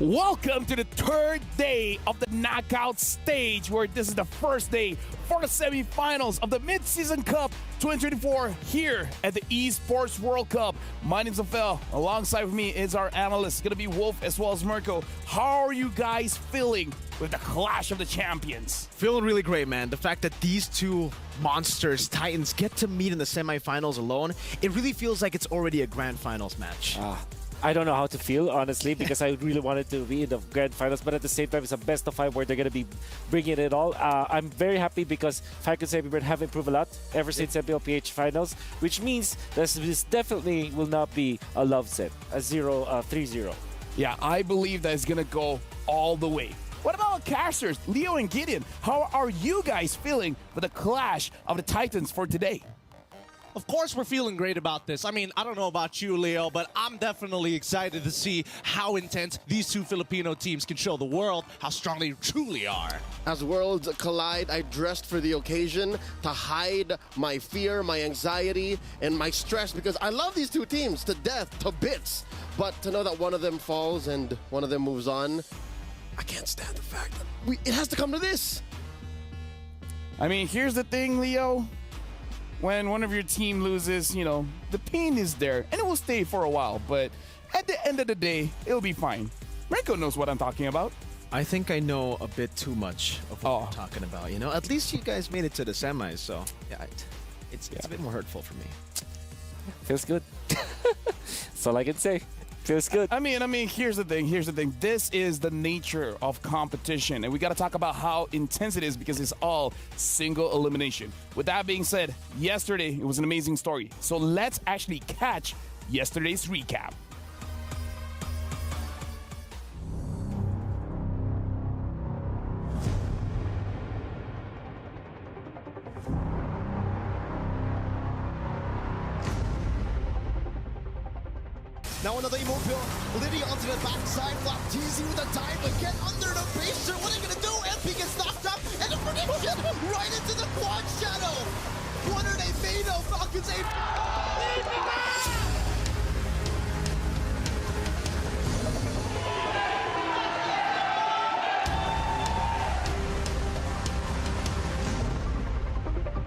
Welcome to the third day of the knockout stage, where this is the first day for the semifinals of the Mid-Season Cup 2024 here at the Esports World Cup. My name's Afel. Alongside with me is our analyst, going to be Wolf as well as Mirko. How are you guys feeling with the clash of the champions? Feeling really great, man. The fact that these two monsters, Titans, get to meet in the semifinals alone, it really feels like it's already a grand finals match. I don't know how to feel, honestly, because I really wanted to be in the grand finals, but at the same time, it's a best of 5 where they're going to be bringing it all. I'm very happy because Falcons and AP.BREN have improved a lot ever since MPLPH finals, which means this definitely will not be a love set, a 3-0. Yeah, I believe that it's going to go all the way. What about our casters, Leo and Gideon? How are you guys feeling with the clash of the Titans for today? Of course we're feeling great about this. I mean, I don't know about you, Leo, but I'm definitely excited to see how intense these two Filipino teams can show the world how strong they truly are. As worlds collide, I dressed for the occasion to hide my fear, my anxiety, and my stress, because I love these two teams to death, to bits. But to know that one of them falls and one of them moves on, I can't stand the fact that it has to come to this. I mean, here's the thing, Leo. When one of your team loses, you know, the pain is there, and it will stay for a while, but at the end of the day, it'll be fine. Mirko knows what I'm talking about. I think I know a bit too much of what we're talking about, you know? At least you guys made it to the semis, so yeah, it's a bit more hurtful for me. Feels good. That's all I can say. Feels good. I mean, here's the thing. This is the nature of competition, and we got to talk about how intense it is because it's all single elimination. With that being said, yesterday it was an amazing story. So let's actually catch yesterday's recap. Now another immobile. Lydia onto the backside. Flop teasing with a dive, but get under the base. What are you gonna do? MP gets knocked up, and the prediction right into the quad shadow. What are they made of? Falcons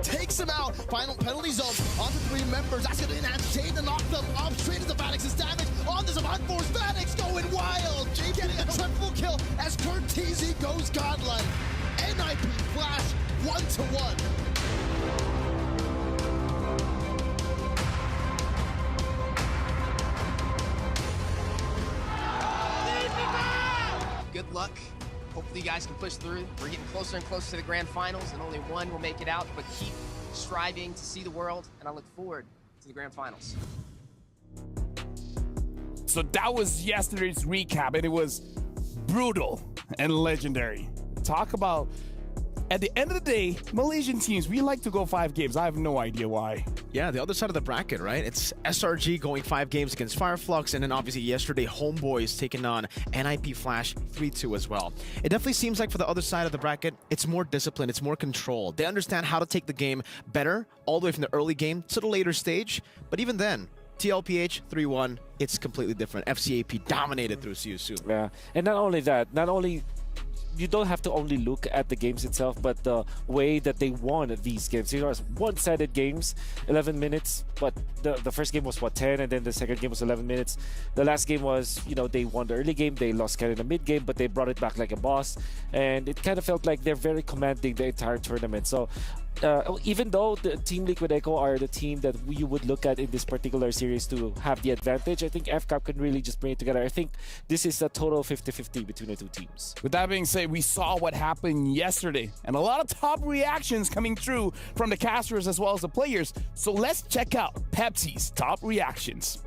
takes him out. Final penalty zone onto 3 members. That's going to enhance Jade to knock them up. Straight into Vanix's damage. On this unforced Vanix going wild. Jade getting a triple kill as Cortese goes godlike. NIP Flash 1-1. Good luck. Hopefully you guys can push through. We're getting closer and closer to the grand finals, and only one will make it out, but keep striving to see the world, and I look forward to the grand finals. So that was yesterday's recap, and it was brutal and legendary. Talk about, at the end of the day, Malaysian teams, we like to go 5 games. I have no idea why. Yeah, the other side of the bracket, right? It's SRG going 5 games against Fireflux, and then obviously yesterday, Homeboys taking on NIP Flash 3-2 as well. It definitely seems like for the other side of the bracket, it's more discipline, it's more control. They understand how to take the game better, all the way from the early game to the later stage. But even then, TLPH 3-1, it's completely different. FCAP dominated through Siusu. Yeah, and not only that, you don't have to only look at the games itself, but the way that they won these games. These are one-sided games, 11 minutes, but the first game was, 10, and then the second game was 11 minutes. The last game was, they won the early game, they lost kind of the mid-game, but they brought it back like a boss, and it kind of felt like they're very commanding the entire tournament. So even though the Team Liquid Echo are the team that you would look at in this particular series to have the advantage, I think FCAP can really just bring it together. I think this is a total 50-50 between the two teams. With that being said, we saw what happened yesterday, and a lot of top reactions coming through from the casters as well as the players. So let's check out Pepsi's top reactions.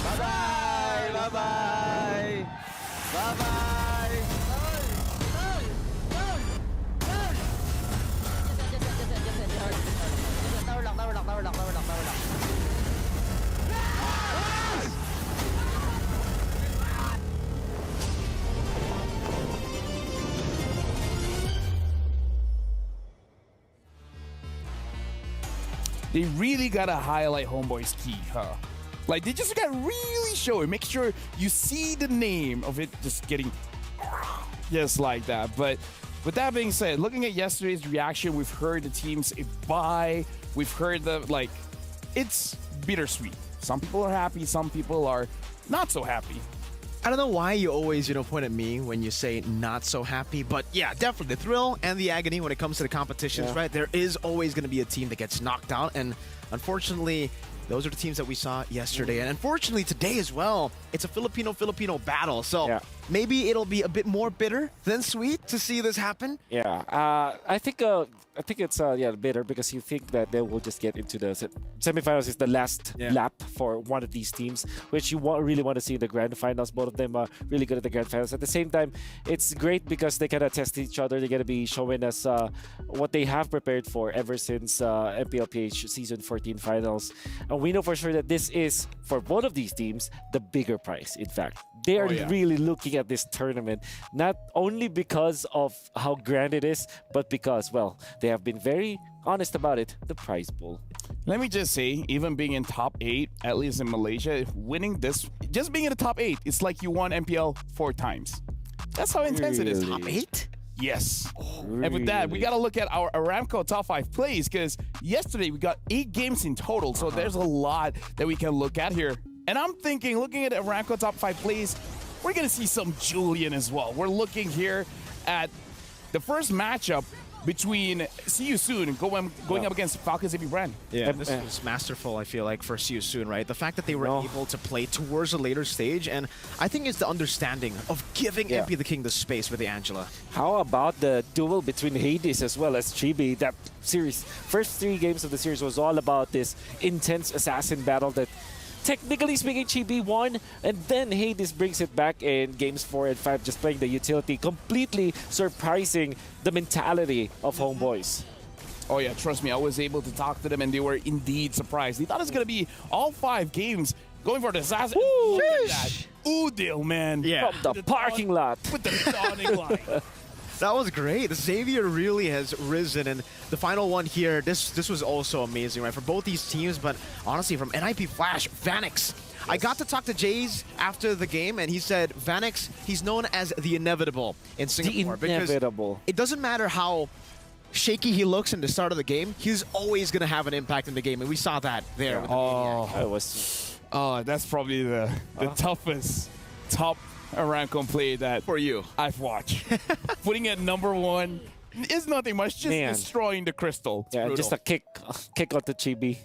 Bye-bye. Bye-bye. Bye-bye. Lower lock. they really gotta highlight Homeboy's key, huh? Like, they just gotta really show it. Make sure you see the name of it just getting just like that. But with that being said, looking at yesterday's reaction, we've heard the teams buy. We've heard the, like, it's bittersweet. Some people are happy. Some people are not so happy. I don't know why you always, point at me when you say not so happy, but yeah, definitely the thrill and the agony when it comes to the competitions, right? There is always going to be a team that gets knocked out, and unfortunately, those are the teams that we saw yesterday. And unfortunately, today as well, it's a Filipino battle. So maybe it'll be a bit more bitter than sweet to see this happen. Yeah, I think it's bitter because you think that they will just get into the semifinals is the last lap for one of these teams, which you really want to see in the grand finals. Both of them are really good at the grand finals. At the same time, it's great because they kind of test each other. They're going to be showing us what they have prepared for ever since MPLPH Season 14 finals. And we know for sure that this is, for both of these teams, the bigger prize. In fact, they are really looking at this tournament not only because of how grand it is, but because, well, they have been very honest about it, the prize pool. Let me just say, even being in top 8, at least in Malaysia, winning this, just being in the top 8, it's like you won MPL 4 times. That's how intense it is. Top 8? Yes. And with that, we got to look at our Aramco top 5 plays, because yesterday we got 8 games in total, so there's a lot that we can look at here. And I'm thinking, looking at Aramco top 5 plays, we're going to see some Julian as well. We're looking here at the first matchup between See You Soon going up against Falcons AP.BREN. Yeah, this was masterful, I feel like, for See You Soon, right? The fact that they were able to play towards a later stage, and I think it's the understanding of giving MP the King the space with the Angela. How about the duel between Hades as well as Chibi? That series, first 3 games of the series was all about this intense assassin battle that, technically speaking, Chibi won, and then Hades brings it back in games 4 and 5, just playing the utility, completely surprising the mentality of Homeboys. Oh yeah, trust me, I was able to talk to them, and they were indeed surprised. They thought it was going to be all 5 games going for the assassin. Look at that. Udil, man. Yeah. From the parking lot. With the dawning light. That was great. Xavier really has risen, and the final one here, this was also amazing, right? For both these teams, but honestly, from NIP Flash, Vanix. I got to talk to Jays after the game, and he said Vanix, he's known as the inevitable in Singapore. The inevitable. Because it doesn't matter how shaky he looks in the start of the game, he's always going to have an impact in the game, and we saw that there. Oh, that's probably the toughest top Aramco play that for you I've watched. Putting at number 1 is nothing much, just destroying the crystal. Yeah, just a kick onto Chibi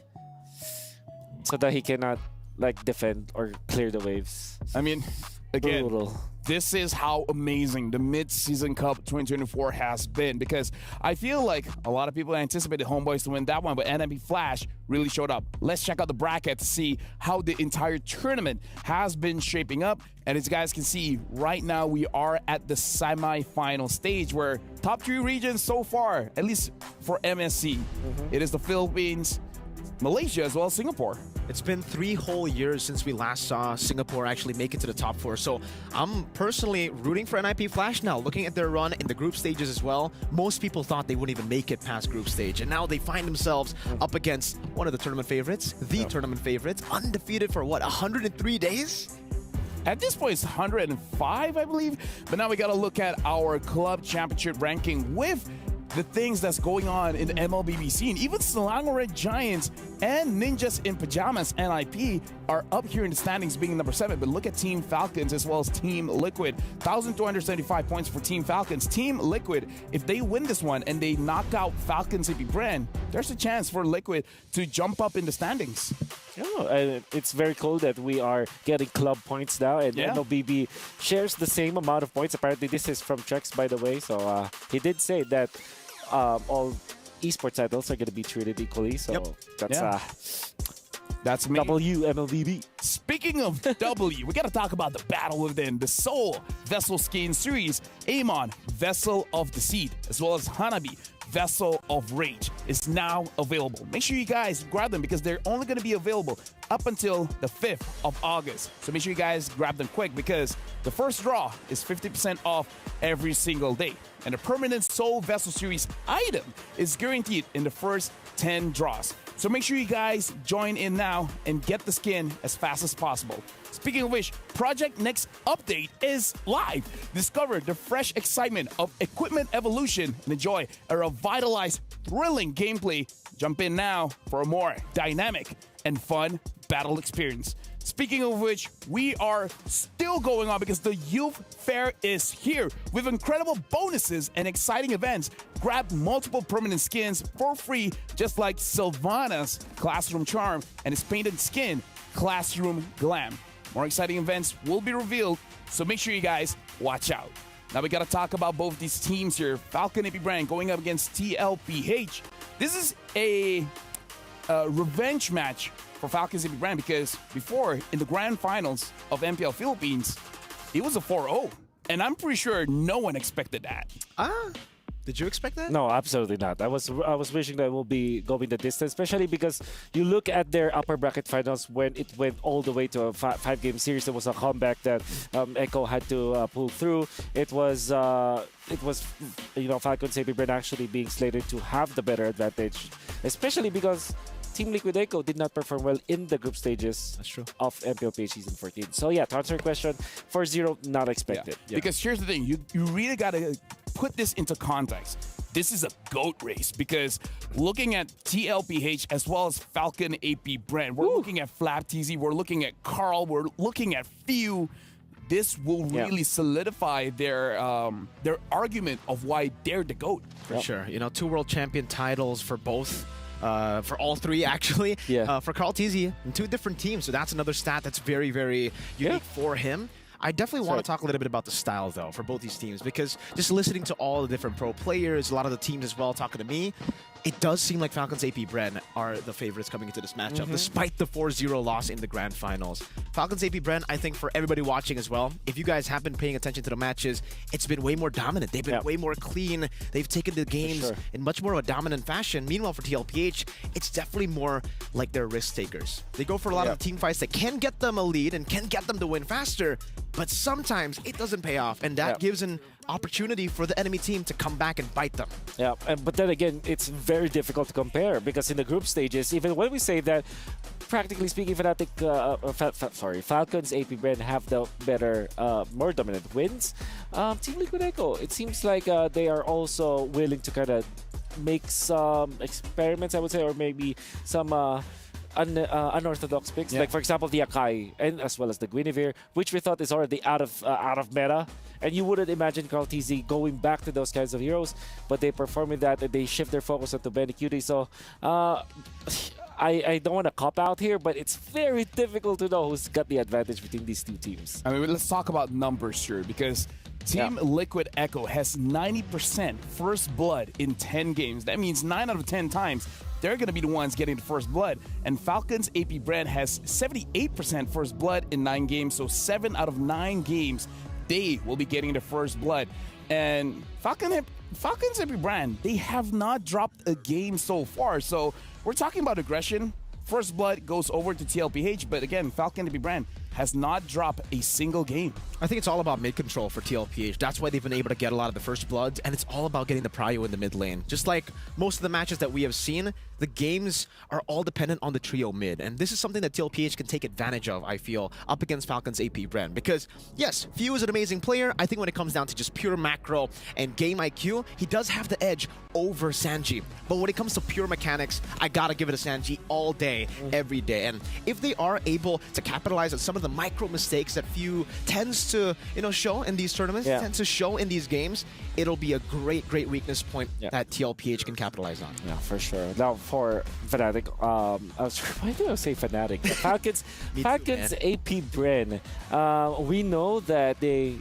so that he cannot defend or clear the waves. I mean, again, brutal. This is how amazing the Mid-Season Cup 2024 has been, because I feel like a lot of people anticipated Homeboys to win that one, but NIP Flash really showed up. Let's check out the bracket to see how the entire tournament has been shaping up. And as you guys can see, right now we are at the semi-final stage where top 3 regions so far, at least for MSC, it is the Philippines, Malaysia, as well as Singapore. It's been 3 whole years since we last saw Singapore actually make it to the top 4. So I'm personally rooting for NIP Flash now. Looking at their run in the group stages as well, most people thought they wouldn't even make it past group stage. And now they find themselves up against one of the tournament favorites, tournament favorites, undefeated for what, 103 days? At this point, it's 105, I believe. But now we got to look at our club championship ranking with the things that's going on in the MLBB scene. Even Selangor Red Giants and Ninjas in Pajamas, NIP, are up here in the standings being number 7. But look at Team Falcons as well as Team Liquid. 1,275 points for Team Falcons. Team Liquid, if they win this one and they knock out Falcons AP.BREN, there's a chance for Liquid to jump up in the standings. And it's very cool that we are getting club points now, and MLBB shares the same amount of points. Apparently, this is from Trex, by the way, so he did say that all esports titles are going to be treated equally, so that's me. W MLBB. Speaking of W, we got to talk about the battle within the Seoul Vessel Skin Series. Amon, Vessel of Deceit, as well as Hanabi, Vessel of Rage, is now available. Make sure you guys grab them because they're only going to be available up until the 5th of August. So make sure you guys grab them quick because the first draw is 50% off every single day. And a permanent Seoul Vessel Series item is guaranteed in the first 10 draws. So make sure you guys join in now and get the skin as fast as possible. Speaking of which, Project Next Update is live. Discover the fresh excitement of equipment evolution and enjoy a revitalized, thrilling gameplay. Jump in now for a more dynamic and fun battle experience. Speaking of which, we are still going on because the Youth Fair is here with incredible bonuses and exciting events. Grab multiple permanent skins for free, just like Sylvana's Classroom Charm and his painted skin, Classroom Glam. More exciting events will be revealed, so make sure you guys watch out. Now we got to talk about both these teams here. Falcon AP.BREN going up against TLPH. This is a revenge match for Falcons AP.BREN because before, in the grand finals of MPL Philippines, it was a 4-0. And I'm pretty sure no one expected that. Did you expect that? No, absolutely not. I was wishing that it will be going the distance, especially because you look at their upper bracket finals when it went all the way to a five-game series. There was a comeback that Echo had to pull through. It was Falcons AP.BREN actually being slated to have the better advantage, especially because Team Liquid Echo did not perform well in the group stages of MPLPH Season 14. So yeah, to answer your question, 4-0, not expected. Yeah. Because here's the thing, you really got to put this into context. This is a GOAT race because looking at TLPH as well as Falcon AP.BREN, we're looking at Flap TZ, we're looking at Carl, we're looking at Few. This will really solidify their argument of why they're the GOAT. For sure. You know, 2 world champion titles for both. For all 3, actually. For Carl Tizzy, in 2 different teams. So that's another stat that's very, very unique for him. I definitely want to talk a little bit about the style, though, for both these teams, because just listening to all the different pro players, a lot of the teams as well talking to me, it does seem like Falcons AP.BREN are the favorites coming into this matchup, despite the 4-0 loss in the grand finals. Falcons AP.BREN, I think for everybody watching as well, if you guys have been paying attention to the matches, it's been way more dominant. They've been way more clean. They've taken the games in much more of a dominant fashion. Meanwhile, for TLPH, it's definitely more like they're risk takers. They go for a lot of team fights that can get them a lead and can get them to win faster, but sometimes it doesn't pay off, and that gives an opportunity for the enemy team to come back and bite them. Yeah, but then again, it's very difficult to compare because in the group stages, even when we say that, practically speaking, Falcons AP.BREN have the better, more dominant wins. Team Liquid Echo, it seems like they are also willing to kind of make some experiments, I would say, or maybe some unorthodox picks, like for example the Akai and as well as the Guinevere, which we thought is already out of meta, and you wouldn't imagine Carl TZ going back to those kinds of heroes, but they perform with that and they shift their focus onto Benny Cutie. So I don't want to cop out here, but it's very difficult to know who's got the advantage between these 2 teams. I mean, let's talk about numbers here because Team Liquid Echo has 90% first blood in 10 games. That means 9 out of 10 times they're going to be the ones getting the first blood. And Falcons AP.BREN has 78% first blood in 9 games. So 7 out of 9 games, they will be getting the first blood. And Falcons AP.BREN, they have not dropped a game so far. So we're talking about aggression. First blood goes over to TLPH, but again, Falcon AP.BREN has not dropped a single game. I think it's all about mid control for TLPH. That's why they've been able to get a lot of the first bloods, and it's all about getting the prio in the mid lane. Just like most of the matches that we have seen, the games are all dependent on the trio mid, and this is something that TLPH can take advantage of, I feel, up against Falcons AP.BREN. Because, yes, Few is an amazing player. I think when it comes down to just pure macro and game IQ, he does have the edge over Sanji. But when it comes to pure mechanics, I gotta give it to Sanji all day, every day. And if they are able to capitalize on some of the micro mistakes that Few tends to, show in these tournaments, tends to show in these games, it'll be a great weakness point that TLPH can capitalize on. Yeah, for sure. Now for Fnatic, why did I say Fnatic? Falcons AP.BREN, we know that they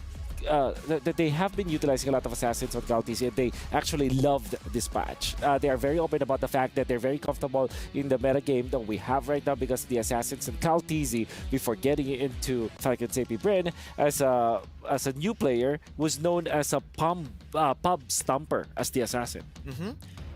have been utilizing a lot of assassins on Galtisi, and they actually loved this patch. They are very open about the fact that they're very comfortable in the meta game that we have right now because the assassins and Galtisi, before getting into Falcons AP.BREN as a new player, was known as a pub stomper as the assassin.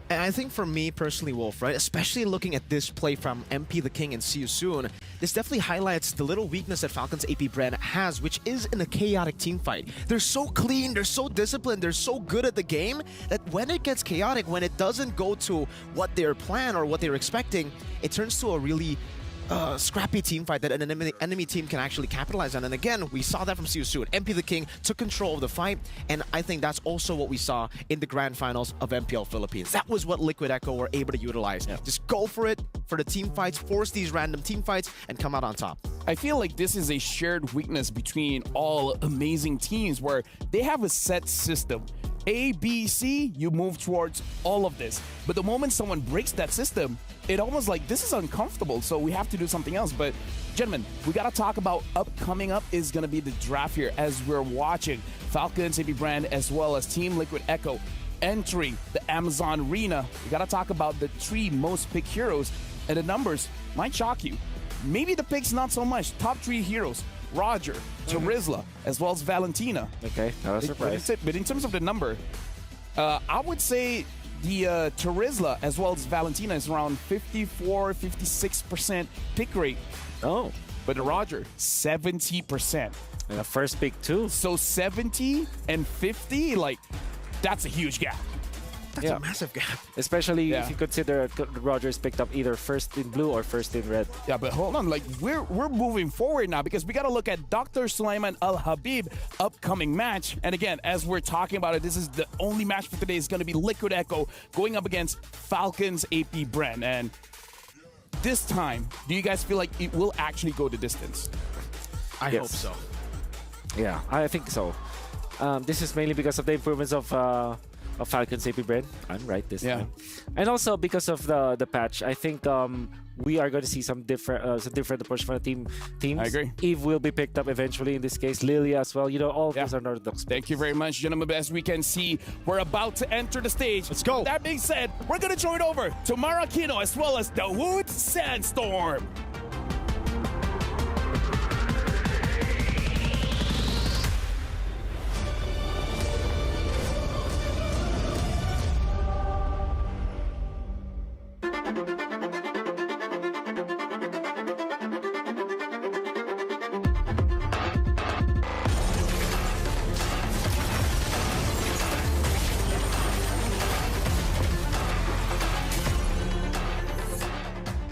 And I think for me personally, Wolf, right, especially looking at this play from MP the King and See You Soon, this definitely highlights the little weakness that Falcons AP.BREN has, which is in a chaotic team fight. They're so clean, they're so disciplined, they're so good at the game that when it gets chaotic, when it doesn't go to what their plan or what they're expecting, it turns to a really scrappy team fight that an enemy team can actually capitalize on. And again, we saw that from See You Soon. MP the King took control of the fight, and I think that's also what we saw in the grand finals of MPL Philippines. That was what Liquid Echo were able to utilize. Just go for it, for the team fights, force these random team fights, and come out on top. I feel like this is a shared weakness between all amazing teams where they have a set system. A, B, C, you move towards all of this. But the moment someone breaks that system, it almost like this is uncomfortable, so we have to do something else. But gentlemen, we got to talk about coming up is going to be the draft here as we're watching Falcons, AP.BREN, as well as Team Liquid Echo entering the Amazon Arena. We got to talk about the 3 most picked heroes, and the numbers might shock you. Maybe the picks not so much. Top 3 heroes: Roger, Charizla, as well as Valentina. Okay, that was a surprise. But in terms of the number, I would say the Charizla as well as Valentina is around 54-56% pick rate. Oh, But the Roger, 70%. and the first pick too. So 70 and 50, like, that's a huge gap. That's a massive gap. Especially Yeah. if you consider Rogers picked up either first in blue or first in red. Yeah, but hold on, like we're moving forward now because we got to look at Dr. Sulaiman Al Habib upcoming match. And again, as we're talking about it, this is the only match for today is going to be Liquid Echo going up against Falcons AP.BREN. And this time, do you guys feel like it will actually go the distance? I Yes. hope so. Yeah, I think so. This is mainly because of the improvements of Falcons AP.BREN. I'm right this time. And also because of the patch. I think we are going to see some different approach from the teams. I agree. Eve will be picked up eventually in this case. Lilia as well. You know, all of those are Northox. Thank you very much, gentlemen. As we can see, we're about to enter the stage. Let's go. That being said, we're going to throw it over to Maracino as well as the Wood Sandstorm.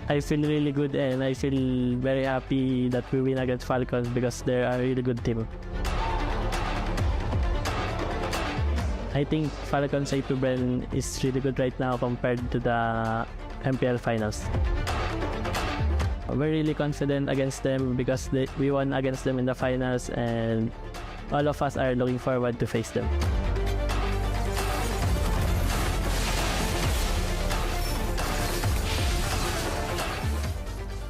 I feel really good and I feel very happy that we win against Falcons because they're a really good team. I think Falcons AP.BREN is really good right now compared to the MPL finals. We're really confident against them because we won against them in the finals and all of us are looking forward to face them.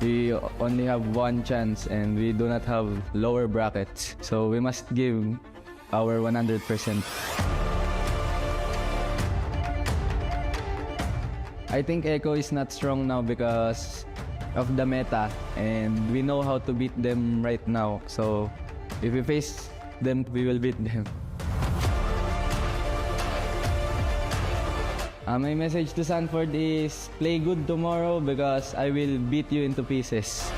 We only have one chance and we do not have lower brackets. So we must give our 100%. I think Echo is not strong now because of the meta and we know how to beat them right now. So if we face them, we will beat them. My message to Sanford is play good tomorrow because I will beat you into pieces.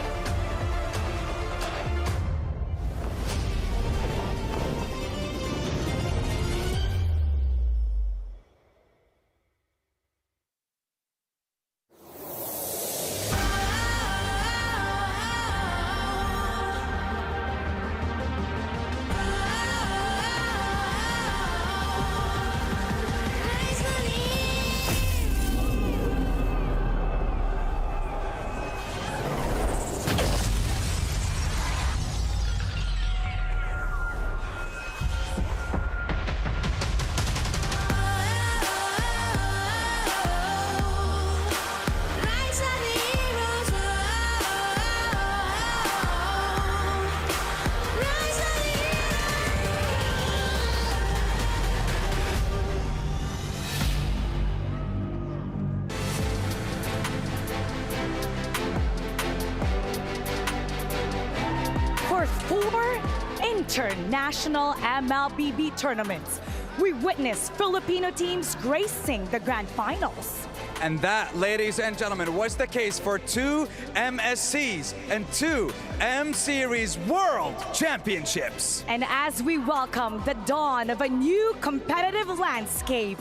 For 4 international MLBB tournaments, we witnessed Filipino teams gracing the grand finals. And that, ladies and gentlemen, was the case for 2 MSCs and 2 M-Series World Championships. And as we welcome the dawn of a new competitive landscape,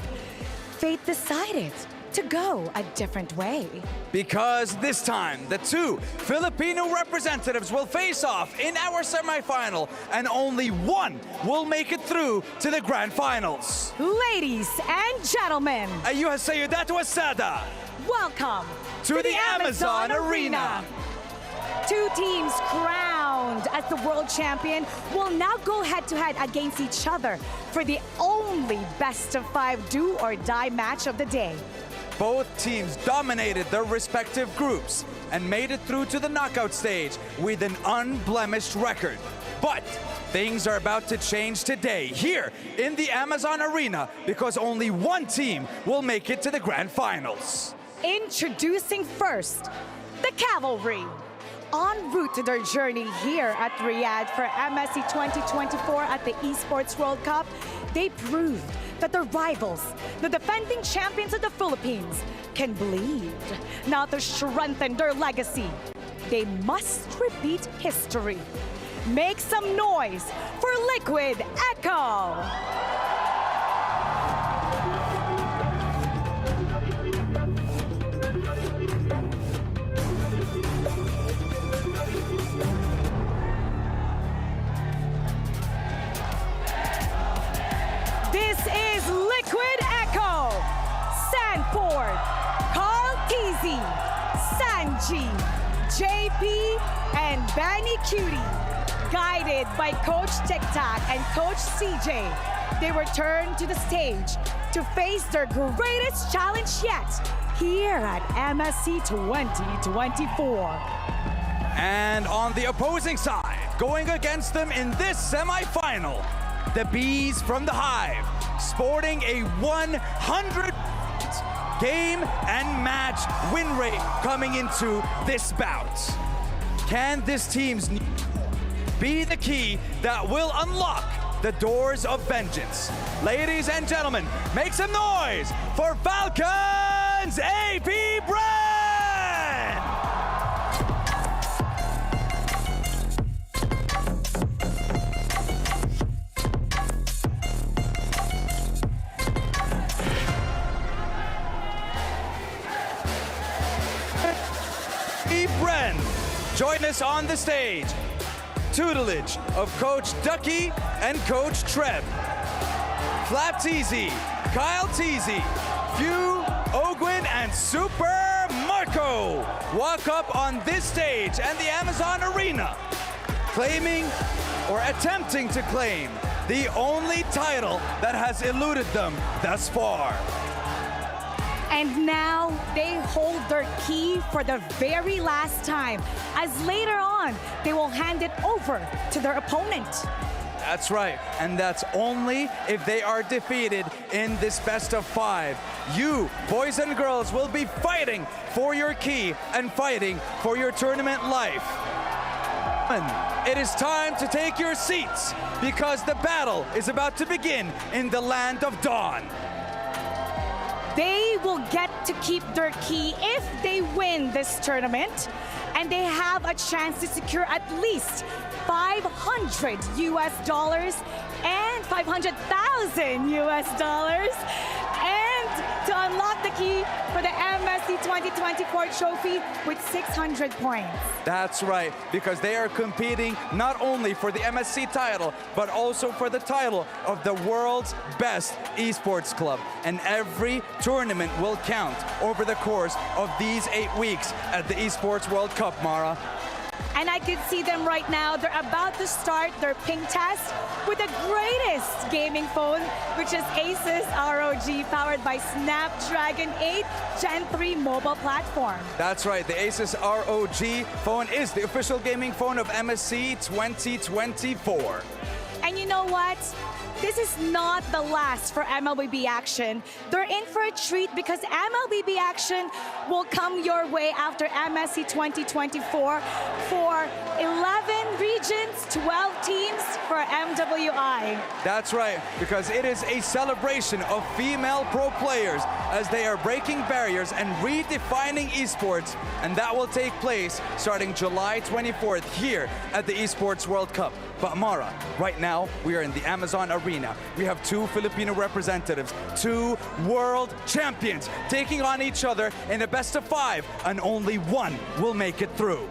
fate decided to go a different way. Because this time, the 2 Filipino representatives will face off in our semifinal, and only one will make it through to the grand finals. Ladies and gentlemen, Ayuhaseyo Datuasada, welcome to the Amazon Arena. 2 teams crowned as the world champion will now go head-to-head against each other for the only best-of-5 do-or-die match of the day. Both teams dominated their respective groups and made it through to the knockout stage with an unblemished record. But things are about to change today here in the Amazon Arena, because only one team will make it to the grand finals. Introducing first, the Cavalry. En route to their journey here at Riyadh for MSC 2024 at the Esports World Cup, they proved that the rivals, the defending champions of the Philippines, can bleed. Now to strengthen their legacy, they must repeat history. Make some noise for Liquid Echo! This is Liquid Echo, Sanford, Carl Teasy, Sanji, JP, and Benny Cutie. Guided by Coach TikTok and Coach CJ, they return to the stage to face their greatest challenge yet here at MSC 2024. And on the opposing side, going against them in this semifinal, the Bees from the Hive, sporting a 100 game and match win rate coming into this bout. Can this team's be the key that will unlock the doors of vengeance? Ladies and gentlemen, make some noise for Falcons AP.BREN! AP.BREN, join us on the stage. Tutelage of Coach Ducky and Coach Treb. Flap Teasy, Kyle Teasy, Few, Ogwin, and Super Marco walk up on this stage and the Amazon Arena, claiming or attempting to claim the only title that has eluded them thus far. And now they hold their key for the very last time, as later on, they will hand it over to their opponent. That's right, and that's only if they are defeated in this best of 5. You, boys and girls, will be fighting for your key and fighting for your tournament life. It is time to take your seats, because the battle is about to begin in the land of Dawn. They will get to keep their key if they win this tournament, and they have a chance to secure at least $500 US and $500,000 US, and to unlock the key for the MSC 2024 trophy with 600 points. That's right, because they are competing not only for the MSC title, but also for the title of the world's best esports club. And every tournament will count over the course of these 8 weeks at the Esports World Cup, Mara. And I can see them right now. They're about to start their ping test with the greatest gaming phone, which is Asus ROG, powered by Snapdragon 8 Gen 3 mobile platform. That's right, the Asus ROG phone is the official gaming phone of MSC 2024. And you know what? This is not the last for MLBB action. They're in for a treat, because MLBB action will come your way after MSC 2024 for 11 regions, 12 teams for for MWI. That's right, because it is a celebration of female pro players as they are breaking barriers and redefining esports, and that will take place starting July 24th here at the Esports World Cup. But Mara, right now we are in the Amazon Arena. We have two Filipino representatives, two world champions, taking on each other in a best of 5, and only one will make it through.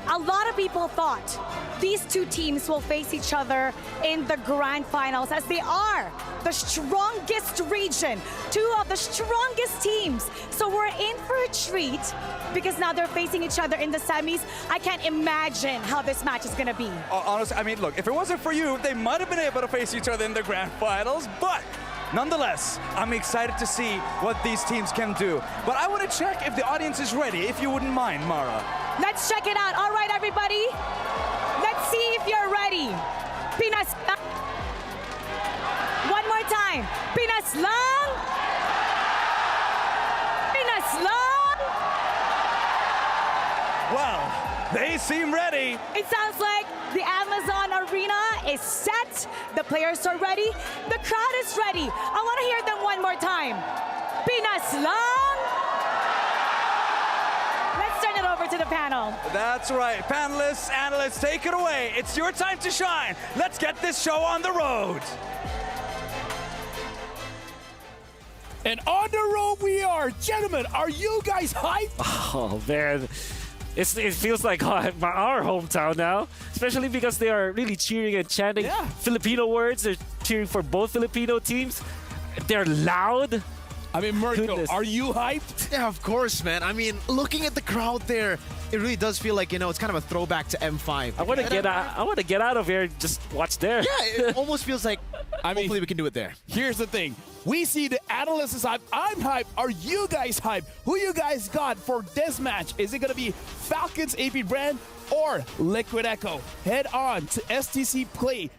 A lot of people thought these two teams will face each other in the grand finals, as they are the strongest region, two of the strongest teams. So we're in for a treat because now they're facing each other in the semis. I can't imagine how this match is going to be. Honestly, I mean, look, if it wasn't for you, they might have been able to face each other in the grand finals, but nonetheless, I'm excited to see what these teams can do. But I want to check if the audience is ready, if you wouldn't mind, Mara. Let's check it out. All right, everybody. Let's see if you're ready. Pinas. One more time. Pinas lang. Pinas lang. Well, they seem ready. It sounds like the Amazon Arena is set. The players are ready. The crowd is ready. I want to hear them one more time. Pinas lang. Let's turn it over to the panel. That's right. Panelists, analysts, take it away. It's your time to shine. Let's get this show on the road. And on the road we are. Gentlemen, are you guys hyped? Oh, man. It feels like our hometown now, especially because they are really cheering and chanting Filipino words. They're cheering for both Filipino teams. They're loud. I mean, Mirko, Goodness. are you hyped? Yeah, of course, man. I mean, looking at the crowd there, it really does feel like, you know, it's kind of a throwback to M5. I want to get out. I want to get out of here and just watch there. Yeah, it almost feels like hopefully we can do it there. Here's the thing. We see the analysts is hyped. I'm hyped. Are you guys hyped? Who you guys got for this match? Is it going to be Falcons AP.BREN or Liquid Echo? Head on to stcplay.gg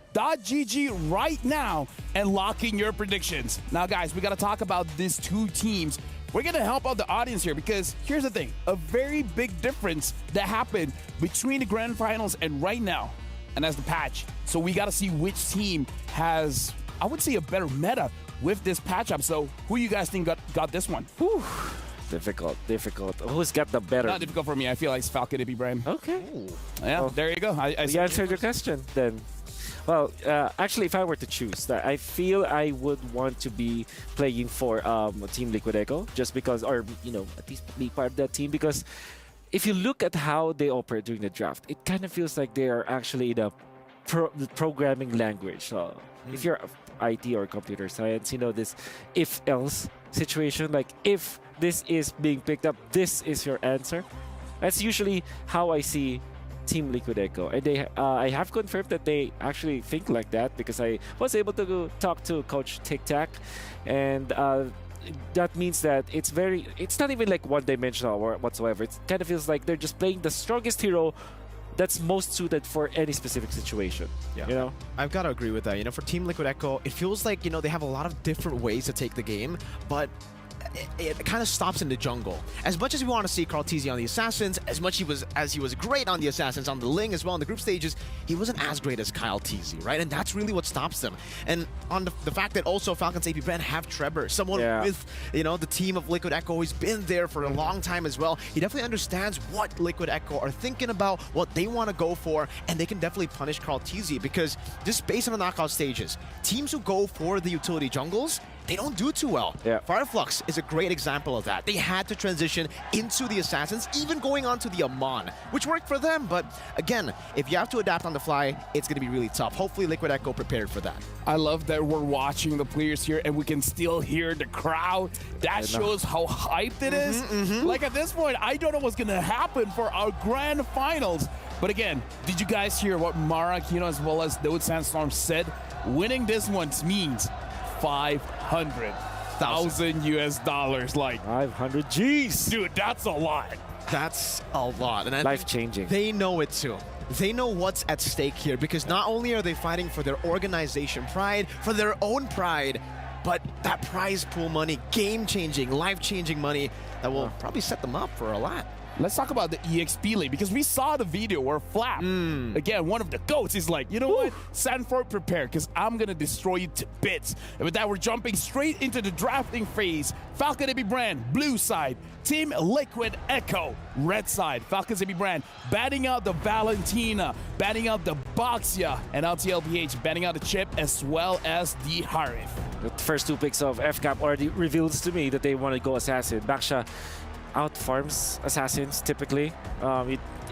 right now and lock in your predictions. Now, guys, we got to talk about these two teams. We're going to help out the audience here because here's the thing. A very big difference that happened between the grand finals and right now, and that's the patch. So we got to see which team has, I would say, a better meta with this patch up. So who you guys think got this one? Whew. Difficult. Who's got the better? Not difficult for me. I feel like it's Falcon AP.BREN. Okay. Yeah, well, there you go. I you answered your question then. Well, actually, if I were to choose, I feel I would want to be playing for Team Liquid Echo, just because, or at least be part of that team, because if you look at how they operate during the draft, it kind of feels like they are actually in a programming language. If you're IT or computer science, this if-else situation, like if this is being picked up, this is your answer. That's usually how I see Team Liquid Echo, and I have confirmed that they actually think like that because I was able to talk to Coach Tic Tac, and that means that it's not even like one-dimensional or whatsoever. It kind of feels like they're just playing the strongest hero that's most suited for any specific situation. Yeah. I've got to agree with that. For Team Liquid Echo, it feels like, they have a lot of different ways to take the game, but it kind of stops in the jungle. As much as we want to see Carl TZ on the Assassins, as much as he was great on the Assassins, on the Ling as well in the group stages, he wasn't as great as Kyle TZ, right? And that's really what stops them. And on the fact that also Falcons AP.BREN have Trevor, someone with, the team of Liquid Echo, who's been there for a long time as well. He definitely understands what Liquid Echo are thinking about, what they want to go for, and they can definitely punish Carl TZ because just based on the knockout stages, teams who go for the utility jungles, they don't do too well. Yeah. Fireflux is a great example of that. They had to transition into the Assassins, even going on to the Amon, which worked for them. But again, if you have to adapt on the fly, it's going to be really tough. Hopefully Liquid Echo prepared for that. I love that we're watching the players here and we can still hear the crowd. That shows how hyped it is. Like at this point, I don't know what's going to happen for our grand finals. But again, did you guys hear what Mara, as well as David Sandstorm said? Winning this one means $500,000 US. Like 500 G's. Dude, that's a lot. That's a lot. And life-changing. They know it too. They know what's at stake here because not only are they fighting for their organization pride, for their own pride, but that prize pool money, game-changing, life-changing money that will probably set them up for a lot. Let's talk about the EXP lane, because we saw the video where Flap, again, one of the GOATs, is like, you know what? Sanford, prepare, because I'm going to destroy you to bits. And with that, we're jumping straight into the drafting phase. Falcon AP.BREN, blue side. Team Liquid Echo, red side. Falcons AP.BREN batting out the Valentina, batting out the Boxia, and LTLPH batting out the Chip as well as the Harif. The first 2 picks of FCAP already reveals to me that they want to go Assassin. Baksha out-farms Assassins typically.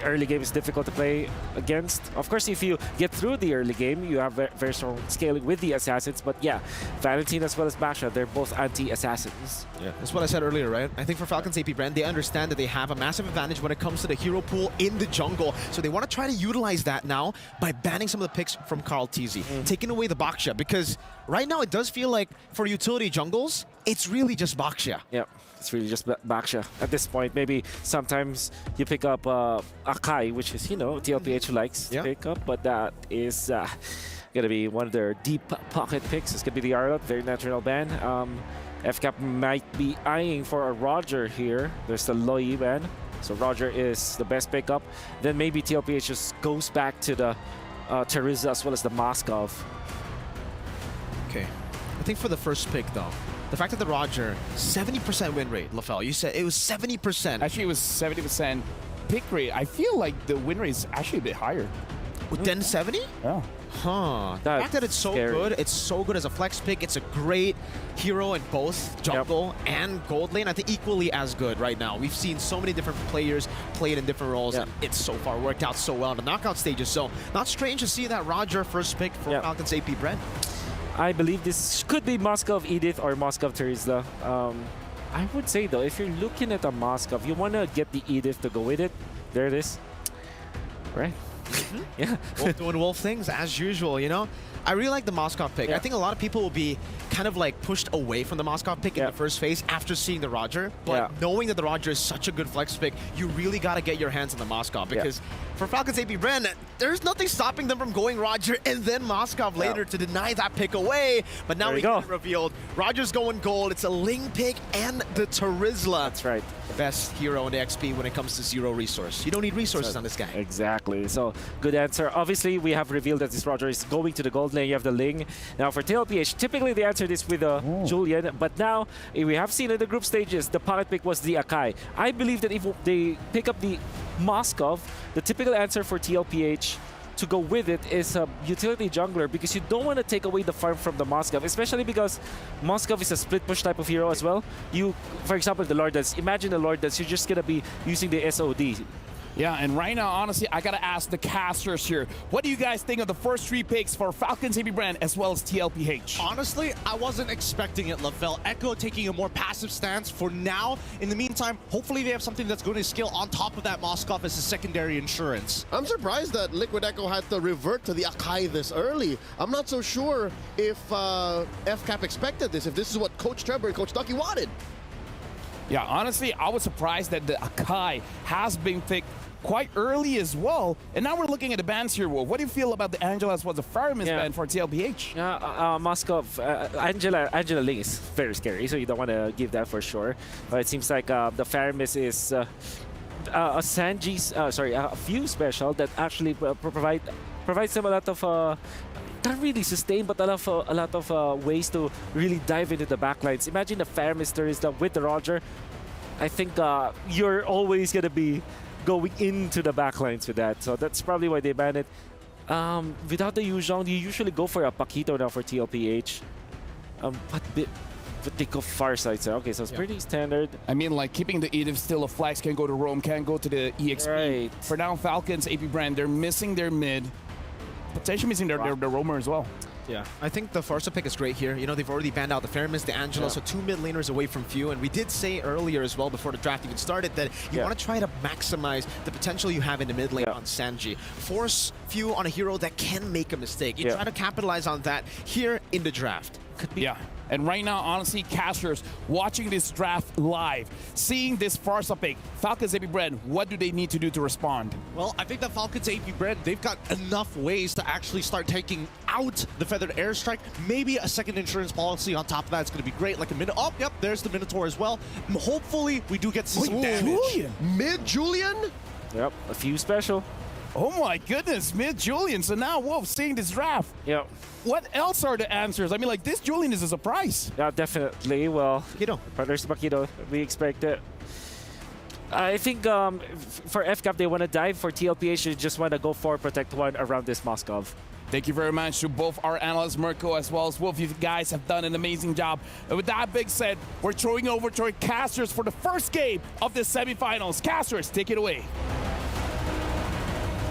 Early game is difficult to play against. Of course, if you get through the early game, you have very strong scaling with the Assassins. But yeah, Valentina as well as Baksha, they're both anti-Assassins. Yeah, that's what I said earlier, right? I think for Falcons AP.BREN, they understand that they have a massive advantage when it comes to the hero pool in the jungle. So they want to try to utilize that now by banning some of the picks from Carl TZ, taking away the Baksha, because right now it does feel like for utility jungles, it's really just Baksha. Yep. It's really just Baksha at this point. Maybe sometimes you pick up Akai, which is, you know, TLPH likes to pick up, but that is going to be one of their deep pocket picks. It's going to be the Arlot, very natural ban. FCAP might be eyeing for a Roger here. There's the Loi ban, so Roger is the best pickup. Then maybe TLPH just goes back to the Teresa as well as the Moskov. Okay. I think for the first pick, though, the fact that the Roger, 70% win rate, LaFell, you said it was 70%. Actually, it was 70% pick rate. I feel like the win rate is actually a bit higher. Then 70? Yeah. Huh. The fact that it's so good, it's so good as a flex pick. It's a great hero in both jungle and gold lane. I think equally as good right now. We've seen so many different players play it in different roles, and it's so far worked out so well in the knockout stages. So not strange to see that Roger first pick for Falcons AP.BREN. I believe this could be Moskov Edith or Moskov Teresa. I would say, though, if you're looking at a Moskov, you want to get the Edith to go with it. There it is. Right? Yeah. Wolf doing wolf things, as usual, you know? I really like the Moskov pick. I think a lot of people will be kind of like pushed away from the Moskov pick in the first phase after seeing the Roger. But knowing that the Roger is such a good flex pick, you really got to get your hands on the Moskov, because for Falcons AP.BREN, there's nothing stopping them from going Roger and then Moskov later to deny that pick away. But now we get it revealed. Roger's going gold. It's a Ling pick and the Terizla. That's right. Best hero in the XP when it comes to zero resource. You don't need resources on this guy. Exactly. So, good answer. Obviously, we have revealed that this Roger is going to the gold lane. You have the Ling. Now, for TLPH, typically they answered this with Julian, but now we have seen in the group stages, the pocket pick was the Akai. I believe that if they pick up the Moskov, the typical answer for TLPH to go with it is a utility jungler, because you don't want to take away the farm from the Moskov, especially because Moskov is a split push type of hero as well. You, for example, the Lord Dance. Imagine the Lord Dance, you're just going to be using the SOD. Yeah, and right now, honestly, I gotta ask the casters here. What do you guys think of the first 3 picks for Falcons AP.BREN as well as TLPH? Honestly, I wasn't expecting it, LaFell. Echo taking a more passive stance for now. In the meantime, hopefully they have something that's going to scale on top of that Moskov as a secondary insurance. I'm surprised that Liquid Echo had to revert to the Akai this early. I'm not so sure if FCAP expected this, if this is what Coach Trevor and Coach Ducky wanted. Yeah, honestly, I was surprised that the Akai has been picked quite early as well. And now we're looking at the bans here, Wolf. What do you feel about the Angela as well as the Fireman's ban for TLPH? Moskov, Angela Ling is very scary, so you don't want to give that for sure. But it seems like the Faramis is a Sanji's, a few special that actually provides them a lot of not really sustain, but a lot of ways to really dive into the backlines. Imagine the Faramis Teresa with the Roger. I think you're always gonna be going into the backlines with that, so that's probably why they banned it. Without the Yuzhong, you usually go for a Paquito now for TLPH. But they go far side, so okay, so it's pretty standard. I mean, like, keeping the Edith still a flex, can go to Rome, can go to the EXP. Right. For now, Falcons, AP.BREN, they're missing their mid, potentially missing their roamer as well. Yeah, I think the Farsa pick is great here. You know, they've already banned out the Faramis, the Angela, so 2 mid laners away from few. And we did say earlier as well, before the draft even started, that you want to try to maximize the potential you have in the mid lane on Sanji. Force few on a hero that can make a mistake. You try to capitalize on that here in the draft. Could be And right now, honestly, casters watching this draft live, seeing this Farsa pick, Falcons AP.BREN, what do they need to do to respond? Well, I think that Falcons AP.BREN, they've got enough ways to actually start taking out the Feathered Airstrike. Maybe a second insurance policy on top of that is going to be great. Like a minute. Oh, yep, there's the Minotaur as well. Hopefully, we do get some damage. Julian. Mid-Julian? Yep, a few special. Oh my goodness, mid-Julian. So now, Wolf, seeing this draft, Yep. what else are the answers? I mean, like, this Julian is a surprise. Yeah, definitely. Well, partners Makito, we expect it. I think for FCAP, they want to dive. For TLPH, they just want to go for Protect 1 around this Moskov. Thank you very much to both our analysts, Mirko as well as Wolf. You guys have done an amazing job. And with that being said, we're throwing over to our casters for the first game of the semifinals. Casters, take it away.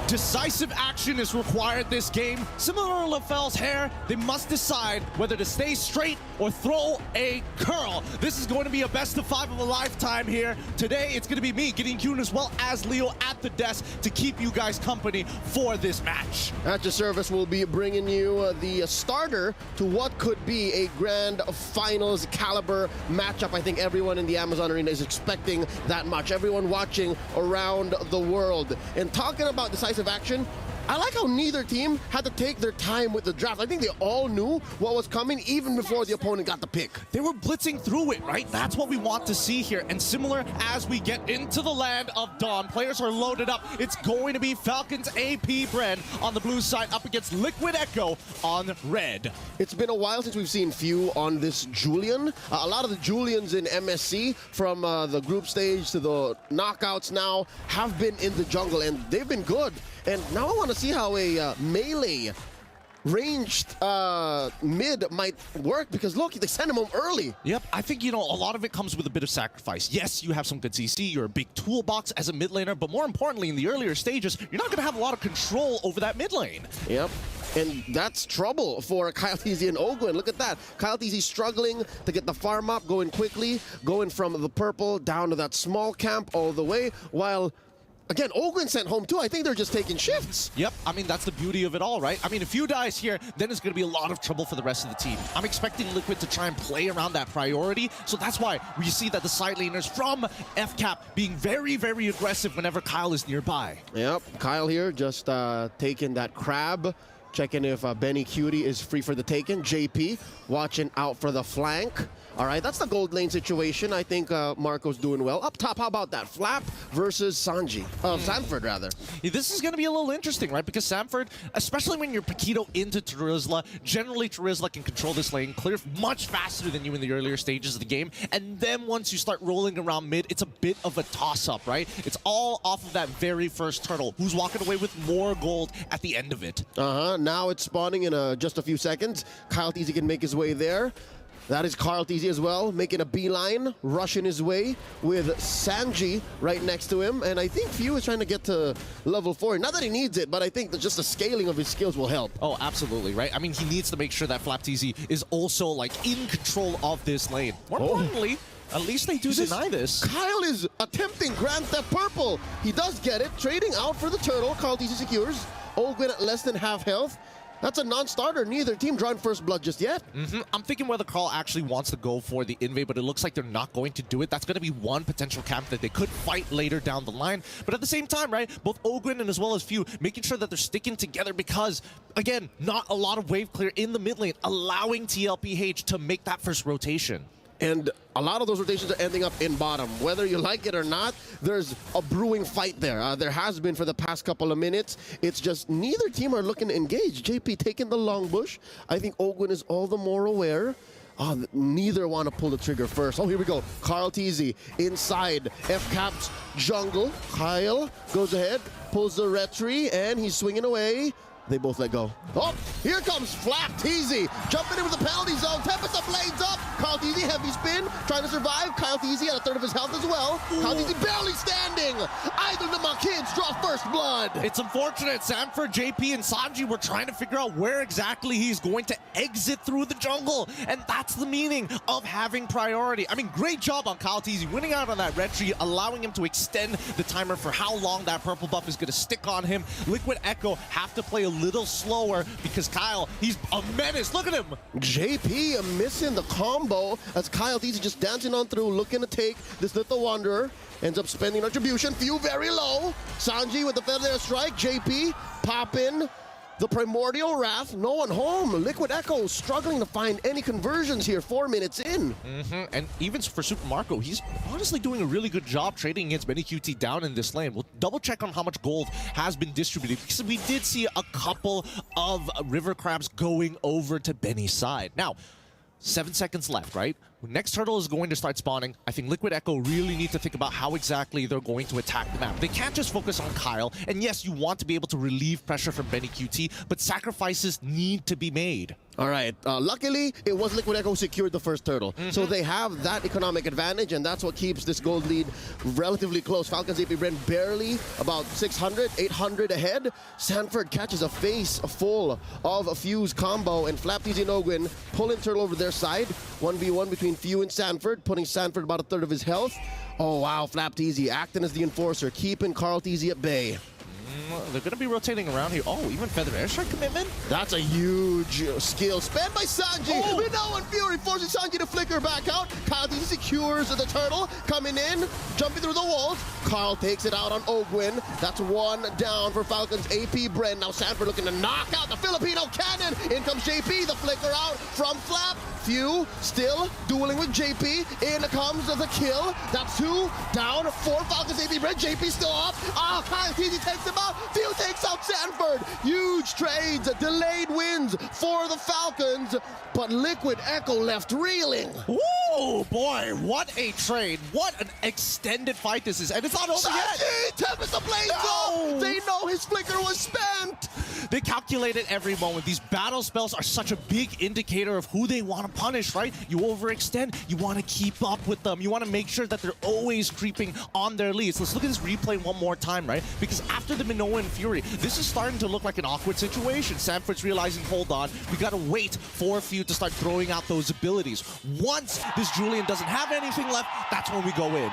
Decisive action is required this game. Similar to LaFell's hair, they must decide whether to stay straight or throw a curl. This is going to be a best of 5 of a lifetime here. Today, it's going to be me getting Kuhn as well as Leo at the desk to keep you guys company for this match. At your service, we'll be bringing you the starter to what could be a grand finals caliber matchup. I think everyone in the Amazon Arena is expecting that much. Everyone watching around the world. And talking about decisive action, I like how neither team had to take their time with the draft. I think they all knew what was coming even before the opponent got the pick. They were blitzing through it, right? That's what we want to see here. And similar as we get into the land of Dawn, players are loaded up. It's going to be Falcons AP.BREN on the blue side up against Liquid Echo on red. It's been a while since we've seen few on this Julian. A lot of the Julians in MSC from the group stage to the knockouts now have been in the jungle, and they've been good. And now I want to see how a melee ranged mid might work, because look, they sent him home early. Yep, I think, a lot of it comes with a bit of sacrifice. Yes, you have some good CC, you're a big toolbox as a mid laner, but more importantly, in the earlier stages, you're not going to have a lot of control over that mid lane. Yep. And that's trouble for Kyle TZ and Ogwin. Look at that. Kyle TZ struggling to get the farm up, going quickly, going from the purple down to that small camp all the way, while again, Ogwin sent home too. I think they're just taking shifts. Yep, I mean, that's the beauty of it all, right? I mean, if you dies here, then it's going to be a lot of trouble for the rest of the team. I'm expecting Liquid to try and play around that priority, so that's why we see that the side laners from FCAP being very, very aggressive whenever Kyle is nearby. Yep, Kyle here just taking that crab, checking if Benny Cutie is free for the taken. JP watching out for the flank. All right, that's the gold lane situation. I think Marco's doing well. Up top, how about that? Flap versus Sanji. Sanford, rather. Yeah, this is going to be a little interesting, right? Because Sanford, especially when you're Paquito into Terizla, generally Terizla can control this lane clear much faster than you in the earlier stages of the game. And then once you start rolling around mid, it's a bit of a toss-up, right? It's all off of that very first turtle, who's walking away with more gold at the end of it. Now it's spawning in just a few seconds. Kyle TZ can make his way there. That is Carl TZ as well, making a beeline, rushing his way with Sanji right next to him. And I think Few is trying to get to level 4. Not that he needs it, but I think that just the scaling of his skills will help. Oh, absolutely, right? I mean, he needs to make sure that Flap TZ is also, like, in control of this lane. More importantly, at least they do deny this. Kyle is attempting Grand Theft Purple. He does get it, trading out for the turtle. Carl TZ secures. Ogwin at less than half health. That's a non-starter. Neither team drawing first blood just yet. I'm thinking whether Carl actually wants to go for the invade, but it looks like they're not going to do it. That's going to be one potential camp that they could fight later down the line. But at the same time, right, both Ogwin and as well as Few making sure that they're sticking together because, again, not a lot of wave clear in the mid lane, allowing TLPH to make that first rotation. And a lot of those rotations are ending up in bottom. Whether you like it or not, there's a brewing fight there. There has been for the past couple of minutes. It's just neither team are looking to engage. JP taking the long bush. I think Ogwin is all the more aware. Neither want to pull the trigger first. Oh, here we go. Carl TZ inside FCAP's jungle. Kyle goes ahead, pulls the retry, and he's swinging away. They both let go. Oh, here comes Flap TZ. Jumping in with the penalty zone. Tempest the blades up. Kyle TZ, heavy spin. Trying to survive. Kyle TZ at a third of his health as well. Kyle TZ barely standing. Either of my kids draw first blood. It's unfortunate. Sanford, JP, and Sanji were trying to figure out where exactly he's going to exit through the jungle. And that's the meaning of having priority. I mean, great job on Kyle TZ winning out on that red tree, allowing him to extend the timer for how long that purple buff is going to stick on him. Liquid Echo have to play a little slower because Kyle, he's a menace. Look at him. JP missing the combo as Kyle TZ just dancing on through, looking to take this little wanderer. Ends up spending retribution. Few very low. Sanji with the feather strike. JP pop in. The Primordial Wrath, no one home. Liquid Echo struggling to find any conversions here 4 minutes in. And even for Super Marco, he's honestly doing a really good job trading against Benny QT down in this lane. We'll double check on how much gold has been distributed because we did see a couple of River Crabs going over to Benny's side. Now, 7 seconds left, right? Next turtle is going to start spawning. I think Liquid Echo really need to think about how exactly they're going to attack the map. They can't just focus on Kyle. And yes, you want to be able to relieve pressure from Benny QT, but sacrifices need to be made. All right. Luckily, it was Liquid Echo who secured the first turtle. So they have that economic advantage, and that's what keeps this gold lead relatively close. Falcons AP.BREN barely about 600, 800 ahead. Sanford catches a face full of a Fuse combo, and FlapTZ and Ogwin pulling turtle over their side. 1v1 between Few and Sanford, putting Sanford about a third of his health. Oh, wow. FlapTZ acting as the enforcer, keeping Carl TZ at bay. They're going to be rotating around here. Oh, even Feather Airstrike commitment? That's a huge skill spent by Sanji. Oh. We know in Fury, forcing Sanji to flicker back out. Kyle TZ secures the turtle, coming in, jumping through the walls. Carl takes it out on Ogwin. That's one down for Falcons AP.BREN. Now Sanford looking to knock out the Filipino cannon. In comes JP, the flicker out from Flap. Few still dueling with JP. In comes the kill. That's 2 down for Falcons AP.BREN. JP still up. Kyle TZ takes him out. Few takes out Sanford. Huge trades, delayed wins for the Falcons, but Liquid Echo left reeling. Ooh, boy, what a trade. What an extended fight this is. And it's not over yet. Tempest Ablaze! No! They know his flicker was spent. They calculated every moment. These battle spells are such a big indicator of who they want to punish, right? You overextend, you want to keep up with them. You want to make sure that they're always creeping on their leads. Let's look at this replay one more time, right? Because after the Minoa and Fury, this is starting to look like an awkward situation. Sanford's realizing, hold on, we got to wait for Few to start throwing out those abilities. Once this Julian doesn't have anything left, that's when we go in.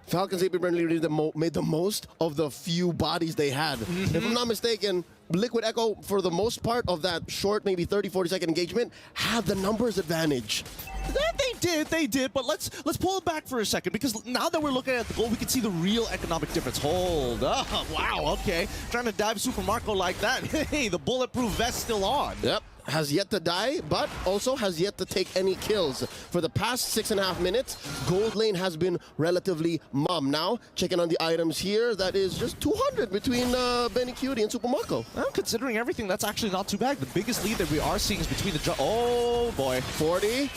Falcons AP.BREN really made the most of the few bodies they had. If I'm not mistaken, Liquid Echo, for the most part of that short, maybe 30, 40-second engagement, had the numbers advantage. They did, but let's pull it back for a second, because now that we're looking at the goal, we can see the real economic difference. Hold up, wow, okay. Trying to dive Super Marco like that. Hey, the bulletproof vest still on. Yep. Has yet to die, but also has yet to take any kills. For the past 6.5 minutes, Gold Lane has been relatively mum. Now, checking on the items here, that is just 200 between Benny QT and Super Marco. Well, considering everything, that's actually not too bad. The biggest lead that we are seeing is between the... Oh, boy. 40.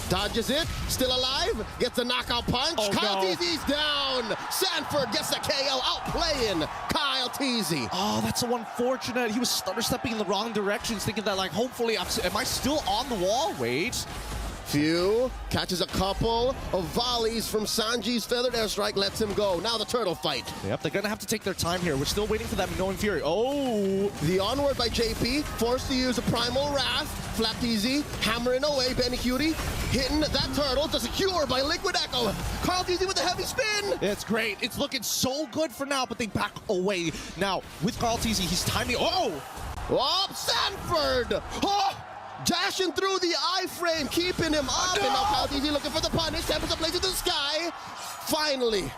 Dodges it. Still alive. Gets a knockout punch. Oh, Kyle no. TZ's down. Sanford gets the KO. Outplaying Kyle TZ. Oh, that's so unfortunate. He was stutter stepping in the wrong directions, thinking that, like, hopefully, am I still on the wall? Wait. Few catches a couple of volleys from Sanji's feathered airstrike, lets him go. Now the turtle fight. Yep, they're gonna have to take their time here. We're still waiting for that Minoan Fury. Oh! The onward by JP, forced to use a Primal Wrath. FlapTZ hammering away Benny QT, hitting that turtle to secure by Liquid Echo. Carl TZ with a heavy spin. It's great. It's looking so good for now, but they back away. Now, with Carl TZ, he's timing. Oh! Oh, Sanford! Oh! Dashing through the iframe, keeping him up. No! And now Kyle TZ looking for the punish. Tempest Ablaze to the sky. Finally.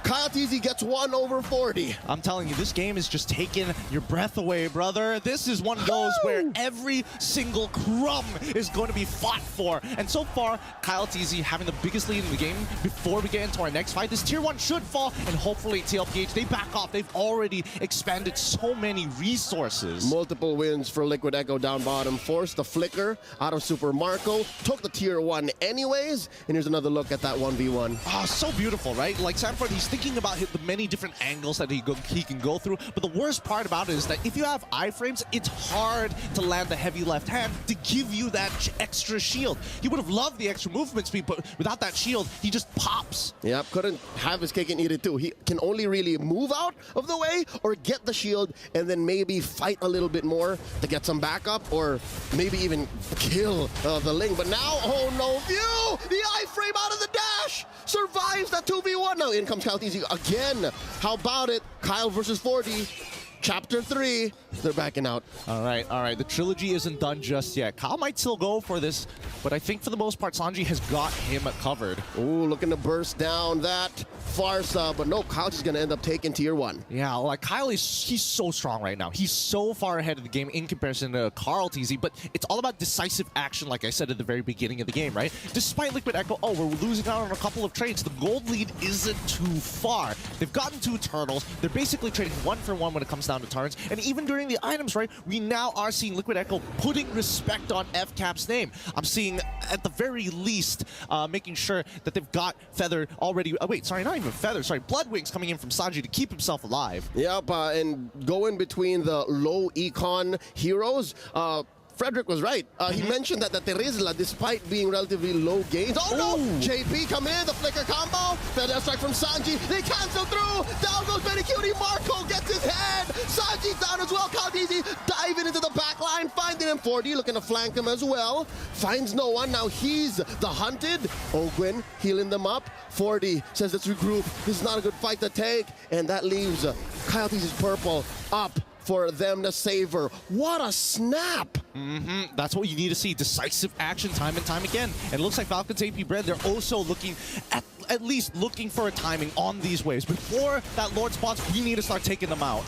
Kyle TZ gets 1/40. I'm telling you, this game is just taking your breath away, brother. This is one of those where every single crumb is going to be fought for. And so far, Kyle TZ having the biggest lead in the game. Before we get into our next fight, this tier 1 should fall, and hopefully TLPH, they back off. They've already expanded so many resources. Multiple wins for Liquid Echo down bottom. Forced the flicker out of Super Marco. Took the tier 1 anyways. And here's another look at that 1v1. Oh, so beautiful, right? Like Sanford, he's thinking about the many different angles that he can go through. But the worst part about it is that if you have iframes, it's hard to land the heavy left hand to give you that extra shield. He would have loved the extra movement speed, but without that shield, he just pops. Yep, couldn't have his cake and eat it too. He can only really move out of the way or get the shield and then maybe fight a little bit more to get some backup or maybe even kill the Ling. But now, oh no, View! The iframe out of the dash! Survives that 2v1. Now in comes Kyle TZ again. How about it? Kyle versus 40. Chapter 3, they're backing out. All right. The trilogy isn't done just yet. Kyle might still go for this, but I think for the most part, Sanji has got him covered. Ooh, looking to burst down that Farsa, but no, Kyle's going to end up taking tier 1. Yeah, like Kyle he's so strong right now. He's so far ahead of the game in comparison to Carl TZ, but it's all about decisive action, like I said at the very beginning of the game, right? Despite Liquid Echo, we're losing out on a couple of trades. The gold lead isn't too far. They've gotten 2 turtles. They're basically trading 1 for 1 when it comes down to turns. And even during the items, right, we now are seeing Liquid Echo putting respect on FCAP's name. I'm seeing, at the very least, making sure that they've got Feather already. Wait, sorry, not even Feather. Sorry, Blood Wings coming in from Sanji to keep himself alive. Yep, and going between the low econ heroes, Frederick was right. He mentioned that the Terizla, despite being relatively low gains. Oh no! JP come in, the flicker combo. Feather strike from Sanji. They cancel through. Down goes Benny Cutie. Marco gets his head. Sanji down as well. Kaldizi diving into the back line, finding him. 40 looking to flank him as well. Finds no one. Now he's the hunted. Ogwin healing them up. 40 says let's regroup. This is not a good fight to take. And that leaves Kaldizi's purple up for them to savor. What a snap! That's what you need to see. Decisive action time and time again. And it looks like Falcons AP.BREN, they're also looking at least looking for a timing on these waves. Before that Lord spawns, we need to start taking them out.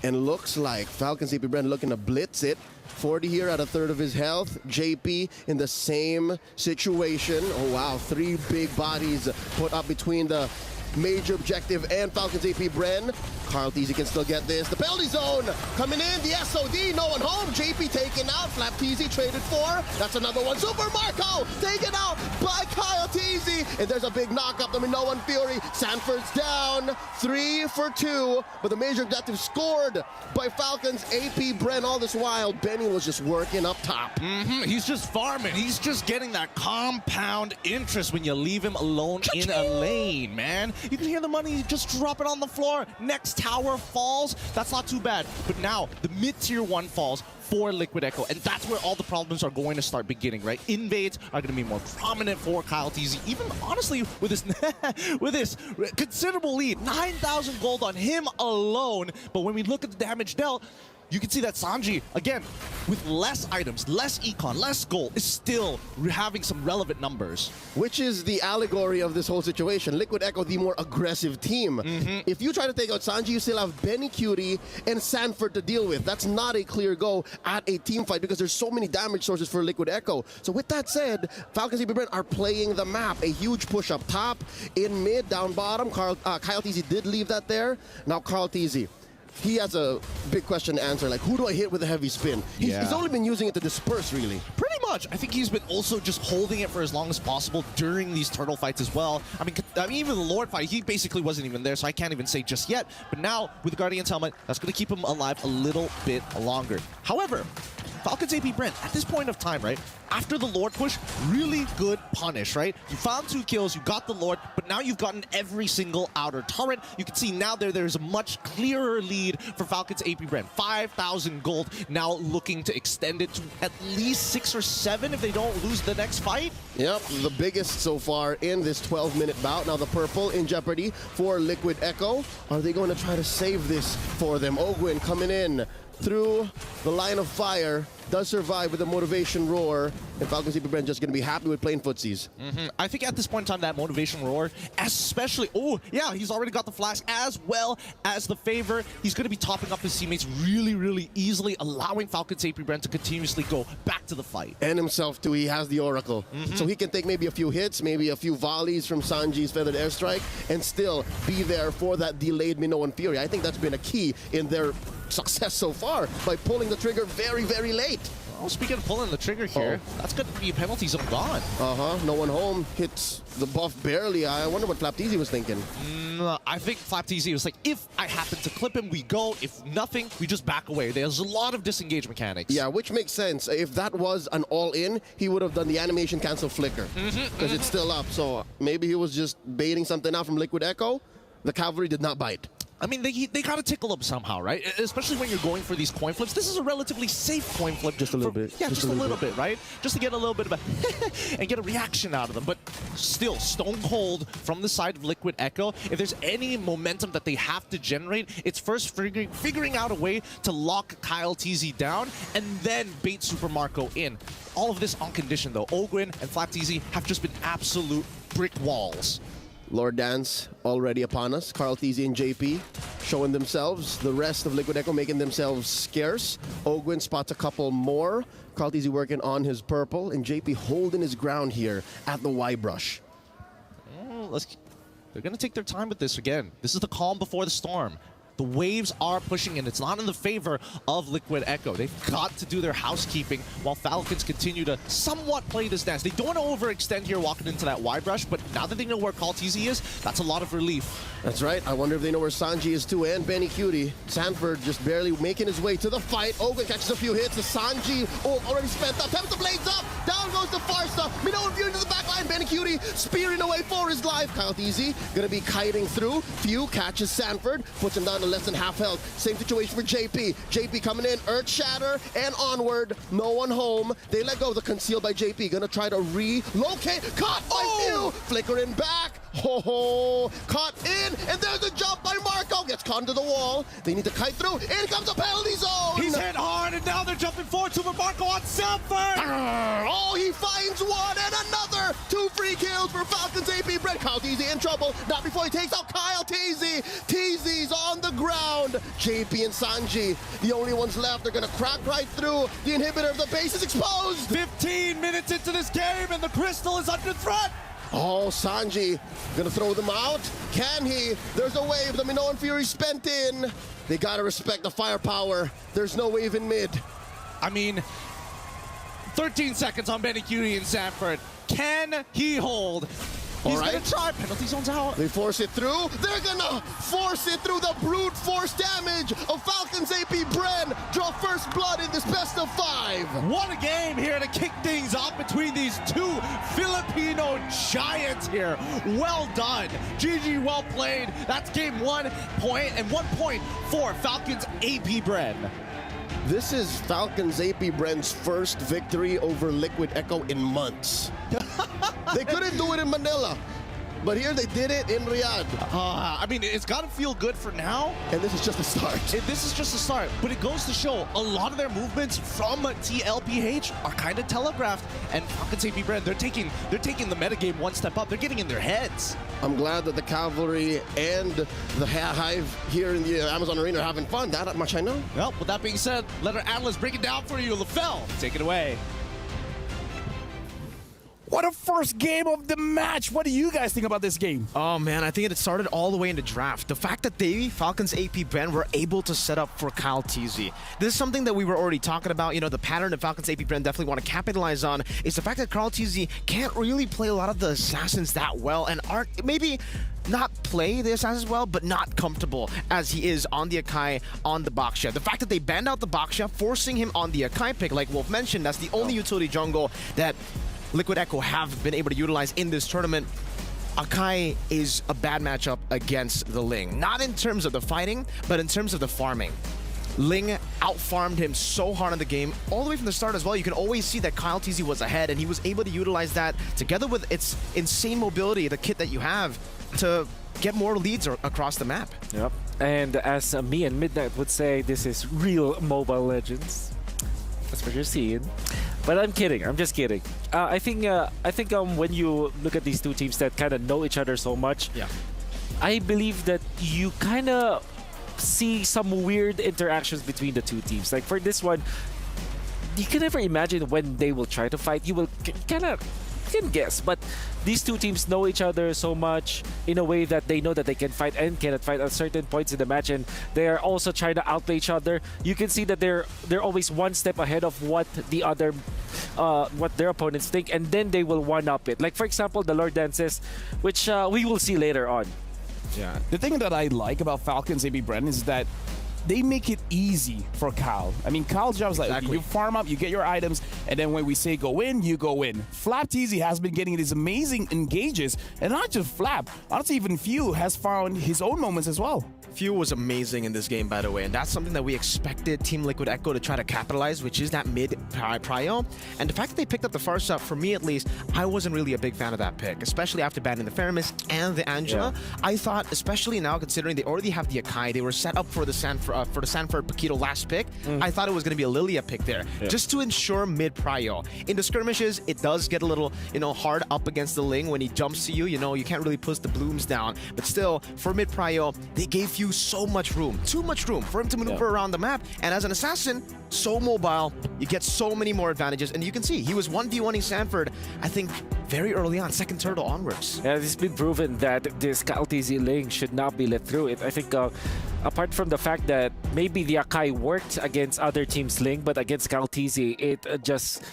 And looks like Falcons AP.BREN looking to blitz it. 40 here at a third of his health. JP in the same situation. Oh wow, 3 big bodies put up between the major objective and Falcons AP.BREN. Carl TZ can still get this. The penalty zone coming in. The SOD, no one home. JP taken out. Flap TZ traded for. That's another one. Super Marco taken out by Kyle TZ. And there's a big knock-up. I mean, no one Fury. Sanford's down. 3 for 2. But the major objective scored by Falcons AP.BREN. All this while, Benny was just working up top. He's just farming. He's just getting that compound interest when you leave him alone in a lane, man. You can hear the money just drop it on the floor. Next tower falls. That's not too bad. But now the mid-tier 1 falls for Liquid Echo, and that's where all the problems are going to start beginning, right? Invades are going to be more prominent for Kyle TZ, even honestly with this with this considerable lead. 9,000 gold on him alone. But when we look at the damage dealt, you can see that Sanji, again, with less items, less econ, less gold, is still having some relevant numbers. Which is the allegory of this whole situation. Liquid Echo, the more aggressive team. If you try to take out Sanji, you still have Benny Cutie and Sanford to deal with. That's not a clear go at a team fight because there's so many damage sources for Liquid Echo. So with that said, Falcons AP.BREN are playing the map. A huge push up top, in mid, down bottom. Kyle TZ did leave that there. Now Carl TZ. He has a big question to answer, like, who do I hit with a heavy spin? He's only been using it to disperse, really. Pretty much. I think he's been also just holding it for as long as possible during these turtle fights as well. I mean even the Lord fight, he basically wasn't even there, so I can't even say just yet. But now, with the Guardian's helmet, that's going to keep him alive a little bit longer. However, Falcons AP.BREN, at this point of time, right, after the Lord push, really good punish, right? You found 2 kills, you got the Lord, but now you've gotten every single outer turret. You can see now there's a much clearer lead for Falcons AP.BREN. 5,000 gold, now looking to extend it to at least 6 or 7 if they don't lose the next fight. Yep, the biggest so far in this 12-minute bout. Now the purple in jeopardy for Liquid Echo. Are they going to try to save this for them? Ogwin coming in through the line of fire, does survive with a motivation roar, and Falcons AP.BREN just going to be happy with playing footsies. I think at this point in time, that motivation roar, especially, oh yeah, he's already got the flash as well as the favor. He's going to be topping up his teammates really, really easily, allowing Falcons AP.BREN to continuously go back to the fight. And himself too, he has the Oracle. So he can take maybe a few hits, maybe a few volleys from Sanji's Feathered Airstrike, and still be there for that delayed Minoan Fury. I think that's been a key in their success so far, by pulling the trigger very, very late. Well, speaking of pulling the trigger here, that's going to be penalties of gone. No one home, hits the buff barely. I wonder what Flap TZ was thinking. I think Flap TZ was like, if I happen to clip him, we go. If nothing, we just back away. There's a lot of disengage mechanics. Yeah, which makes sense. If that was an all-in, he would have done the animation cancel flicker, because it's still up. So maybe he was just baiting something out from Liquid Echo. The cavalry did not bite. I mean, they got to tickle them somehow, right? Especially when you're going for these coin flips. This is a relatively safe coin flip. Just a little bit. Yeah, just a little bit, right? Just to get a little bit of a and get a reaction out of them. But still, stone cold from the side of Liquid Echo. If there's any momentum that they have to generate, it's first figuring out a way to lock Kyle TZ down and then bait Super Marco in. All of this on condition, though. Ogrin and Flat TZ have just been absolute brick walls. Lord Dance already upon us. Carl TZ and JP showing themselves. The rest of Liquid Echo making themselves scarce. Ogwin spots a couple more. Carl TZ working on his purple. And JP holding his ground here at the Y brush. They're going to take their time with this again. This is the calm before the storm. The waves are pushing in. It's not in the favor of Liquid Echo. They've got to do their housekeeping while Falcons continue to somewhat play this dance. They don't want to overextend here walking into that Y brush, but now that they know where Call TZ is, that's a lot of relief. That's right. I wonder if they know where Sanji is too, and Benny Cutie. Sanford just barely making his way to the fight. Ogren catches a few hits. The Sanji, already spent up. Taps the blades up. Down goes the Farsa. Minoan Fury into the back line. Benny Cutie spearing away for his life. Kyle TZ gonna be kiting through. Few catches Sanford, puts him down to less than half health. Same situation for JP. JP coming in, Earth Shatter, and onward. No one home. They let go. The concealed by JP. Gonna try to relocate. Caught by Few. Flickering back. Ho! Caught in, and there's a jump by Marco. Gets caught into the wall. They need to kite through. In comes the penalty zone. He's hit hard, and now they're jumping forward. Super Marco on Sanford. Oh, he finds one and another. 2 free kills for Falcons AP.BREN. Kyle TZ in trouble. Not before he takes out Kyle TZ. TZ's on the ground. JP and Sanji, the only ones left. They're going to crack right through. The inhibitor of the base is exposed. 15 minutes into this game, and the Crystal is under threat. Oh, Sanji gonna throw them out. Can he? There's a wave. The Minoan Fury spent in. They gotta respect the firepower. There's no wave in mid. I mean, 13 seconds on Benny Cutie and Sanford. Can he hold? He's gonna try. Penalty zone's out. They force it through. They're gonna force it through. The brute force damage of Falcons AP.BREN. Draw first blood in this best of 5. What a game here to kick things off between these two Filipino giants here. Well done. GG, well played. That's game 1 point and 1 point for Falcons AP.BREN. This is Falcons AP.BREN's first victory over Liquid Echo in months. They couldn't do it in Manila, but here they did it in Riyadh. I mean, it's got to feel good for now. And this is just a start. This is just a start, but it goes to show a lot of their movements from TLPH are kind of telegraphed. And Falcons AP.BREN, they're taking the metagame one step up. They're getting in their heads. I'm glad that the Cavalry and the Hive here in the Amazon Arena are having fun. That much I know. Well, with that being said, let our analyst break it down for you. LaFell, take it away. What a first game of the match. What do you guys think about this game? Oh man, I think it started all the way in the draft. The fact that Falcons AP.BREN, were able to set up for Kyle TZ. This is something that we were already talking about. You know, the pattern that Falcons AP.BREN definitely want to capitalize on is the fact that Kyle TZ can't really play a lot of the assassins that well and aren't maybe not play the assassins well, but not comfortable as he is on the Akai, on the Baksha. The fact that they banned out the Baksha, forcing him on the Akai pick, like Wolf mentioned, that's the only utility jungle that Liquid Echo have been able to utilize in this tournament. Akai is a bad matchup against the Ling. Not in terms of the fighting, but in terms of the farming. Ling out-farmed him so hard in the game, all the way from the start as well. You can always see that Kyle TZ was ahead, and he was able to utilize that together with its insane mobility, the kit that you have, to get more leads across the map. Yep. And as me and Midnight would say, this is real Mobile Legends. That's what you're seeing. But I'm kidding. I'm just kidding. I think when you look at these two teams that kind of know each other so much, yeah, I believe that you kind of see some weird interactions between the two teams. Like for this one, you can never imagine when they will try to fight. You will can guess, but these two teams know each other so much in a way that they know that they can fight and cannot fight at certain points in the match, and they are also trying to outplay each other. You can see that they're always one step ahead of what the other what their opponents think, and then they will one-up it. Like for example, the Lord Dances, which we will see later on. Yeah. The thing that I like about Falcons AP.BREN is that they make it easy for Kyle. I mean, Kyle's job is like, Exactly. you farm up, you get your items, and then when we say go in, you go in. Flap TZ has been getting these amazing engages, and not just Flap. Honestly, even Few has found his own moments as well. Few was amazing in this game, by the way, and that's something that we expected Team Liquid Echo to try to capitalize, which is that mid prio. And the fact that they picked up the Farsa, for me at least, I wasn't really a big fan of that pick, especially after banning the Feramis and the Angela. Yeah. I thought, especially now considering they already have the Akai, they were set up for the Sanford Paquito last pick. I thought it was going to be a Lilia pick there, just to ensure mid prio. In the skirmishes, it does get a little, hard up against the Ling when he jumps to you. You can't really push the blooms down, but still, for mid prio, they gave Few so much room, too much room for him to maneuver around the map. And as an assassin, so mobile, you get so many more advantages. And you can see he was 1v1ing Sanford, I think, very early on, second turtle onwards. Yeah, it's been proven that this Kyle TZ Ling should not be let through. I think apart from the fact that maybe the Akai worked against other teams' Ling, but against Kyle TZ, it just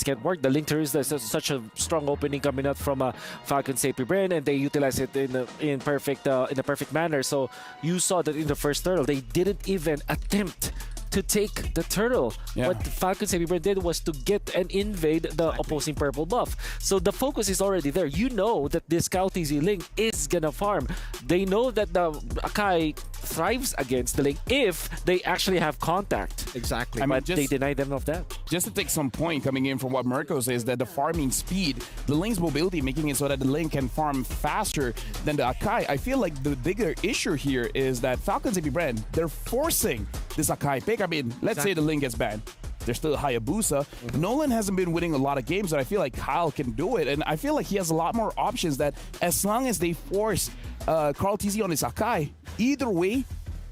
can't work. The Link Tourist, there's such a strong opening coming out from Falcon's AP.BREN, and they utilize it in a perfect manner. So you saw that in the first turtle, they didn't even attempt to take the turtle. Yeah. What Falcon's AP.BREN did was to get and invade the opposing purple buff. So the focus is already there. You know that this Kyle TZ Ling is gonna farm. They know that the Akai thrives against the Ling if they actually have contact. Exactly. I mean, But they deny them of that. Just to take some point coming in from what Mirko says, that the farming speed, the Link's mobility, making it so that the Link can farm faster than the Akai. I feel like the bigger issue here is that Falcon's AP.BREN, they're forcing this Akai pick. I mean, let's say the Link gets banned. There's still Hayabusa. Nolan hasn't been winning a lot of games, but I feel like Kyle can do it. And I feel like he has a lot more options that as long as they force Carl TZ on his Akai, either way,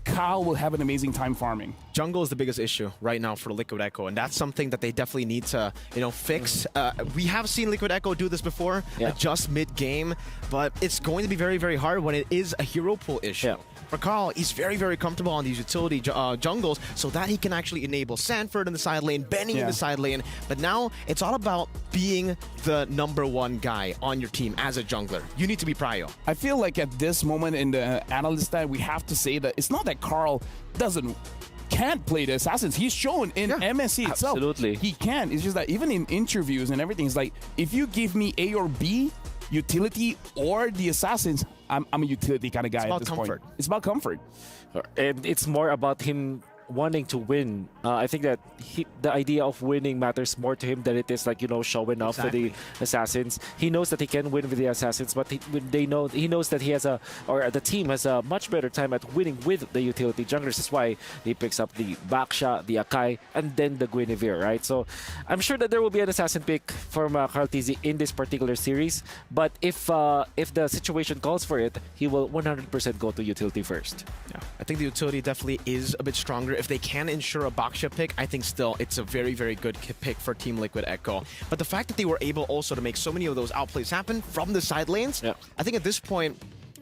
Kyle will have an amazing time farming. Jungle is the biggest issue right now for Liquid Echo, and that's something that they definitely need to, fix. We have seen Liquid Echo do this before, adjust mid-game, but it's going to be very, very hard when it is a hero pool issue. Yeah. For Carl, he's very, very comfortable on these utility jungles so that he can actually enable Sanford in the side lane, Benny in the side lane. But now it's all about being the #1 guy on your team as a jungler. You need to be prio. I feel like at this moment in the analyst time, we have to say that it's not that Carl can't play the assassins. He's shown in MSC itself. Absolutely. He can. It's just that even in interviews and everything, it's like, if you give me A or B, utility or the assassins, I'm a utility kind of guy at this point. It's about comfort. And it's more about him wanting to win. I think that the idea of winning matters more to him than it is like, showing off for the assassins. He knows that he can win with the assassins, but he knows that the team has a much better time at winning with the utility junglers. That's why he picks up the Baksha, the Akai, and then the Guinevere, right? So I'm sure that there will be an assassin pick from Carl TZ in this particular series, but if the situation calls for it, he will 100% go to utility first. Yeah, I think the utility definitely is a bit stronger. If they can ensure a Baksha pick, I think still it's a very, very good pick for Team Liquid Echo. But the fact that they were able also to make so many of those outplays happen from the side lanes, I think at this point,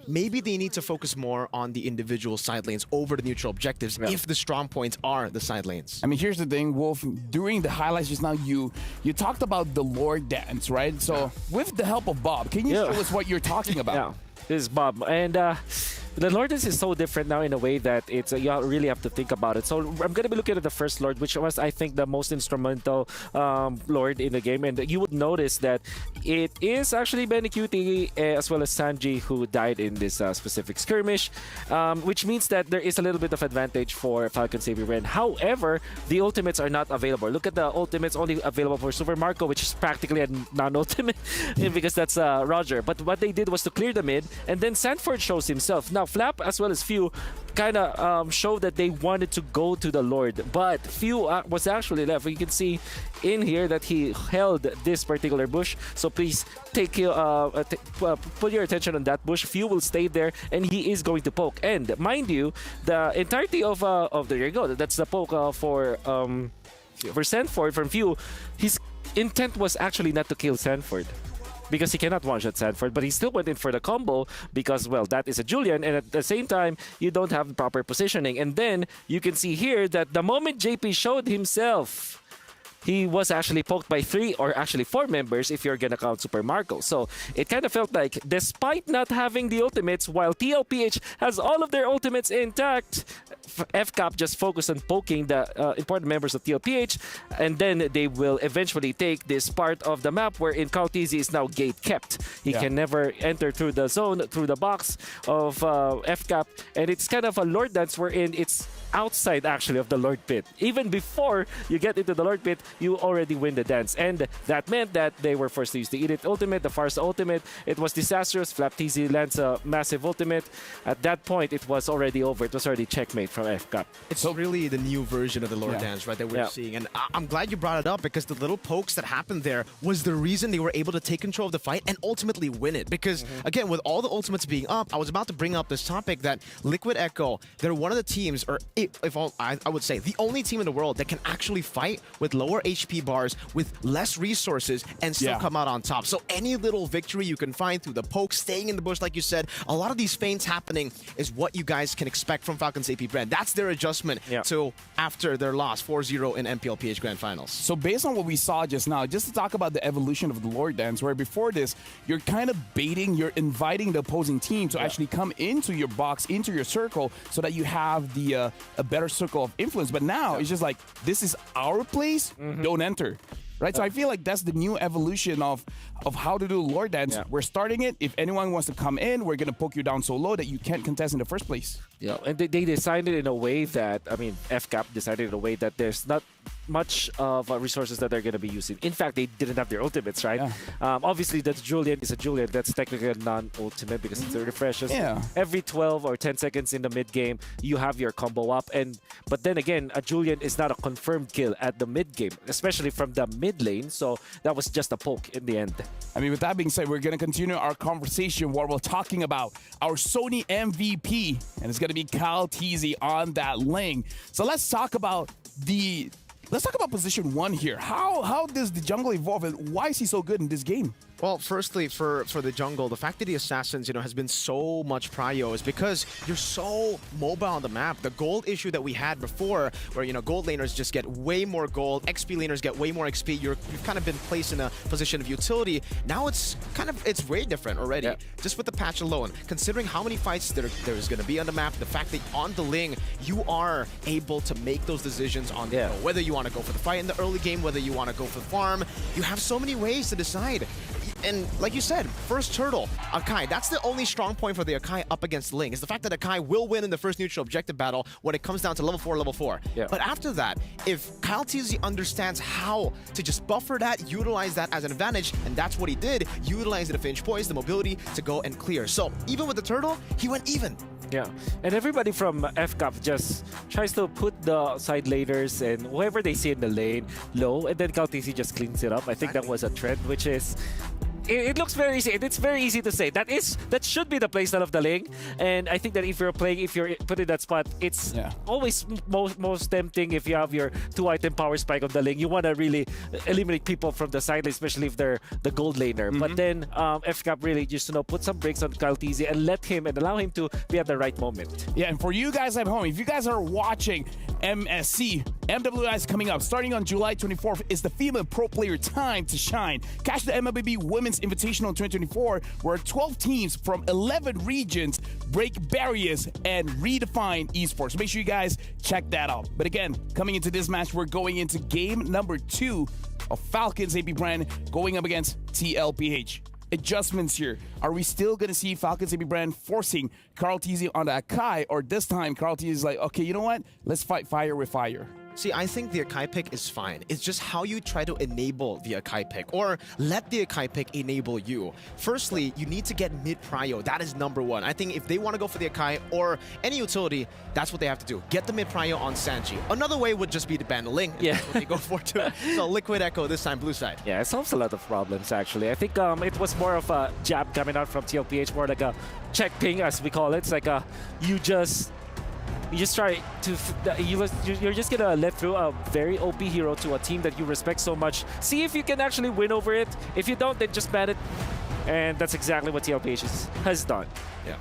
maybe they need to focus more on the individual side lanes over the neutral objectives if the strong points are the side lanes. I mean, here's the thing, Wolf. During the highlights just now, you talked about the Lord dance, right? So with the help of Bob, can you show us what you're talking about? Yeah, this is Bob. And the Lord is so different now in a way that it's you really have to think about it. So I'm going to be looking at the first Lord, which was, I think, the most instrumental Lord in the game. And you would notice that it is actually Benny Cutie as well as Sanji who died in this specific skirmish, which means that there is a little bit of advantage for Falcon's AP.BREN. However, the ultimates are not available. Look at the ultimates only available for Super Marco, which is practically a non-ultimate because that's Roger. But what they did was to clear the mid, and then Sanford shows himself. Now, Flap as well as Few kind of showed that they wanted to go to the Lord, but Few was actually left. You can see in here that he held this particular bush, so please take put your attention on that bush. Few will stay there, and he is going to poke. And mind you, the entirety of there you go. That's the poke for Sanford from Few. His intent was actually not to kill Sanford, because he cannot one-shot Sanford, but he still went in for the combo because, well, that is a Julian, and at the same time, you don't have proper positioning. And then you can see here that the moment JP showed himself, he was actually poked by 3 or actually 4 members if you're gonna count Super Marco. So it kind of felt like, despite not having the ultimates, while TLPH has all of their ultimates intact, FCAP just focused on poking the important members of TLPH, and then they will eventually take this part of the map wherein Kautizi is now gate kept. He can never enter through the zone, through the box of FCAP, and it's kind of a Lord Dance wherein it's outside actually of the Lord Pit. Even before you get into the Lord Pit, you already win the dance, and that meant that they were forced to use the Edith ultimate, the Farsa ultimate. It was disastrous. Flaptizi lands a massive ultimate. At that point, it was already over. It was already checkmate from FCAP. It's really the new version of the Lord Dance, right, that we're seeing. And I'm glad you brought it up, because the little pokes that happened there was the reason they were able to take control of the fight and ultimately win it. Because, again, with all the ultimates being up, I was about to bring up this topic that Liquid Echo, they're one of the teams, or I would say, the only team in the world that can actually fight with lower HP bars, with less resources, and still come out on top. So any little victory you can find through the poke, staying in the bush, like you said, a lot of these feints happening is what you guys can expect from Falcons AP.BREN. That's their adjustment to after their loss 4-0 in MPLPH Grand Finals. So based on what we saw just now, just to talk about the evolution of the Lord Dance, where before this, you're kind of baiting, you're inviting the opposing team to actually come into your box, into your circle, so that you have the a better circle of influence. But now it's just like, this is our place, don't enter. Right, so I feel like that's the new evolution of how to do Lord Dance. We're starting it. If anyone wants to come in, we're gonna poke you down so low that you can't contest in the first place. Yeah, and they designed it in a way that, I mean, FCAP decided in a way that there's not much of resources that they're going to be using. In fact, they didn't have their ultimates, right? Obviously, that Julian is a Julian. That's technically a non-ultimate because it's a refreshes. Every 12 or 10 seconds in the mid-game, you have your combo up. But then again, a Julian is not a confirmed kill at the mid-game, especially from the mid lane. So that was just a poke in the end. I mean, with that being said, we're going to continue our conversation where we're talking about our Sony MVP, and it's going to be Kautizi on that lane. So let's talk about position 1 here. How does the jungle evolve, and why is he so good in this game? Well, firstly, for the jungle, the fact that the Assassins, has been so much prio is because you're so mobile on the map. The gold issue that we had before, where, gold laners just get way more gold, XP laners get way more XP, you've kind of been placed in a position of utility. Now it's way different already, just with the patch alone. Considering how many fights there's going to be on the map, the fact that on the Ling, you are able to make those decisions on the go. Whether you want to go for the fight in the early game, whether you want to go for the farm, you have so many ways to decide. And like you said, first turtle, Akai, that's the only strong point for the Akai up against Ling, is the fact that Akai will win in the first neutral objective battle when it comes down to level 4. But after that, if Kautizi understands how to just buffer that, utilize that as an advantage, and that's what he did, utilize the Finch Poise, the mobility to go and clear. So even with the turtle, he went even. Yeah, and everybody from FCAP just tries to put the side laners and whoever they see in the lane low, and then Kautizi just cleans it up. I think that was a trend, which is... It looks very easy. It's very easy to say. That should be the playstyle of the Ling. And I think that if you're put in that spot, it's always most tempting if you have your 2-item power spike on the Ling. You want to really eliminate people from the side lane, especially if they're the gold laner. But then FCAP really just put some brakes on Kautizi and let him and allow him to be at the right moment. Yeah, and for you guys at home, if you guys are watching MSC, MWI is coming up. Starting on July 24th is the female pro player time to shine. Catch the MLBB Women's Invitational 2024, where 12 teams from 11 regions break barriers and redefine esports. So make sure you guys check that out. But again, coming into this match, we're going into game number 2 of Falcons AP.BREN going up against TLPH. Adjustments here. Are we still going to see Falcons AP.BREN forcing Kautizi on the Akai, or this time Kautizi is like, okay, you know what? Let's fight fire with fire. See, I think the Akai pick is fine. It's just how you try to enable the Akai pick, or let the Akai pick enable you. Firstly, you need to get mid-prio. That is number 1. I think if they want to go for the Akai or any utility, that's what they have to do. Get the mid-prio on Sanji. Another way would just be to ban the Ling. That's what they go for too. So Liquid Echo, this time blue side. Yeah, it solves a lot of problems, actually. I think it was more of a jab coming out from TLPH, more like a check ping, as we call it. It's like you just try to, you're just gonna let through a very OP hero to a team that you respect so much. See if you can actually win over it. If you don't, then just ban it. And that's exactly what TLPH has done. Yeah.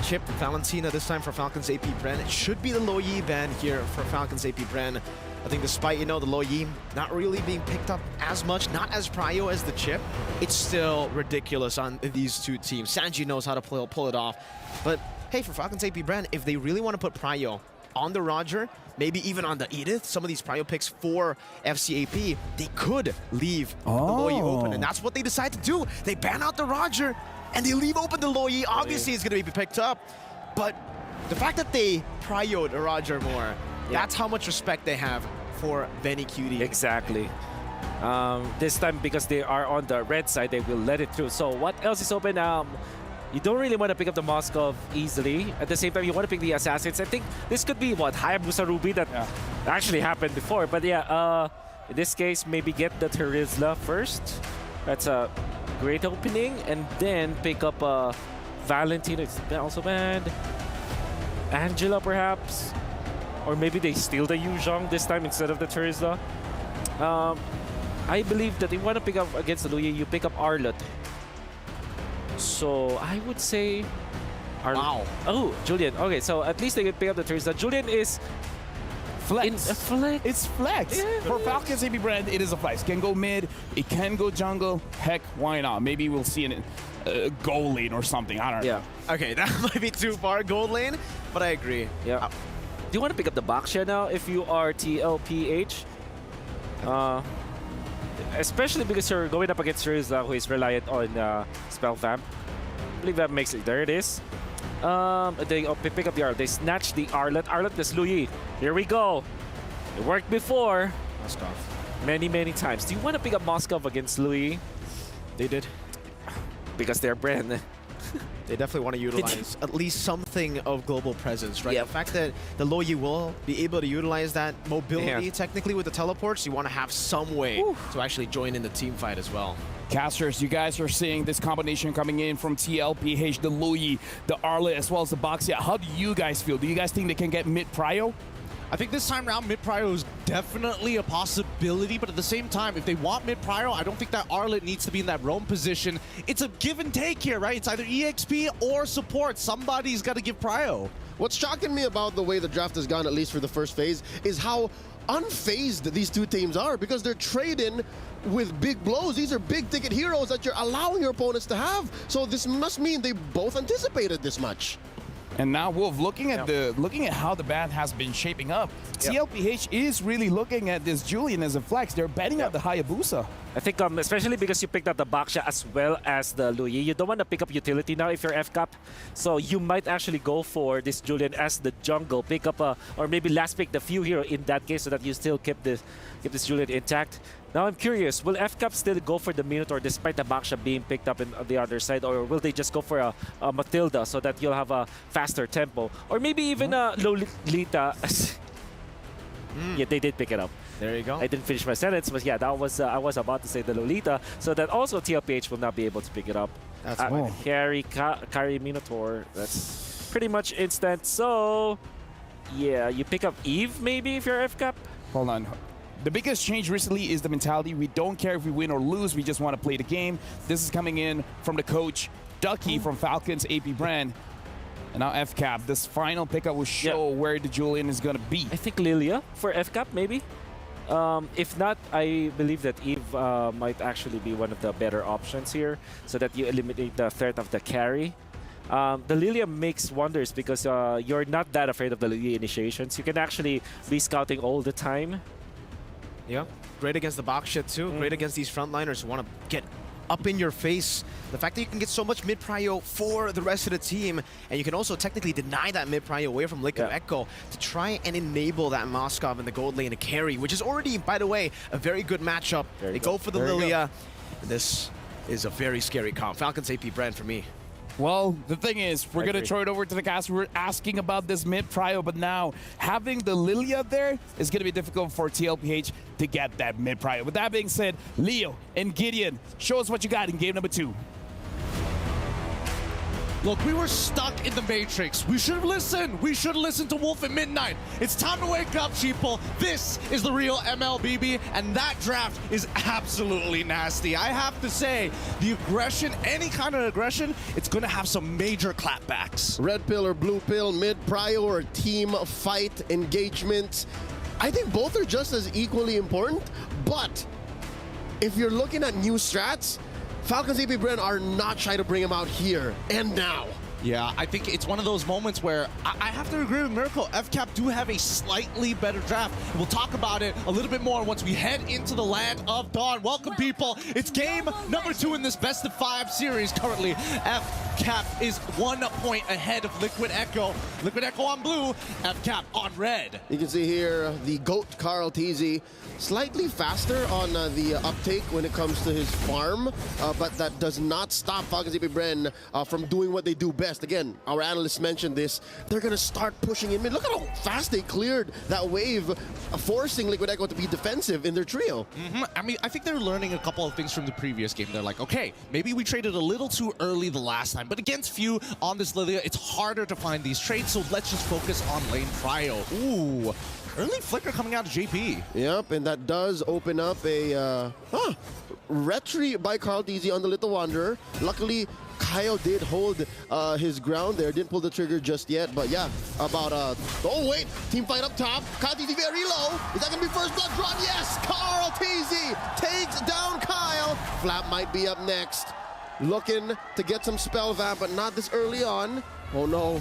Chip Valentina this time for Falcons AP.BREN. It should be the low Yi ban here for Falcons AP.BREN. I think despite, the Lo Yi not really being picked up as much, not as prio as the chip, it's still ridiculous on these two teams. Sanji knows how to pull it off. But hey, for Falcons AP.BREN, if they really want to put prio on the Roger, maybe even on the Edith, some of these prio picks for FCAP, they could leave the Lo Yi open. And that's what they decide to do. They ban out the Roger, and they leave open the Lo Yi. Obviously, it's going to be picked up. But the fact that they prioed the Roger more, that's how much respect they have for Benny Cutie. Exactly. This time, because they are on the red side, they will let it through. So what else is open? You don't really want to pick up the Moskov easily. At the same time, you want to pick the Assassins. I think this could be what Hayabusa Ruby that actually happened before. But yeah, in this case, maybe get the Terizla first. That's a great opening, and then pick up Valentina. It's also banned. Angela, perhaps. Or maybe they steal the Yuzhong this time instead of the Terizla. I believe that if you want to pick up against the Lo Yi, you pick up Arlott. So I would say Arlott. Wow. Oh, Julian. Okay, so at least they can pick up the Terizla. Julian is Flex. flex. It's flex. Yeah, For Falcons AP.BREN, it is a flex. Can go mid, it can go jungle. Heck, why not? Maybe we'll see a goal lane or something. I don't know. Yeah. Okay, that might be too far, gold lane, but I agree. Yeah. Do you want to pick up the Baksha now if you are TLPH? Especially because you're going up against Terizla, who is reliant on Spell Vamp. I believe that makes it. There it is. They pick up the Arlott. They snatch the Arlott. Arlott, this Lo Yi. Here we go. It worked before. Moskov. Many, many times. Do you want to pick up Moskov against Lo Yi? They did. Because they're Bren. They definitely want to utilize at least something of global presence, right? Yep. The fact that the Lo Yi will be able to utilize that mobility technically with the teleports, you want to have some way to actually join in the team fight as well. Casters, you guys are seeing this combination coming in from TLPH, the Lo Yi, the Arlott, as well as the Baxia. How do you guys feel? Do you guys think they can get mid-prio? I think this time around, mid-prio is definitely a possibility, but at the same time, if they want mid-prio, I don't think that Arlott needs to be in that roam position. It's a give and take here, right? It's either EXP or support. Somebody's got to give prio. What's shocking me about the way the draft has gone, at least for the first phase, is how unfazed these two teams are, because they're trading with big blows. These are big ticket heroes that you're allowing your opponents to have. So this must mean they both anticipated this much. And now, Wolf, looking at how the ban has been shaping up, TLPH is really looking at this Julian as a flex. They're betting out the Hayabusa. I think, especially because you picked up the Baksha as well as the Lo Yi, you don't want to pick up utility now if you're FCAP. So you might actually go for this Julian as the jungle, pick up or maybe last pick the few hero in that case so that you still keep this Julian intact. Now I'm curious, will FCAP still go for the Minotaur despite the Baksha being picked up on the other side, or will they just go for a Matilda so that you'll have a faster tempo? Or maybe even a Lolita. Yeah, they did pick it up. There you go. I didn't finish my sentence, but yeah, that was I was about to say the Lolita, so that also TLPH will not be able to pick it up. That's fine. Carry Minotaur, that's pretty much instant. So yeah, you pick up Eve maybe if you're FCAP. Hold on. The biggest change recently is the mentality. We don't care if we win or lose. We just want to play the game. This is coming in from the coach, Ducky from Falcons AP.BREN. And now FCAP. This final pickup will show where the Julian is going to be. I think Lilia for FCAP maybe. If not, I believe that Eve might actually be one of the better options here so that you eliminate the threat of the carry. The Lilia makes wonders because you're not that afraid of the Lilia initiations. You can actually be scouting all the time. Yeah, great against the Baksha too. Great against these frontliners who want to get up in your face. The fact that you can get so much mid-prio for the rest of the team, and you can also technically deny that mid-prio away from Liquid Echo to try and enable that Moskov in the gold lane to carry, which is already, by the way, a very good matchup. They go for the Lilia. And this is a very scary comp. Falcons AP.BREN for me. Well, the thing is, we're going to throw it over to the cast. We're asking about this mid-prio, but now having the Lilia there is going to be difficult for TLPH to get that mid-prio. With that being said, Leo and Gideon, show us what you got in game number 2. Look, we were stuck in the Matrix. We should have listened. We should have listened to Wolf at midnight. It's time to wake up, sheeple. This is the real MLBB, and that draft is absolutely nasty. I have to say, the aggression, any kind of aggression, it's going to have some major clapbacks. Red pill or blue pill, mid-prio or team fight engagement. I think both are just as equally important, but if you're looking at new strats, Falcons AP.BREN are not shy to bring him out here and now. Yeah, I think it's one of those moments where I have to agree with Miracle. FCAP do have a slightly better draft. We'll talk about it a little bit more once we head into the land of Dawn. Welcome, people. It's game number 2 in this best-of-5 series. Currently, FCAP is 1 point ahead of Liquid Echo. Liquid Echo on blue, FCAP on red. You can see here the GOAT Carl TZ slightly faster on the uptake when it comes to his farm, but that does not stop Falcons AP.BREN from doing what they do best. Again, our analysts mentioned this. They're going to start pushing in mid. Look at how fast they cleared that wave, forcing Liquid Echo to be defensive in their trio. I mean, I think they're learning a couple of things from the previous game. They're like, okay, maybe we traded a little too early the last time, but against few on this Lilia, it's harder to find these trades, so let's just focus on lane prio. Ooh. Early flicker coming out of JP. Yep, and that does open up a retry by Carl TZ on the Little Wanderer. Luckily, Kyle did hold his ground there. Didn't pull the trigger just yet, but yeah, about oh wait, team fight up top. Kyle TZ very low. Is that gonna be first blood drawn? Yes, Carl TZ takes down Kyle. Flap might be up next. Looking to get some spell vamp, but not this early on. Oh no.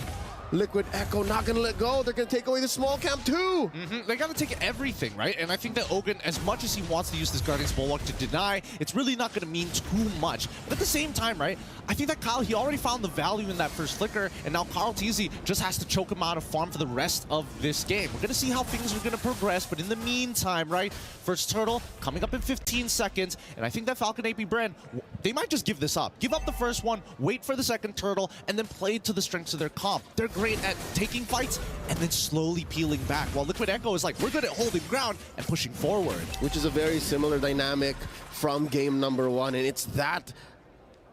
Liquid Echo not going to let go. They're going to take away the small camp too. They got to take everything, right? And I think that Ogun, as much as he wants to use this Guardian's Bulwark to deny, it's really not going to mean too much. But at the same time, right, I think that Kyle, he already found the value in that first flicker, and now Carl TZ just has to choke him out of farm for the rest of this game. We're going to see how things are going to progress, but in the meantime, right, first turtle coming up in 15 seconds, and I think that Falcon AP.BREN, they might just give this up. Give up the first one, wait for the second turtle, and then play to the strengths of their comp. They're great at taking fights and then slowly peeling back, while Liquid Echo is like, we're good at holding ground and pushing forward. Which is a very similar dynamic from game number 1, and it's that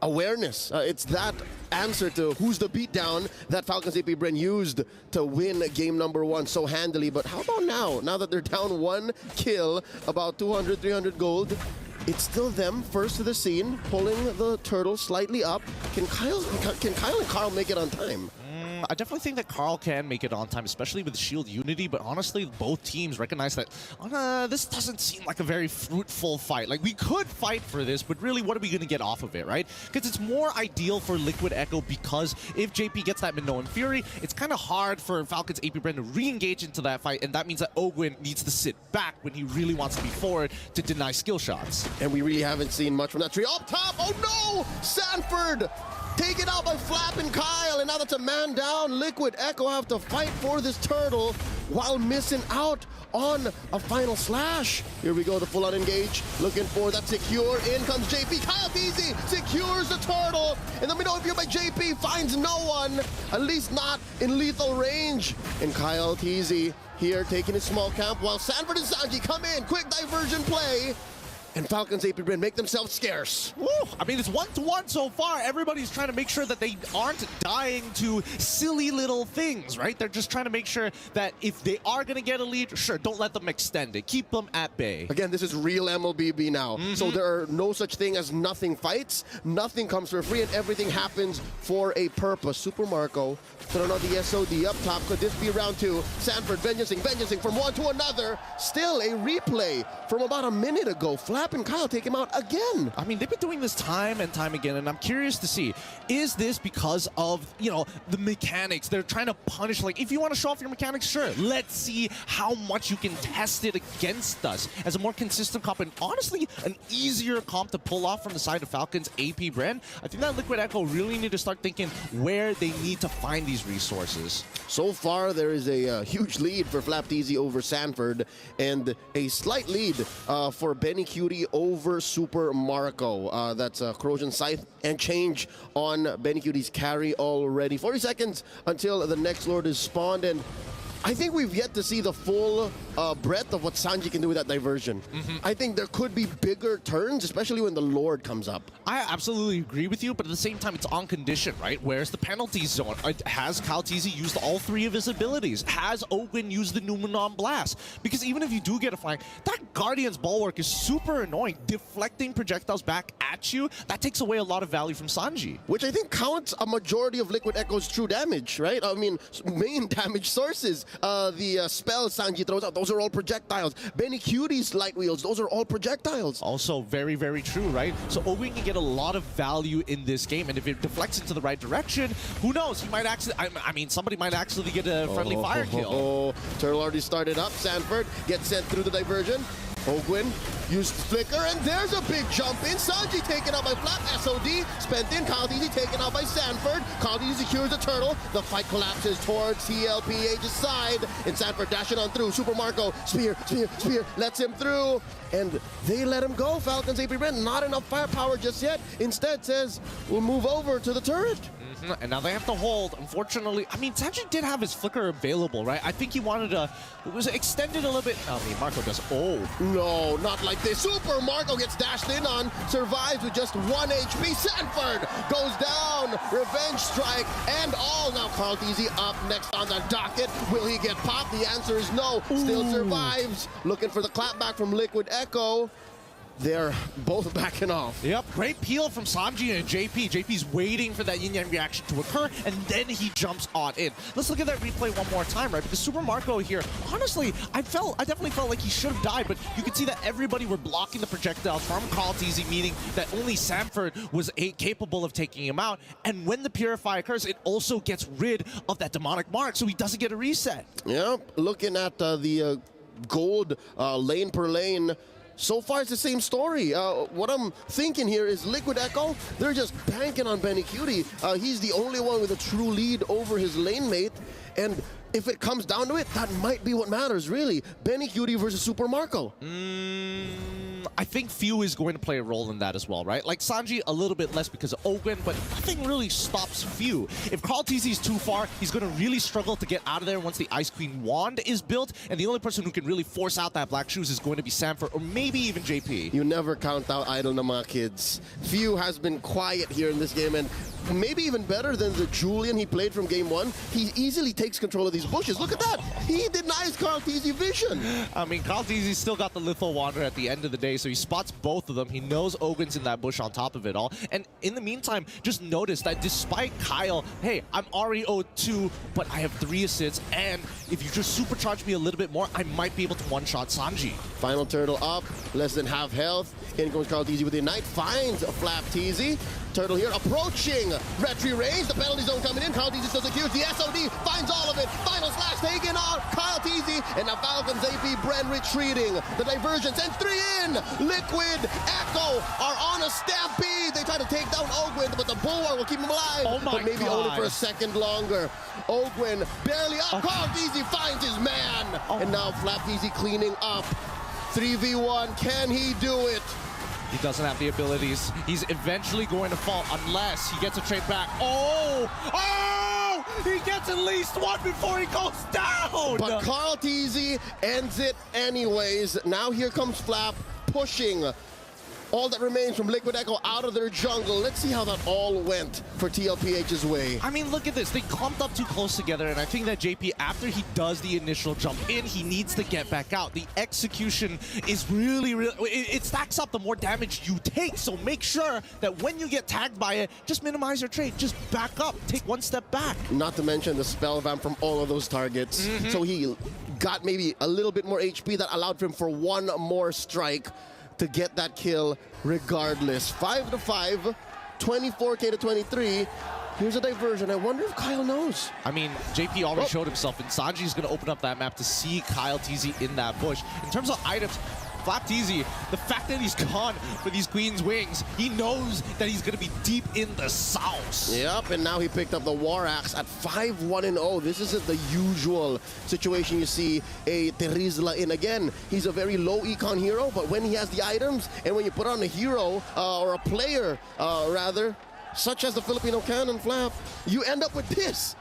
awareness, it's that answer to who's the beatdown that Falcons AP.BREN used to win game number 1 so handily. But how about now? Now that they're down 1 kill, about 200, 300 gold, it's still them first to the scene, pulling the turtle slightly up. Can Kyle and Carl make it on time? I definitely think that Carl can make it on time, especially with Shield Unity, but honestly, both teams recognize that this doesn't seem like a very fruitful fight. Like, we could fight for this, but really, what are we going to get off of it, right? Because it's more ideal for Liquid Echo, because if JP gets that Minoan Fury, it's kind of hard for Falcons AP.BREN to re-engage into that fight, and that means that Ogwin needs to sit back when he really wants to be forward to deny skill shots. And we really haven't seen much from that tree. Up top, oh no! Sanford! Taken out by Flap and Kyle, and now that's a man down. Liquid Echo have to fight for this turtle while missing out on a final slash. Here we go, the full-on engage. Looking for that secure. In comes JP. Kyle TZ secures the turtle. And then we know if you're by JP, finds no one, at least not in lethal range. And Kyle TZ here taking his small camp while Sanford and Sanji come in. Quick diversion play. And Falcons AP.BREN make themselves scarce. Woo. I mean, it's 1-1 so far. Everybody's trying to make sure that they aren't dying to silly little things, right? They're just trying to make sure that if they are going to get a lead, sure, don't let them extend it. Keep them at bay. Again, this is real MLBB now. So there are no such thing as nothing fights. Nothing comes for free, and everything happens for a purpose. Super Marco throwing out the SOD up top. Could this be round 2? Sanford vengeancing from one to another. Still a replay from about a minute ago. Flap and Kyle take him out again. I mean, they've been doing this time and time again, and I'm curious to see, is this because of, you know, the mechanics? They're trying to punish, like, if you want to show off your mechanics, sure, let's see how much you can test it against us as a more consistent comp, and honestly, an easier comp to pull off from the side of Falcons AP.BREN. I think that Liquid Echo really need to start thinking where they need to find these resources. So far, there is a huge lead for Flap TZ over Sanford, and a slight lead for Benny Cutie over Super Marco. That's Corrosion Scythe and change on Benny Cutie's carry already. 40 seconds until the next Lord is spawned, and I think we've yet to see the full breadth of what Sanji can do with that diversion. I think there could be bigger turns, especially when the Lord comes up. I absolutely agree with you, but at the same time, it's on condition, right? Where's the penalty zone? Has Kyle TZ used all 3 of his abilities? Has Ogun used the Numenon Blast? Because even if you do get a flank, that Guardian's Bulwark is super annoying, deflecting projectiles back at you, that takes away a lot of value from Sanji. Which I think counts a majority of Liquid Echo's true damage, right? I mean, main damage sources. The spells Sanji throws out, those are all projectiles. Benny Cutie's light wheels, those are all projectiles. Also very, very true, right? So Ogwin can get a lot of value in this game, and if it deflects into the right direction, who knows? He might actually, I mean, somebody might actually get a friendly fire kill. Turtle already started up. Sanford gets sent through the diversion. Ogwin used Flicker, and there's a big jump in. Sanji taken out by Flap. SOD spent in. Kaltizi taken out by Sanford. Kaltizi secures the turtle. The fight collapses towards TLPH's side, and Sanford dashing on through. Super Marco, spear, lets him through, and they let him go. Falcons AP.BREN, not enough firepower just yet. Instead says, we'll move over to the turret. And now they have to hold. Unfortunately, I mean, Sanji did have his Flicker available, right? I think he wanted to, it was extended a little bit. I mean, Marco does, No, not like this. Super Marco gets dashed in on, survives with just 1 HP. Sanford goes down. Revenge strike and all. Now Kaltizi up next on the docket. Will he get popped? The answer is no. Still survives. Looking for the clapback from Liquid Echo. They're both backing off. Yep, great peel from Sanji and JP. JP's waiting for that yin-yang reaction to occur, and then he jumps on in. Let's look at that replay one more time, right? Because Super Marco here, honestly, I definitely felt like he should have died, but you could see that everybody were blocking the projectile from Kaltizi, meaning that only Sanford was capable of taking him out. And when the Purify occurs, it also gets rid of that demonic mark, so he doesn't get a reset. Yep, looking at the gold lane per lane, so far, it's the same story. What I'm thinking here is Liquid Echo, they're just banking on Benny Cutie. He's the only one with a true lead over his lane mate. And if it comes down to it, that might be what matters, really. Benny Cutie versus Super Marco. I think Few is going to play a role in that as well, right? Like Sanji, a little bit less because of Ogwin, but nothing really stops Few. If Kaltizi is too far, he's going to really struggle to get out of there once the Ice Queen wand is built, and the only person who can really force out that Black Shoes is going to be Sanford, or maybe even JP. You never count out idle Nama kids. Few has been quiet here in this game, and maybe even better than the Julian he played from game 1. He easily takes control of these bushes. Look at that. He denies Kaltizi vision. I mean, Kaltizi's still got the Litho Wander at the end of the day, so he spots both of them. He knows Ogwin's in that bush on top of it all. And in the meantime, just notice that despite Kyle, hey, I'm already 0-2, but I have 3 assists, and if you just supercharge me a little bit more, I might be able to one-shot Sanji. Final turtle up, less than half health. In goes Kaltizi with the Ignite, finds Flap Teasy. Turtle here approaching Retry range. The penalty zone coming in. Kaltizi still secures the SOD, finds all of it. Final slash taken on Kyle Teasy, and now Falcons AP.BREN retreating. The diversion sends 3 in. Liquid Echo are on a stampede. They try to take down Ogwin, but the Bulwark will keep him alive. Oh my but maybe God. only for a second longer. Ogwin barely up. Kaltizi finds his man. And now Flap Teasy cleaning up. 3v1, can he do it? He doesn't have the abilities. He's eventually going to fall unless he gets a trade back. Oh! He gets at least one before he goes down! But Kaltizi ends it anyways. Now here comes Flap pushing all that remains from Liquid Echo out of their jungle. Let's see how that all went for TLPH's way. I mean, look at this. They clumped up too close together, and I think that JP, after he does the initial jump in, he needs to get back out. The execution is really, it stacks up the more damage you take, so make sure that when you get tagged by it, just minimize your trade. Just back up. Take one step back. Not to mention the spell vamp from all of those targets. So he got maybe a little bit more HP that allowed for him for one more strike to get that kill regardless. 5-5, 24K to 23. Here's a diversion. I wonder if Kyle knows. I mean, JP already showed himself, and Sanji's going to open up that map to see Kyle Teasy in that bush. In terms of items, Flap Teasy, the fact that he's gone for these Queen's Wings, he knows that he's going to be deep in the sauce. Yep, and now he picked up the War Axe at 5-1-0. This isn't the usual situation you see a Terizla in. Again, he's a very low econ hero, but when he has the items, and when you put on a hero, or a player, rather, such as the Filipino cannon Flap, you end up with this.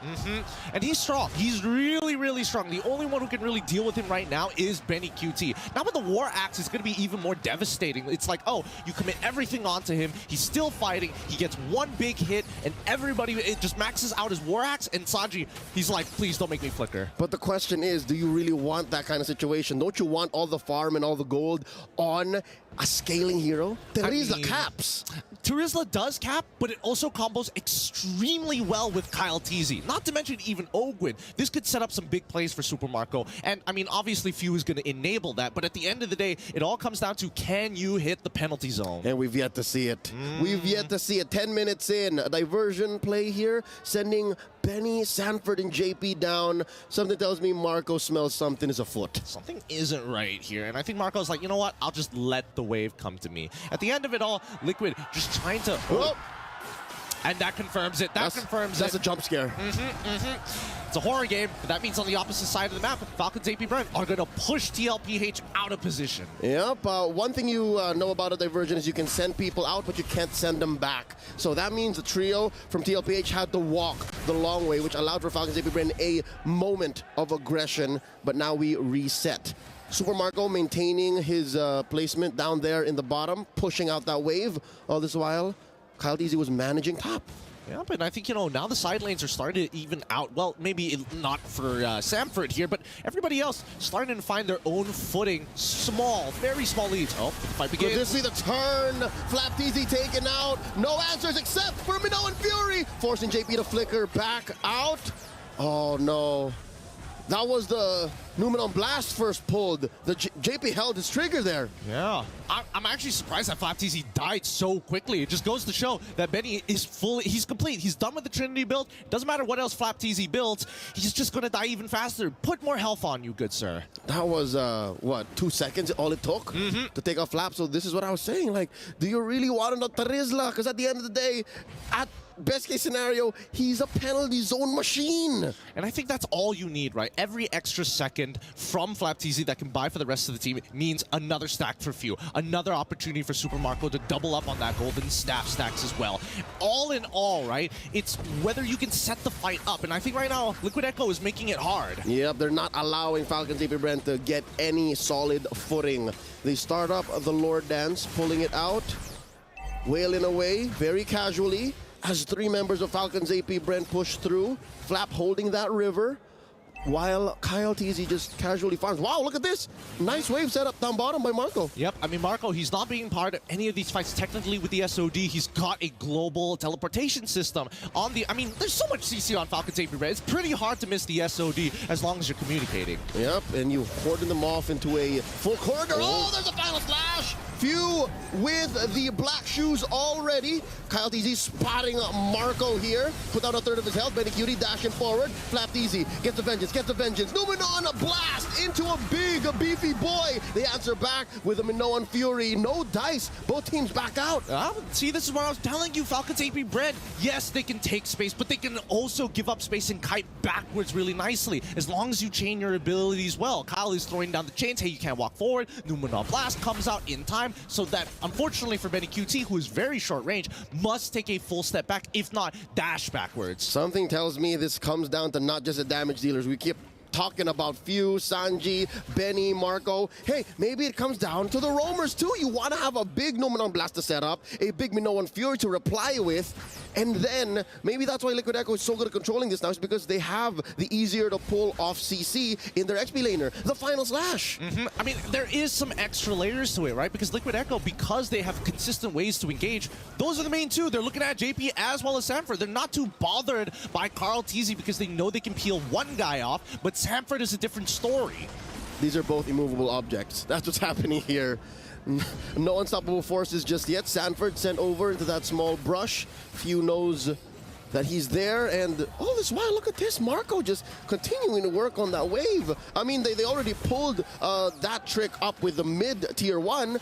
And he's strong. He's really, really strong. The only one who can really deal with him right now is Benny QT. Now with the War Axe, it's going to be even more devastating. It's like, oh, you commit everything onto him. He's still fighting. He gets one big hit, and everybody, it just maxes out his War Axe, and Sanji, he's like, please don't make me flicker. But the question is, do you really want that kind of situation? Don't you want all the farm and all the gold on a scaling hero. Terizla caps. Terizla does cap, but it also combos extremely well with Kyle TZ. Not to mention even Ogwin. This could set up some big plays for Super Marco. And I mean, obviously Few is going to enable that, but at the end of the day, it all comes down to, can you hit the penalty zone? And we've yet to see it. We've yet to see it. 10 minutes in, a diversion play here, sending Benny, Sanford, and JP down. Something tells me Marco smells something is afoot. Something isn't right here, and I think Marco's like, you know what? I'll just let the wave come to me. At the end of it all, Liquid just trying to... Oh. And that confirms it. That confirms That's it. a jump scare. It's a horror game, but that means on the opposite side of the map, Falcons AP.BREN are going to push TLPH out of position. Yep. One thing you know about a diversion is you can send people out, but you can't send them back. So that means the trio from TLPH had to walk the long way, which allowed for Falcons AP.BREN a moment of aggression, but now we reset. Super Marco maintaining his placement down there in the bottom, pushing out that wave. All this while, Kyle DZ was managing top. Yeah, but I think, you know, now the side lanes are starting to even out. Well, maybe not for Sanford here, but everybody else starting to find their own footing. Small, very small leads. Oh, the fight begins. Could this be the turn? Flap TZ taken out. No answers except for Minoan Fury, forcing JP to flicker back out. Oh, no. That was the Numenon Blast first pulled. The JP held his trigger there. Yeah. I'm actually surprised that Flap TZ died so quickly. It just goes to show that Benny is he's complete. He's done with the Trinity build. Doesn't matter what else Flap TZ builds. He's just going to die even faster. Put more health on you, good sir. That was, what, 2 seconds all it took to take off Flap? So this is what I was saying. Like, do you really want to Terizla? Because at the end of the day, at best case scenario, he's a penalty zone machine. And I think that's all you need, right? Every extra second from Flap TZ that can buy for the rest of the team means another stack for Few. Another opportunity for Super Marco to double up on that golden staff stacks as well. All in all, right, it's whether you can set the fight up. And I think right now, Liquid Echo is making it hard. Yep, they're not allowing Falcons AP.BREN to get any solid footing. They start up the Lord Dance, pulling it out, wailing away very casually as 3 members of Falcons AP.BREN push through. Flap holding that river, while Kyle TZ just casually farms. Wow, look at this. Nice wave set up down bottom by Marco. Yep, I mean, Marco, he's not being part of any of these fights technically with the SOD. He's got a global teleportation system on the... I mean, there's so much CC on Falcons AP.BREN. It's pretty hard to miss the SOD as long as you're communicating. Yep, and you hoarding them off into a full corridor. Oh, there's a final slash. Few with the black shoes already. Kyle TZ spotting Marco here. Put out a third of his health. Benny Cutie dashing forward. Flap TZ gets the vengeance, gets the vengeance. Numenon a blast into a big, beefy boy. They answer back with a Minoan Fury. No dice. Both teams back out. See, this is what I was telling you, Falcons AP.BREN. Yes, they can take space, but they can also give up space and kite backwards really nicely, as long as you chain your abilities well. Kyle is throwing down the chains. Hey, you can't walk forward. Numenon Blast comes out in time, so that, unfortunately for Benny QT, who is very short range, must take a full step back, if not dash backwards. Something tells me this comes down to not just the damage dealers. We keep talking about Few, Sanji, Benny, Marco. Hey, maybe it comes down to the roamers too. You want to have a big Numenon Blast to set up, a big Minoan Fury to reply with, and then maybe that's why Liquid Echo is so good at controlling this now, is because they have the easier to pull off CC in their XP laner, the final slash. I mean, there is some extra layers to it, right? Because Liquid Echo, because they have consistent ways to engage, those are the main two. They're looking at JP as well as Sanford. They're not too bothered by Carl TZ because they know they can peel one guy off, but Sanford is a different story. These are both immovable objects. That's what's happening here. No unstoppable forces just yet. Sanford sent over into that small brush. Few knows that he's there, and all this while, look at this. Marco just continuing to work on that wave. I mean, they already pulled that trick up with the mid-tier 1.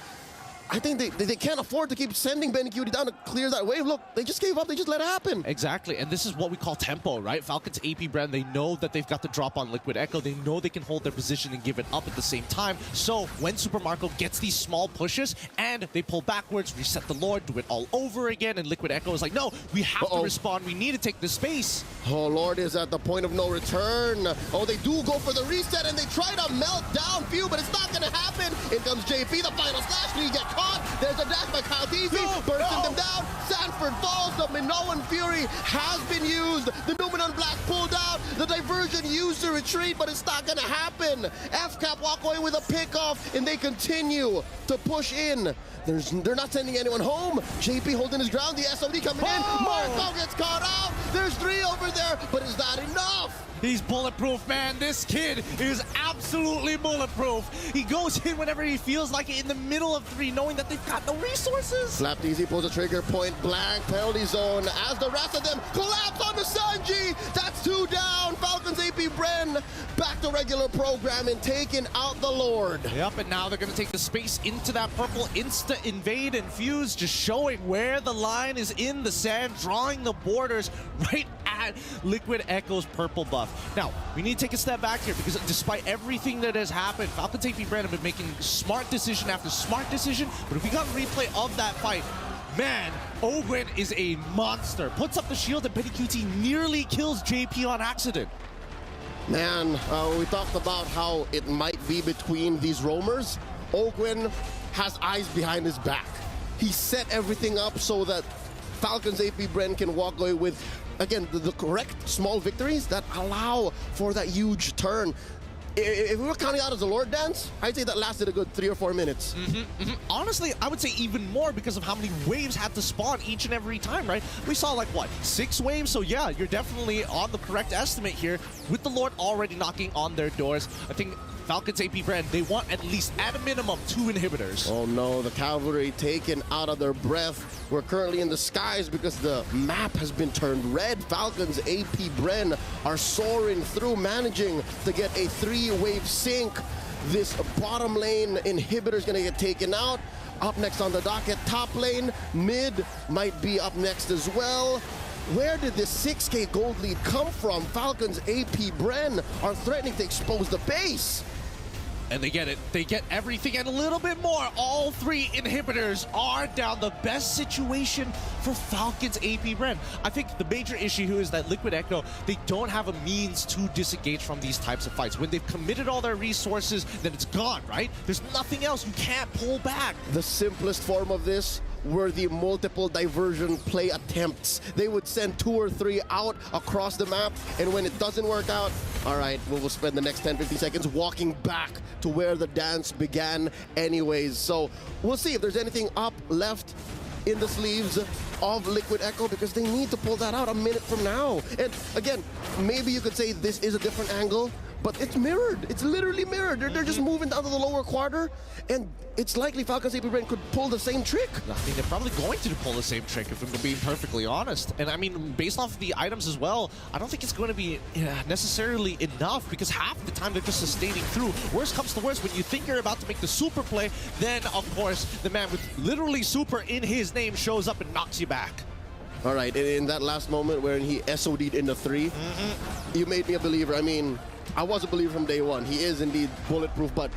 I think they can't afford to keep sending Benny Cutie down to clear that wave. Look, they just gave up. They just let it happen. Exactly, and this is what we call tempo, right? Falcons AP.BREN, they know that they've got the drop on Liquid Echo. They know they can hold their position and give it up at the same time. So when Super Marco gets these small pushes and they pull backwards, reset the Lord, do it all over again, and Liquid Echo is like, no, we have to respond. We need to take the space. Oh, Lord is at the point of no return. Oh, they do go for the reset, and they try to melt down Few, but it's not going to happen. In comes JP, the final slash. We get caught. There's a dash by Kyle TZ, bursting them down. Sanford falls. The Minoan Fury has been used. The Numenon Black pulled out. The diversion used to retreat, but it's not gonna happen. FCAP walk away with a pickoff, and they continue to push in. They're not sending anyone home. JP holding his ground. The SOD coming in. Marco gets caught out. There's 3 over there, but is that enough? He's bulletproof, man. This kid is absolutely bulletproof. He goes in whenever he feels like it in the middle of 3, knowing that they've got no resources. Slapped easy, pulls a trigger, point blank, penalty zone, as the rest of them collapse onto Sanji. That's 2 down. Falcons AP.BREN back to regular program and taking out the Lord. Yep, and now they're going to take the space into that purple, insta-invade and fuse, just showing where the line is in the sand, drawing the borders right at Liquid Echo's purple buff. Now, we need to take a step back here because despite everything that has happened, Falcons AP.BREN have been making smart decision after smart decision, but if we got a replay of that fight, man, Ogwen is a monster. Puts up the shield and Benny QT nearly kills JP on accident. Man, we talked about how it might be between these roamers. Ogwen has eyes behind his back. He set everything up so that Falcons AP.BREN can walk away with, again, the correct small victories that allow for that huge turn. If we were counting out as a Lord Dance, I'd say that lasted a good 3 or 4 minutes. Honestly, I would say even more because of how many waves had to spawn each and every time, right? We saw like, what, 6 waves? So yeah, you're definitely on the correct estimate here with the Lord already knocking on their doors. I think Falcons AP.BREN, they want at least, at a minimum, 2 inhibitors. Oh no, the cavalry taken out of their breath. We're currently in the skies because the map has been turned red. Falcons AP.BREN are soaring through, managing to get a 3-wave sink. This bottom lane inhibitor is gonna get taken out. Up next on the docket, top lane, mid might be up next as well. Where did this 6K gold lead come from? Falcons AP.BREN are threatening to expose the base. And they get it. They get everything and a little bit more. All 3 inhibitors are down. The best situation for Falcons AP.BREN. I think the major issue here is that Liquid Echo, they don't have a means to disengage from these types of fights. When they've committed all their resources, then it's gone, right? There's nothing else. You can't pull back. The simplest form of this were the multiple diversion play attempts. They would send 2 or 3 out across the map, and when it doesn't work out, all right, we'll spend the next 10-15 seconds walking back to where the dance began anyways. So we'll see if there's anything up left in the sleeves of Liquid Echo, because they need to pull that out a minute from now. And again, maybe you could say this is a different angle, but it's mirrored. It's literally mirrored. They're just moving down to the lower quarter, and it's likely Falcons AP.BREN could pull the same trick. I think they're probably going to pull the same trick, if I'm being perfectly honest. And I mean, based off of the items as well, I don't think it's going to be necessarily enough, because half the time they're just sustaining through. Worst comes to worst, when you think you're about to make the super play, then of course the man with literally super in his name shows up and knocks you back. All right, in that last moment where he SOD'd into 3, you made me a believer. I mean, I was a believer from day one. He is indeed bulletproof, but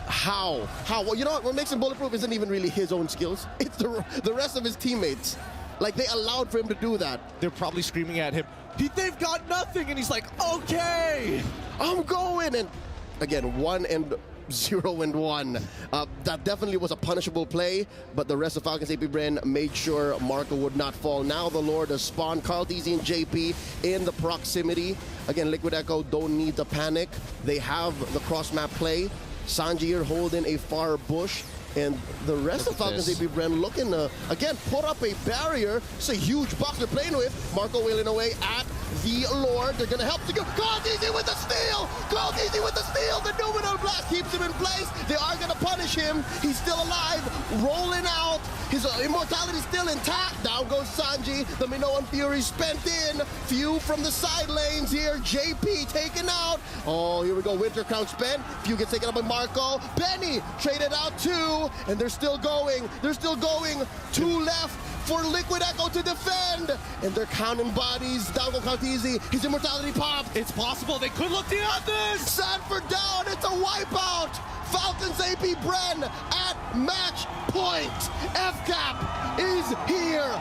how? Well, you know what makes him bulletproof isn't even really his own skills. It's the rest of his teammates. Like, they allowed for him to do that. They're probably screaming at him, they've got nothing, and he's like, okay, I'm going. And again, 1-0-1. That definitely was a punishable play, but the rest of Falcons AP.BREN made sure Marco would not fall. Now the Lord has spawned Carl TZ and JP in the proximity. Again, Liquid Echo don't need to panic. They have the cross-map play. Sanji here holding a far bush. And the rest of Falcons AP.BREN looking to, again, put up a barrier. It's a huge box they're playing with. Marco wailing away at the Lord. They're going to help to go. Carl TZ with the steal! Carl TZ with the steal! The Numenon Blast keeps him in place. They are going to punish him. He's still alive, rolling out. His immortality still intact. Down goes Sanji. The Minoan Fury spent in. Few from the side lanes here. JP taken out. Oh, here we go. Winter Crown spent. Few gets taken up by Marco. Benny traded out 2. And they're still going. They're still going. 2 left for Liquid Echo to defend. And they're counting bodies. Down goes Carl TZ. His immortality popped. It's possible. They could look beyond this. Sanford down. It's a wipeout. Falcons AP.BREN at match point. FCAP is here.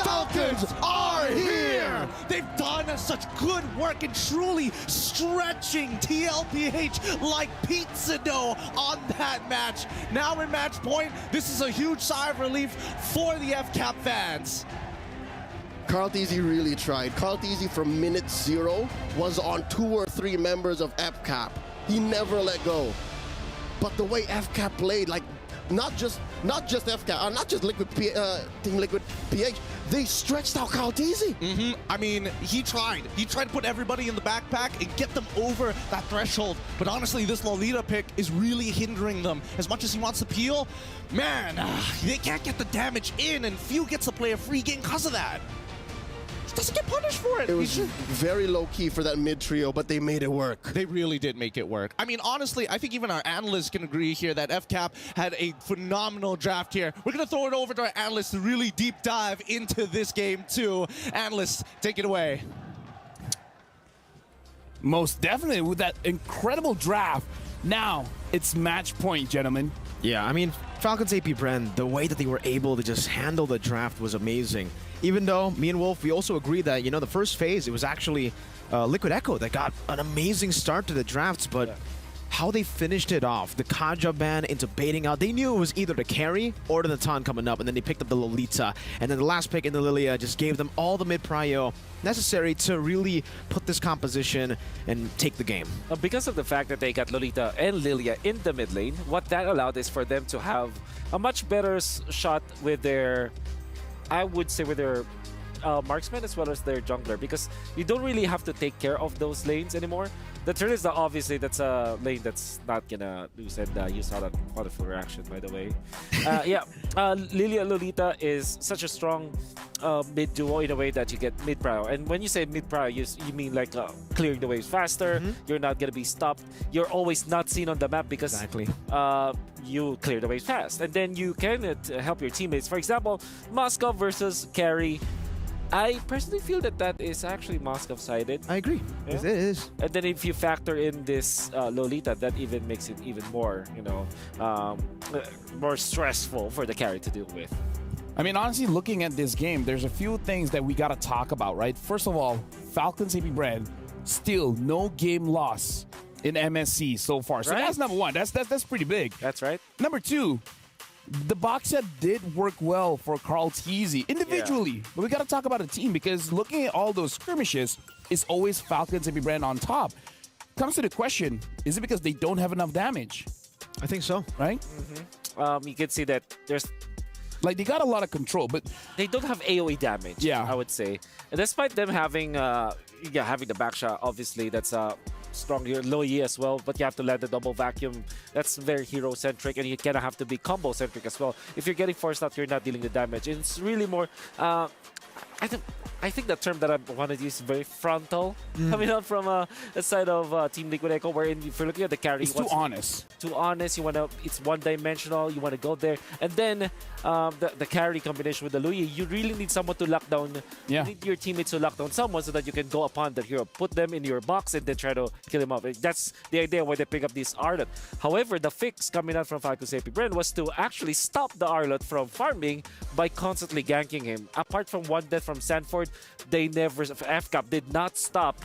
Falcons are here. They've done such good work in truly stretching TLPH like pizza dough on that match. Now in match point, this is a huge sigh of relief for the FCAP fans. Carl Teasy really tried. Carl Teasy from minute 0 was on 2 or 3 members of FCAP. He never let go. But the way FCAP played, like not just FCAP, not just Team Liquid PH, they stretched out Carl Teasy. I mean, he tried. He tried to put everybody in the backpack and get them over that threshold. But honestly, this Lolita pick is really hindering them. As much as he wants to peel, man, they can't get the damage in, and Few gets to play a free game because of that. He doesn't get punished for it. It was very low-key for that mid-trio, but they made it work. They really did make it work. I mean, honestly, I think even our analysts can agree here that FCAP had a phenomenal draft here. We're going to throw it over to our analysts to really deep dive into this game, too. Analysts, take it away. Most definitely, with that incredible draft. Now, it's match point, gentlemen. Yeah, I mean, Falcons AP.BREN, the way that they were able to just handle the draft was amazing. Even though me and Wolf, we also agree that, you know, the first phase, it was actually Liquid Echo that got an amazing start to the drafts, but how they finished it off, the Kaja ban into baiting out, they knew it was either the carry or the Natan coming up, and then they picked up the Lolita, and then the last pick in the Lilia just gave them all the mid-prio necessary to really put this composition and take the game. Because of the fact that they got Lolita and Lilia in the mid lane, what that allowed is for them to have a much better shot with their, I would say, with their marksman as well as their jungler, because you don't really have to take care of those lanes anymore. The turn is obviously that's a lane that's not gonna lose, and you saw that wonderful reaction, by the way. Lilia Lolita is such a strong mid duo in a way that you get mid prio, and when you say mid prio, you mean like clearing the waves faster. You're not gonna be stopped. You're always not seen on the map because you clear the waves fast, and then you can help your teammates. For example, Moscow versus carry. I personally feel that that is actually Moscow-sided. I agree. Yeah. It is. And then if you factor in this Lolita, that even makes it even more, you know, more stressful for the carry to deal with. I mean, honestly, looking at this game, there's a few things that we got to talk about, right? First of all, Falcons AP.BREN, still no game loss in MSC so far. So that's number one. That's pretty big. That's right. Number two, the box set did work well for Carl Teasy individually, but we got to talk about a team, because looking at all those skirmishes, it's always Falcons AP.BREN on top. Comes to the question, is it because they don't have enough damage? I think so. Right? You can see that there's, like, they got a lot of control, but they don't have AoE damage, I would say. And despite them having having the backshot, obviously that's stronger, low E as well, but you have to land the double vacuum. That's very hero-centric, and you kind of have to be combo-centric as well. If you're getting forced out, you're not dealing the damage. And it's really more, I think the term that I want to use is very frontal, coming out from a side of Team Liquid Echo, wherein if you're looking at the carry, it's too honest. Too honest. You want to, it's one-dimensional. You want to go there, and then the carry combination with the Lui, you really need someone to lock down. You need your teammates to lock down someone so that you can go upon the hero, put them in your box, and then try to kill him off. That's the idea why they pick up this Arlot. However, the fix coming out from Falcons AP.BREN was to actually stop the Arlot from farming by constantly ganking him. Apart from one death from Sanford, they never, FCAP did not stop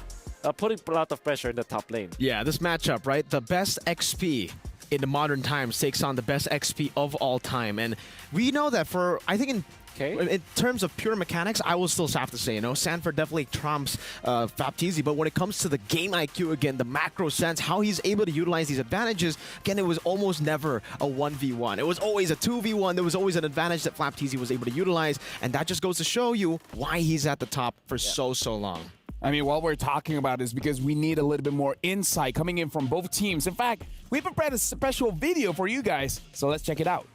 putting a lot of pressure in the top lane. Yeah, this matchup, right? The best XP in the modern times takes on the best XP of all time. And we know that for, I think in terms of pure mechanics, I will still have to say, you know, Sanford definitely trumps Baptiste, but when it comes to the game IQ, again, the macro sense, how he's able to utilize these advantages, again, it was almost never a 1v1. It was always a 2v1. There was always an advantage that Flapteasy was able to utilize, and that just goes to show you why he's at the top for so long. I mean, what we're talking about is because we need a little bit more insight coming in from both teams. In fact, we prepared a special video for you guys, so let's check it out.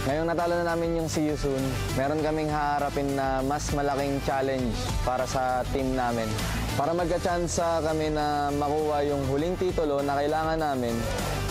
Ngayong natalo na namin yung See You Soon, meron kaming haharapin na mas malaking challenge para sa team namin. Para magka-chance kami na makuha yung huling titulo na kailangan namin,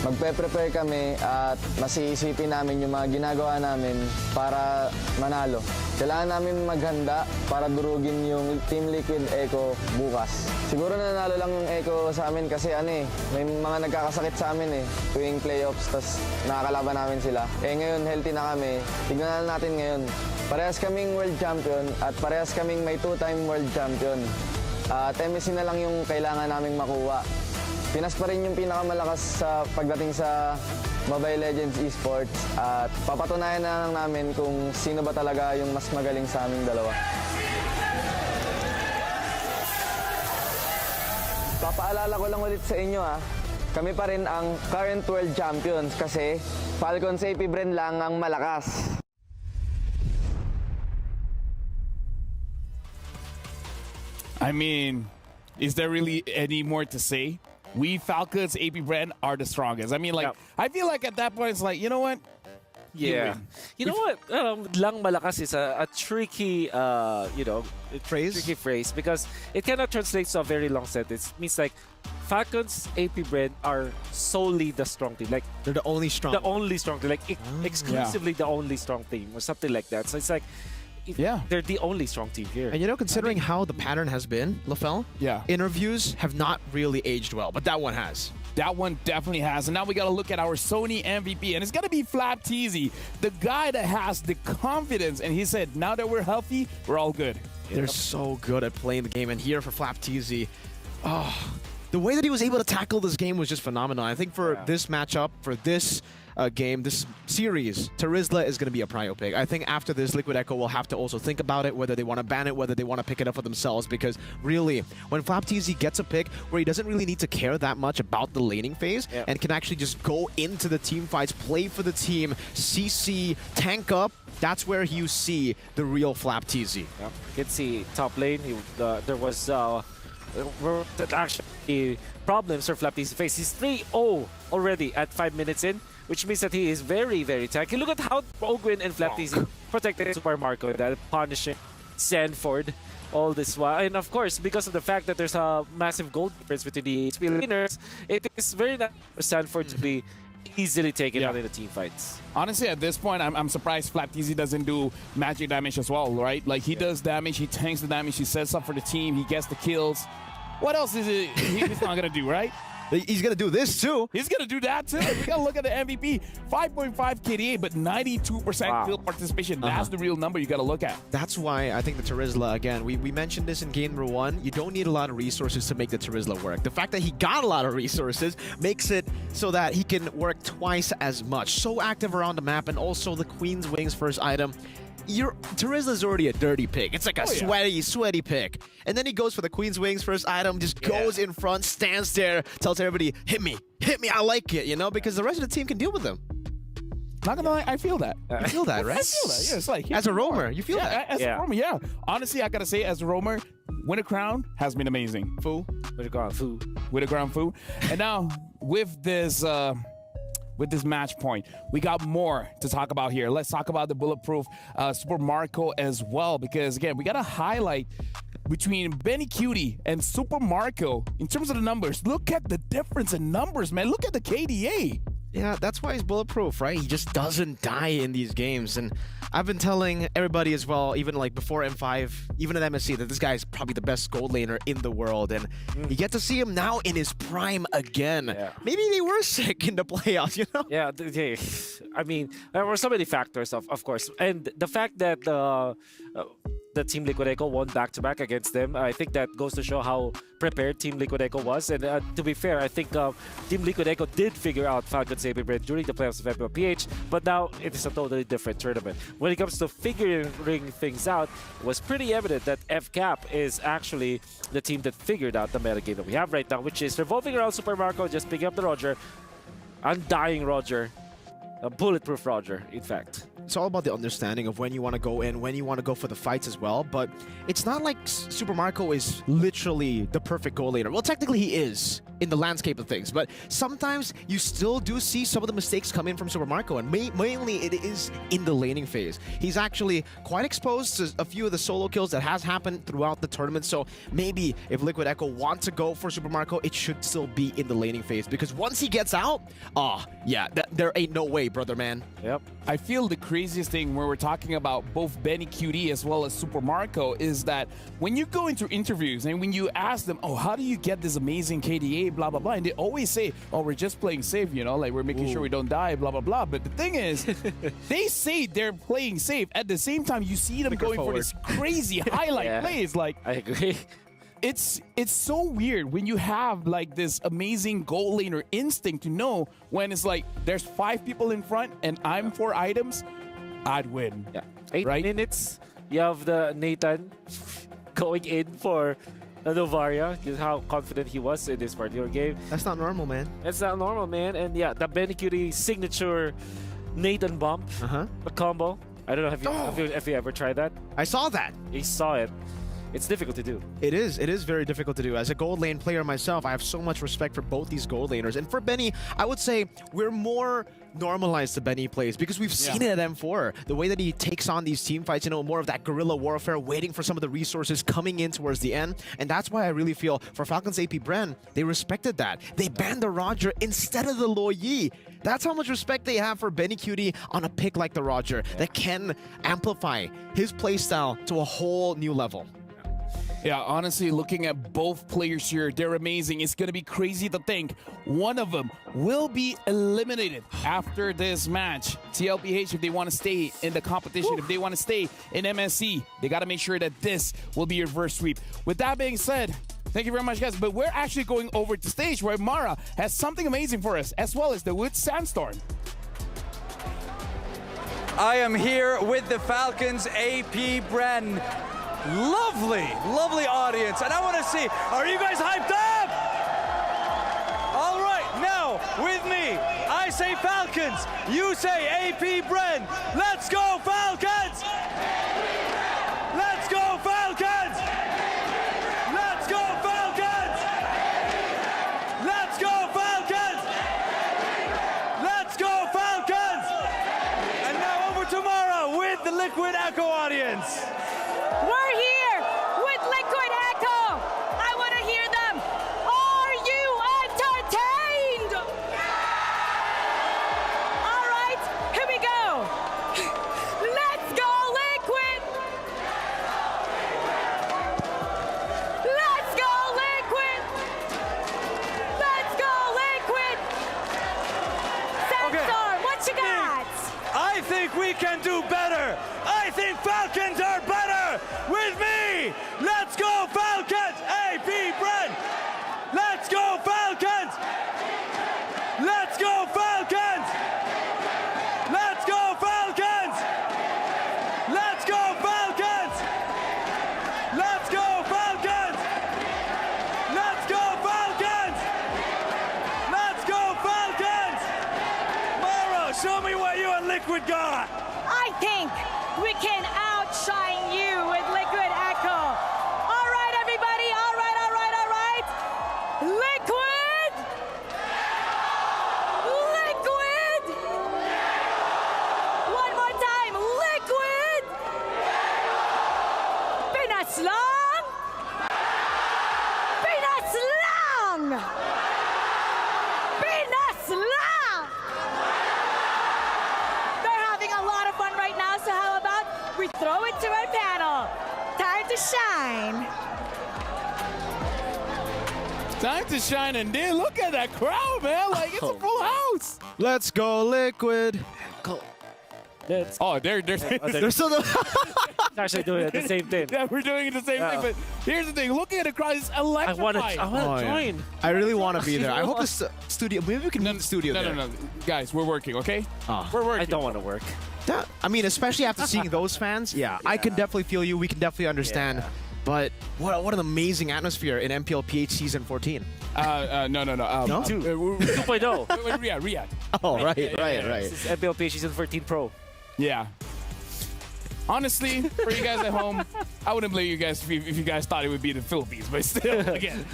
magpe-prepare kami at masiisipin namin yung mga ginagawa namin para manalo. Kailangan namin maghanda para durugin yung Team Liquid Echo bukas. Siguro nanalo lang yung Echo sa amin kasi may mga nagkakasakit sa amin tuwing playoffs, tas nakakalaban namin sila. Ngayon healthy na kami. Tignan natin ngayon. Parehas kaming world champion at parehas kaming may 2-time world champion. At MSC na lang yung kailangan naming makuha. Pinas pa rin yung pinakamalakas sa pagdating sa Mobile Legends Esports at papatunayan na lang namin kung sino ba talaga yung mas magaling sa aming dalawa. Papaalala ko lang ulit sa inyo kami pa rin ang current world champions kasi Falcons AP.BREN lang ang malakas. I mean, is there really any more to say? We Falcons, AP.BREN are the strongest. I mean, like, I feel like at that point, it's like, you know what? Yeah. You know what? Lang malakas is a tricky, tricky phrase because it cannot translate to a very long sentence. It means like Falcons, AP.BREN are solely the strong team. Like they're the only strong. The only strong team. Like exclusively the only strong team or something like that. So it's like, they're the only strong team here. And you know, considering how the pattern has been, LaFell, interviews have not really aged well, but that one has. That one definitely has. And now we got to look at our Sony MVP. And it's going to be Flapteasy, the guy that has the confidence. And he said, now that we're healthy, we're all good. They're so good at playing the game. And here for Flapteasy, the way that he was able to tackle this game was just phenomenal. I think for this matchup, for this game, this series, Terizla is going to be a prio pick. I think after this, Liquid Echo will have to also think about it, whether they want to ban it, whether they want to pick it up for themselves, because really, when Flapteasy gets a pick where he doesn't really need to care that much about the laning phase and can actually just go into the team fights, play for the team, CC, tank up, that's where you see the real Flapteasy. You can see top lane, there was actually problems for Flapteasy face. He's 3-0 already at 5 minutes in, which means that he is very, very tanky. Look at how Ogwin and Flapteasy protected Super Marco, that punishing Sanford all this while. And of course, because of the fact that there's a massive gold difference between the HP winners, it is very nice for Sanford to be easily taken out in the team fights. Honestly, at this point, I'm surprised Flapteasy doesn't do magic damage as well, right? Like, he does damage, he tanks the damage, he sets up for the team, he gets the kills. What else is it he's not going to do, right? He's going to do this too. He's going to do that too. We got to look at the MVP. 5.5 KDA, but 92% field participation. That's the real number you got to look at. That's why I think the Terizla, again, we mentioned this in game number 1, you don't need a lot of resources to make the Terizla work. The fact that he got a lot of resources makes it so that he can work twice as much. So active around the map, and also the Queen's Wings first item. Terizla's already a dirty pick. It's like a sweaty pick. And then he goes for the Queen's Wings first item, just goes in front, stands there, tells everybody, hit me, I like it, you know, because the rest of the team can deal with him. Not gonna lie, I feel that. You feel that, right? I feel that, yeah. It's like, as a roamer, you feel that. As a roamer, yeah. Honestly, I gotta say, as a roamer, Win a Crown has been amazing. Foo. Win a Crown, Foo. Win a Crown, Foo. And now, with this match point, we got more to talk about here. Let's talk about the bulletproof Super Marco as well, because again, we got to highlight between Benny Cutie and Super Marco in terms of the numbers. Look at the difference in numbers, man. Look at the KDA. Yeah, that's why he's bulletproof, right? He just doesn't die in these games. And I've been telling everybody as well, even like before M5, even at MSC, that this guy is probably the best gold laner in the world. And you get to see him now in his prime again. Maybe they were sick in the playoffs, you know? Yeah, I mean, there were so many factors, of course. And the fact that the Team Liquid Echo won back-to-back against them, I think that goes to show how prepared Team Liquid Echo was. And to be fair, I think Team Liquid Echo did figure out Falcons AP.BREN during the playoffs of MPLPH, but now it is a totally different tournament. When it comes to figuring things out, it was pretty evident that FCAP is actually the team that figured out the metagame that we have right now, which is revolving around Super Marco, just picking up the Roger, undying Roger, a bulletproof Roger, in fact. It's all about the understanding of when you want to go in, when you want to go for the fights as well. But it's not like Super Marco is literally the perfect goal laner. Well, technically he is in the landscape of things, but sometimes you still do see some of the mistakes come in from Super Marco, and mainly it is in the laning phase. He's actually quite exposed to a few of the solo kills that has happened throughout the tournament, so maybe if Liquid Echo want to go for Super Marco, it should still be in the laning phase, because once he gets out, there ain't no way, brother man. Yep. I feel the craziest thing when we're talking about both Benny QD as well as Super Marco is that when you go into interviews and when you ask them, oh, how do you get this amazing KDA, blah, blah, blah, and they always say, oh, we're just playing safe, you know, like we're making sure we don't die, blah, blah, blah. But the thing is, they say they're playing safe. At the same time, you see them going for this crazy highlight plays. Like, I agree. it's so weird when you have like this amazing goal laner instinct to know when it's like there's 5 people in front and I'm 4 items, I'd win. Yeah. 8 Right? minutes. You have the Nathan going in for Novaria. Just how confident he was in this particular game. That's not normal, man. It's not normal, man. And yeah, the Benny Cutie signature Nathan bump, the combo. I don't know if you ever tried that. I saw that. You saw it. It's difficult to do. It is very difficult to do. As a gold lane player myself, I have so much respect for both these gold laners. And for Benny, I would say we're more normalized to Benny plays because we've seen it at M4. The way that he takes on these team fights, you know, more of that guerrilla warfare, waiting for some of the resources coming in towards the end. And that's why I really feel for Falcons AP.BREN, they respected that. They banned the Roger instead of the Lo Yi. That's how much respect they have for Benny Cutie on a pick like the Roger that can amplify his playstyle to a whole new level. Yeah, honestly, looking at both players here, they're amazing. It's going to be crazy to think one of them will be eliminated after this match. TLPH, if they want to stay in the competition, if they want to stay in MSC, they got to make sure that this will be your first sweep. With that being said, thank you very much, guys. But we're actually going over to stage where Mara has something amazing for us, as well as the Wood Sandstorm. I am here with the Falcons AP.BREN. Lovely, lovely audience. And I want to see, are you guys hyped up? All right, now with me, I say Falcons, you say AP.BREN. Let's go Falcons! Let's go Falcons! Let's go Falcons! Let's go Falcons! Let's go Falcons! And now over to Mara with the Liquid Echo audience. We're here with Liquid Echo. I want to hear them. Are you entertained? All right, here we go. Let's go, Liquid. Let's go, Liquid. Let's go, Liquid. Sandstorm, what you got? I think we can do better. I think Falcons are better with me. Let's go Falcons. AP.BREN. Let's go Falcons. Let's go Falcons. Let's go Falcons. Let's go Falcons. Let's go Falcons. Let's go Falcons. Let's go Falcons. Mara, show me what you and Liquid got. I think we can outshine you with Liquid Echo. All right, everybody. All right, all right, all right. Liquid! Liquid! One more time. Liquid! Pinaslang! Pinaslang! Pinaslang! They're having a lot of fun right now, so how about we throw it to our panel? Time to shine. Time to shine, and then look at that crowd, man. Like, it's a full house. Let's go, Liquid. Let's Oh, they're They're still actually doing it the same thing. yeah, we're doing it the same thing. But here's the thing: looking at the crowd is I want electrifying. to join. I really want to be there. I hope this studio, maybe we can meet the studio No, there. no, no, guys, we're working, okay? Oh. We're working. I don't want to work. I mean, especially after seeing those fans, I can definitely feel you. We can definitely understand. Yeah. But what an amazing atmosphere in MPLPH Season 14. No. No? 2.0. Riyadh. Oh, right. This is MPLP Season 14 Pro. Yeah. Honestly, for you guys at home, I wouldn't blame you guys if you guys thought it would be the Philippines, but still, again,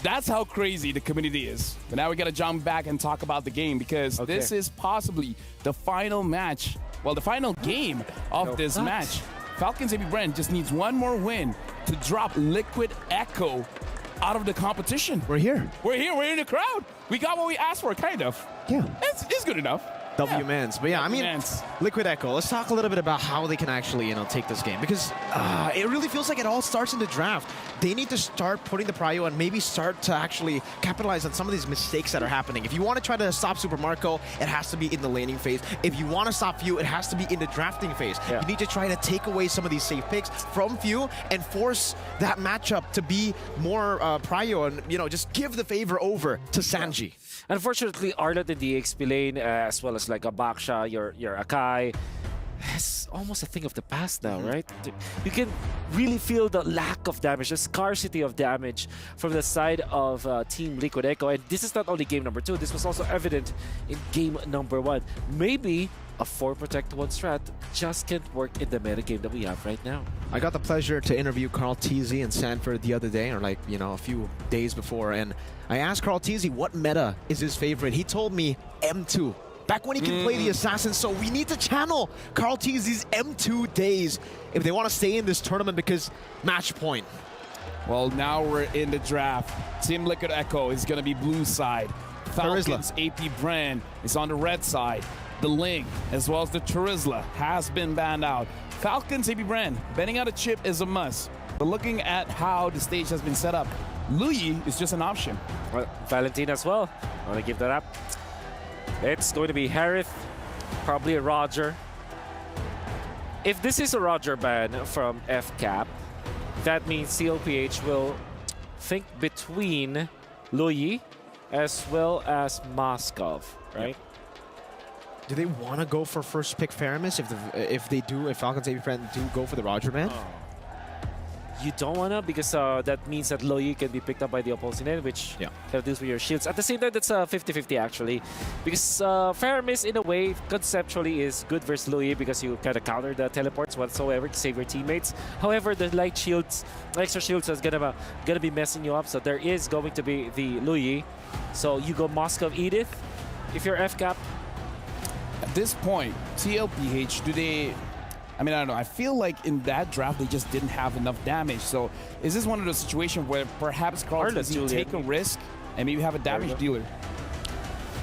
that's how crazy the community is. But now we got to jump back and talk about the game because this is possibly the final match, well, the final game of this match. Falcons AP.BREN just needs one more win to drop Liquid Echo out of the competition. We're here. We're here. We're in the crowd. We got what we asked for, kind of. Yeah. It's good enough. W Mans. But yeah, I mean, Mans. Liquid Echo, let's talk a little bit about how they can actually, take this game. Because it really feels like it all starts in the draft. They need to start putting the prio and maybe start to actually capitalize on some of these mistakes that are happening. If you want to try to stop Super Marco, it has to be in the laning phase. If you want to stop Few, it has to be in the drafting phase. Yeah. You need to try to take away some of these safe picks from Few and force that matchup to be more prio and, just give the favor over to Sanji. Unfortunately, Arlott in the XP lane, as well as like a Baksha, your Akai, is almost a thing of the past now, right? You can really feel the lack of damage, the scarcity of damage from the side of Team Liquid Echo. And this is not only game number 2, this was also evident in game number 1. Maybe a 4 protect 1 strat just can't work in the metagame that we have right now. I got the pleasure to interview Carl Teasy and Sanford the other day, or a few days before, and I asked Carl Teasy what meta is his favorite. He told me M2. Back when he can play the assassin, so we need to channel Carl Teasy's M2 days if they want to stay in this tournament, because match point. Well, now we're in the draft. Team Liquid Echo is going to be blue side. Falcons AP.BREN is on the red side. The Ling, as well as the Turizla, has been banned out. Falcons AP.BREN, banning out a chip is a must. But looking at how the stage has been set up, Luyi is just an option. Well, Valentin as well. I want to give that up. It's going to be Harith, probably a Roger. If this is a Roger ban from FCAP, that means CLPH will think between Luyi as well as Moskov, right? Do they want to go for first pick Faramis if Falcons AP.BREN do go for the Roger ban? You don't want to, because that means that Luyi can be picked up by the opposing end, which can deal with your shields. At the same time, that's 50-50 actually, because Faramis in a way conceptually is good versus Luyi because you kind of counter the teleports whatsoever to save your teammates. However, the light shields, extra shields is gonna be messing you up. So there is going to be the Luyi. So you go Moskov Edith if you're FCAP. At this point, TLPH, do they... I don't know. I feel like in that draft, they just didn't have enough damage. So is this one of those situations where perhaps Carl does take a risk and maybe have a damage dealer?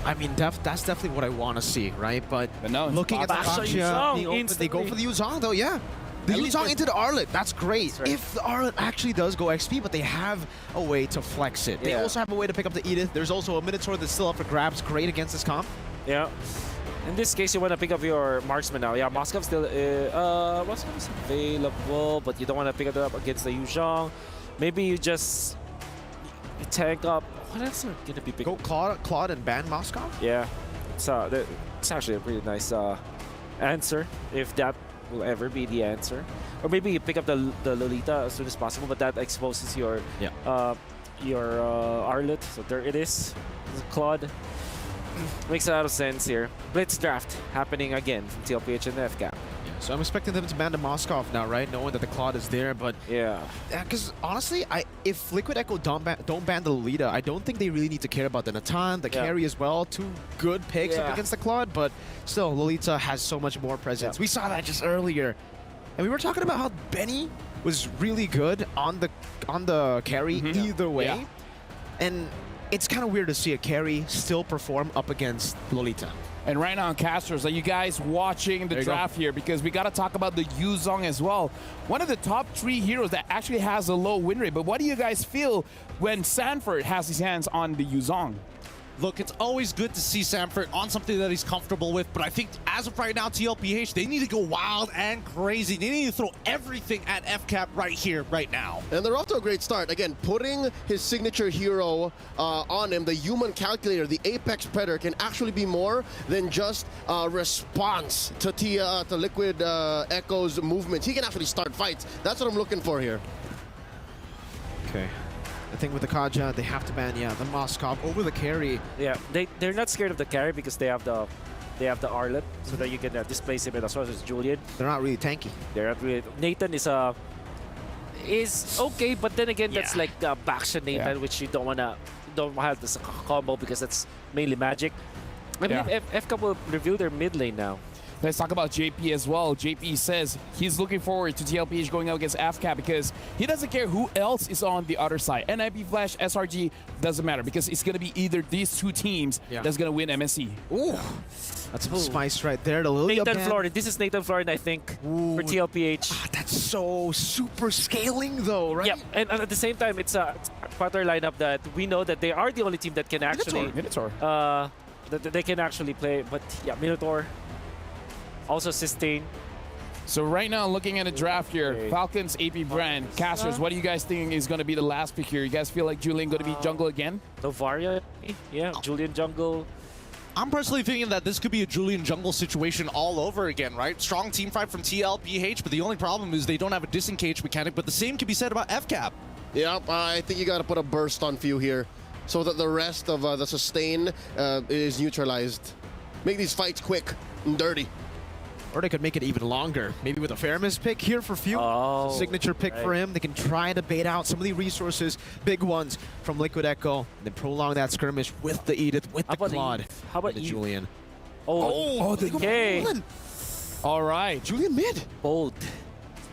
I mean, that's definitely what I want to see, right? But no, looking at the Baksha, they go for the Yuzong, though, yeah. The Yuzong into the Arlott, that's great. That's right. If the Arlott actually does go XP, but they have a way to flex it. They also have a way to pick up the Edith. There's also a Minotaur that's still up for grabs. Great against this comp. Yeah. In this case, you want to pick up your marksman now. Yeah, Moskov still Moskov is available, but you don't want to pick it up against the Yuzhong. Maybe you just tank up. What else are going to be picking? Go Claude and ban Moskov? Yeah, it's actually a really nice answer, if that will ever be the answer. Or maybe you pick up the Lolita as soon as possible, but that exposes your Arlott. So there it is. Claude. Makes a lot of sense here. Blitz draft happening again from TLPH and FCAP. Yeah, so I'm expecting them to ban the Moskov now, right? Knowing that the Claude is there, but because honestly, if Liquid Echo don't ban the Lolita, I don't think they really need to care about the Natan, the carry as well. 2 good picks up against the Claude, but still, Lolita has so much more presence. We saw that just earlier, and we were talking about how Benny was really good on the carry either way, and it's kind of weird to see a carry still perform up against Lolita. And right now, casters, are you guys watching the draft here? Because we got to talk about the Yuzong as well. One of the top 3 heroes that actually has a low win rate. But what do you guys feel when Sanford has his hands on the Yuzong? Look, it's always good to see Samford on something that he's comfortable with, but I think as of right now, TLPH, they need to go wild and crazy. They need to throw everything at FCAP right here, right now. And they're off to a great start. Again, putting his signature hero on him, the human calculator, the Apex Predator, can actually be more than just a response to Liquid Echo's movements. He can actually start fights. That's what I'm looking for here. Okay. I think with the Kaja, they have to ban, the Moskov over the carry. Yeah, they're not scared of the carry because they have the Arlott, so that you can displace him as well as Julian. They're not really tanky. They're not really. Nathan is okay, but then again, that's like Baksha Nathan, which you don't have this combo because that's mainly magic. I believe FCAP will reveal their mid lane now. Let's talk about JP as well. JP says he's looking forward to TLPH going out against AFCAP because he doesn't care who else is on the other side. NIP Flash, SRG, doesn't matter because it's going to be either these two teams that's going to win MSC. Ooh, that's some spice right there. The Lilia Nathan ban. Florin. This is Nathan Florin, I think, for TLPH. Ah, that's so super scaling though, right? Yep, and at the same time, it's a quarter lineup that we know that they are the only team that can actually Minotaur. that they can actually play. But yeah, Minotaur also sustain. So right now, looking at the draft here, Falcons, AP.BREN, Casters, what do you guys think is going to be the last pick here? You guys feel like Julian going to be jungle again? Novaria, yeah, Julian jungle. I'm personally thinking that this could be a Julian jungle situation all over again, right? Strong team fight from TLPH, but the only problem is they don't have a disengage mechanic, but the same can be said about FCAP. Yeah, I think you got to put a burst on few here so that the rest of the sustain is neutralized. Make these fights quick and dirty. Or they could make it even longer. Maybe with a Fairness pick here for Few. Oh, Signature pick for him. They can try to bait out some of the resources, big ones, from Liquid Echo. And then prolong that skirmish with the Edith, with the Claude. How about the Eve? Julian. Oh, they go okay. Julian. All right. Julian mid. Bold.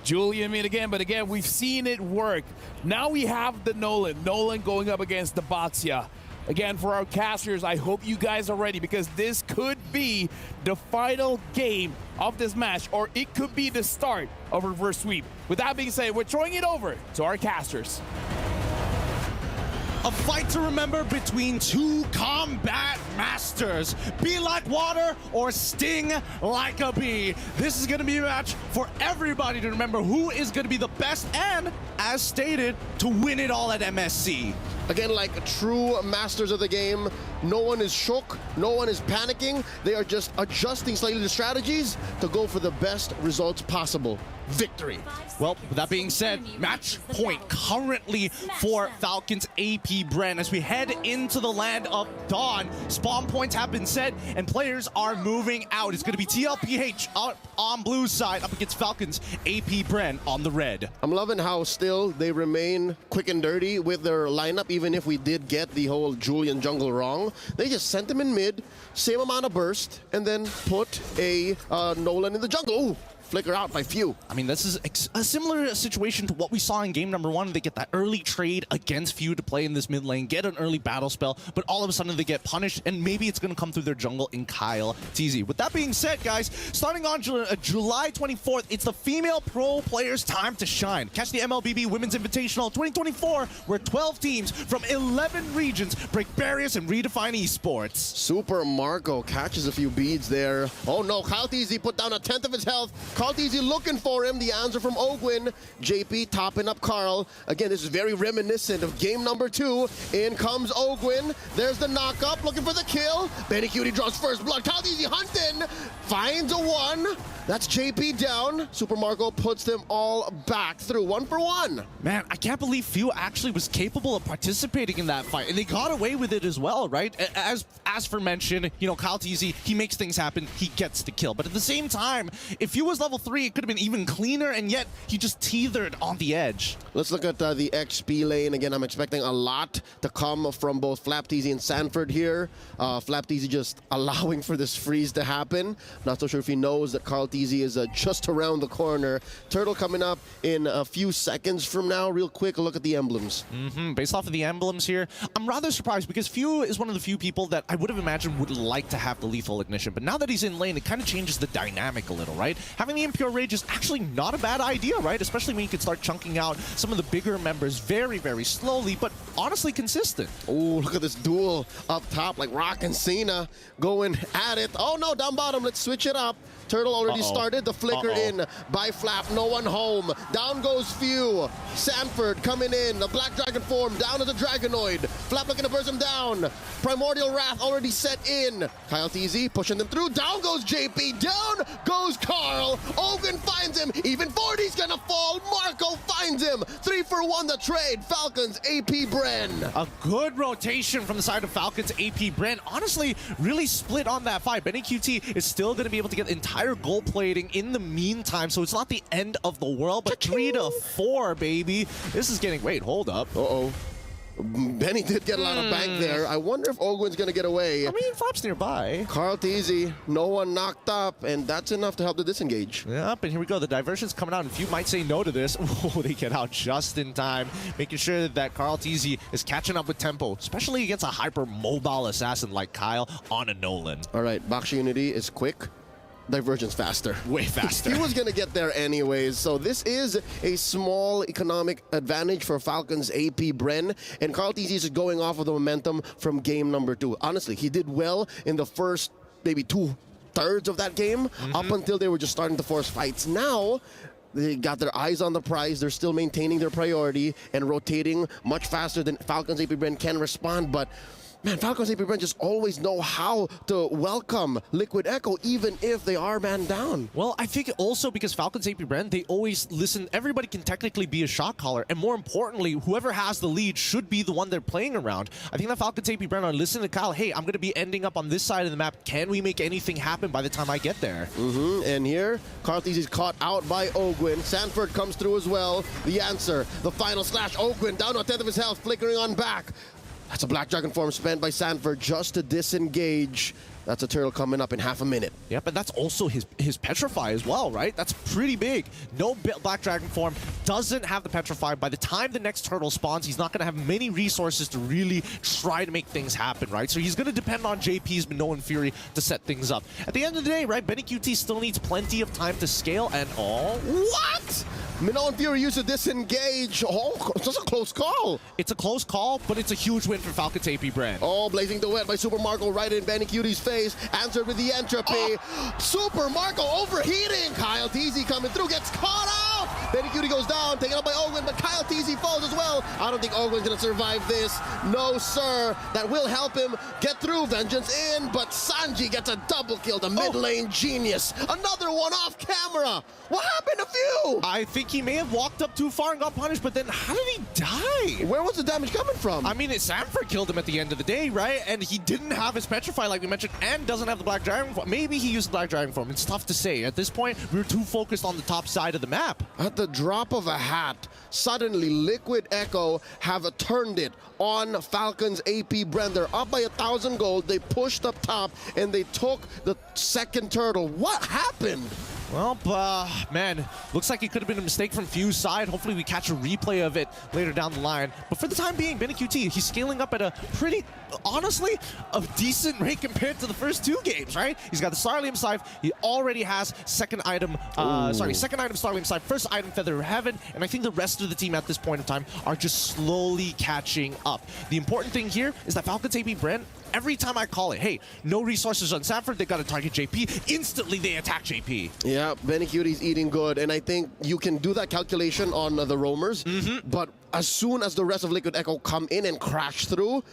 Julian mid again, but again, we've seen it work. Now we have the Nolan. Nolan going up against the Baxia. Again, for our casters, I hope you guys are ready because this could be the final game of this match, or it could be the start of reverse sweep. With that being said, we're throwing it over to our casters. A fight to remember between two combat masters. Be like water or sting like a bee. This is going to be a match for everybody to remember who is going to be the best and, as stated, to win it all at MSC. Again, like true masters of the game, no one is shook, no one is panicking. They are just adjusting slightly the strategies to go for the best results possible. Victory. Well, with that being said, match point currently for Falcons AP.BREN as we head into the land of Dawn. Spawn points have been set and players are moving out. It's going to be TLPH out on blue side up against Falcons AP.BREN on the red. I'm loving how still they remain quick and dirty with their lineup, even if we did get the whole Julian jungle wrong. They just sent him in mid, same amount of burst, and then put a Nolan in the jungle. Ooh. Flicker out by Few. I mean, this is a similar situation to what we saw in game number 1. They get that early trade against Few to play in this mid lane, get an early battle spell, but all of a sudden they get punished, and maybe it's going to come through their jungle in Kyle TZ. With that being said, guys, starting on July 24th, it's the female pro players' time to shine. Catch the MLBB Women's Invitational 2024, where 12 teams from 11 regions break barriers and redefine esports. Super Marco catches a few beads there. Oh no, Kyle TZ put down 1/10 of his health. Carl TZ looking for him. The answer from Ogwin. JP topping up Carl. Again, this is very reminiscent of game number 2. In comes Ogwin. There's the knock up, looking for the kill. Benny Cutie draws first blood. Carl TZ hunting. Finds a 1. That's JP down. Super Marco puts them all back through 1 for 1. Man, I can't believe Few actually was capable of participating in that fight, and they got away with it as well, right? As for mention, you know, Kyle TZ, he makes things happen, he gets the kill. But at the same time, if Few was level 3, it could have been even cleaner, and yet he just teetered on the edge. Let's look at the XP lane. Again, I'm expecting a lot to come from both Flap TZ and Sanford here. Flap TZ just allowing for this freeze to happen. Not so sure if he knows that Carl TZ is just around the corner. Turtle coming up in a few seconds from now. Real quick, a look at the emblems. Based off of the emblems here, I'm rather surprised because Few is one of the few people that I would have imagined would like to have the lethal ignition, but now that he's in lane, it kind of changes the dynamic a little, right? Having the Impure Rage is actually not a bad idea, right? Especially when you can start chunking out some of the bigger members very, very slowly, but honestly consistent. Oh, look at this duel up top, like Rock and Cena going at it. Oh no, down bottom, let's switch it up. Turtle already started the flicker in by Flap. No one home. Down goes Few. Sanford coming in. The Black Dragon form down to the Dragonoid. Flap looking to burst him down. Primordial Wrath already set in. Kyle TZ pushing them through. Down goes JP. Down goes Carl. Ogun finds him. Even 40's gonna fall. Marco finds him. 3 for 1 the trade. Falcons AP.BREN. A good rotation from the side of Falcons AP.BREN. Honestly, really split on that fight. Benny QT is still going to be able to get entire gold plating in the meantime, so it's not the end of the world, but 3 to 4, baby. This is getting, wait, hold up. Benny did get a lot of bank there. I wonder if Ogwin's going to get away. I mean, Flop's nearby. Carl Teasy, no one knocked up, and that's enough to help the disengage. Yep, and here we go. The diversion's coming out, and few might say no to this. Oh, they get out just in time, making sure that Carl Teasy is catching up with tempo, especially against a hyper-mobile assassin like Kyle on a Nolan. All right, Bakshi Unity is quick. Divergence faster. Way faster. He was going to get there anyways. So this is a small economic advantage for Falcons AP.BREN. And Carl Teasy is going off of the momentum from game number 2. Honestly, he did well in the first maybe 2/3 of that game up until they were just starting to force fights. Now, they got their eyes on the prize. They're still maintaining their priority and rotating much faster than Falcons AP.BREN can respond. But man, Falcons AP.BREN just always know how to welcome Liquid Echo, even if they are man down. Well, I think also because Falcons AP.BREN, they always listen. Everybody can technically be a shot caller, and more importantly, whoever has the lead should be the one they're playing around. I think that Falcons AP.BREN are listening to Kyle. Hey, I'm going to be ending up on this side of the map. Can we make anything happen by the time I get there? And here, Carl Teasy is caught out by Ogwin. Sanford comes through as well. The answer, the final slash. Ogwin down to 1/10 of his health, flickering on back. That's a Black Dragon form spent by Sanford just to disengage. That's a turtle coming up in half a minute. Yep, and that's also his Petrify as well, right? That's pretty big. No Black Dragon form, doesn't have the Petrify. By the time the next turtle spawns, he's not going to have many resources to really try to make things happen, right? So he's going to depend on JP's Minoan Fury to set things up. At the end of the day, right, Benny QT still needs plenty of time to scale, and What? Minoan Fury used to disengage. Oh, it's just a close call. It's a close call, but it's a huge win for Falcons AP.BREN. Oh, blazing the wet by Super Marco right in Benny Qt's face. Answered with the entropy. Super Marco overheating. Kyle Teasy coming through, gets caught out. Benny QT goes down, taken out by Ogwin, but Kyle Teasy falls as well. I don't think Ogwin's gonna survive this. No, sir. That will help him get through. Vengeance in, but Sanji gets a double kill. The mid lane genius. Another one off camera. What happened to Few? I think he may have walked up too far and got punished, but then how did he die? Where was the damage coming from? I mean, Sanford killed him at the end of the day, right? And he didn't have his Petrify, like we mentioned, and doesn't have the Black Dragon form. Maybe he used the Black Dragon form. It's tough to say. At this point, we were too focused on the top side of the map. At the drop of a hat, suddenly Liquid Echo have turned it on Falcons AP.BREN. They're up by 1,000 gold. They pushed up top, and they took the second turtle. What happened? Well, man, looks like it could have been a mistake from Few's side. Hopefully we catch a replay of it later down the line. But for the time being, Benny QT, he's scaling up at a pretty, honestly, a decent rate compared to the first 2 games, right? He's got the Starlium Scythe. He already has second item Starlium Scythe, first item Feather of Heaven, and I think the rest of the team at this point in time are just slowly catching up. The important thing here is that Falcons AP.BREN, every time I call it, hey, no resources on Sanford, they got to target JP. Instantly, they attack JP. Yeah, Benny QT's eating good, and I think you can do that calculation on the roamers, but as soon as the rest of Liquid Echo come in and crash through,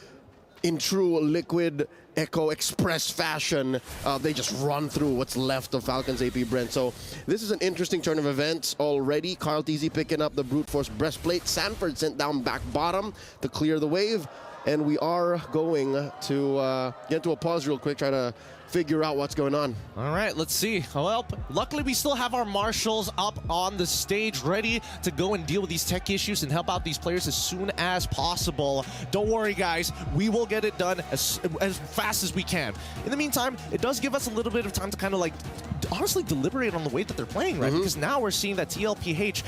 in true Liquid Echo Express fashion, they just run through what's left of Falcons AP.BREN. So this is an interesting turn of events already. Carl Teasy picking up the Brute Force Breastplate. Sanford sent down back bottom to clear the wave. And we are going to get to a pause real quick, try to figure out what's going on. All right, let's see. Well, luckily we still have our marshals up on the stage ready to go and deal with these tech issues and help out these players as soon as possible. Don't worry, guys. We will get it done as fast as we can. In the meantime, it does give us a little bit of time to kind of like honestly deliberate on the way that they're playing, right? Because now we're seeing that TLPH,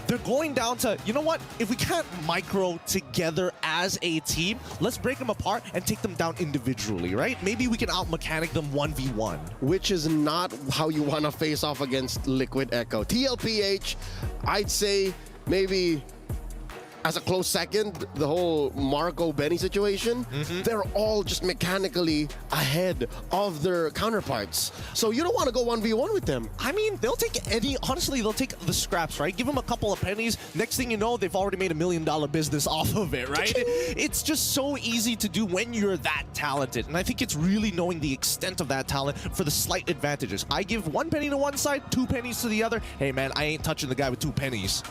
they're going down to, you know what? If we can't micro together as a team, let's break them apart and take them down individually, right? Maybe we can out-mechanic them 1v1. Which is not how you want to face off against Liquid Echo. TLPH, I'd say maybe as a close second, the whole Marco Benny situation, they're all just mechanically ahead of their counterparts. So you don't want to go 1v1 with them. I mean, they'll take honestly, they'll take the scraps, right? Give them a couple of pennies. Next thing you know, they've already made $1 million business off of it, right? It's just so easy to do when you're that talented. And I think it's really knowing the extent of that talent for the slight advantages. I give 1 penny to one side, 2 pennies to the other. Hey, man, I ain't touching the guy with 2 pennies.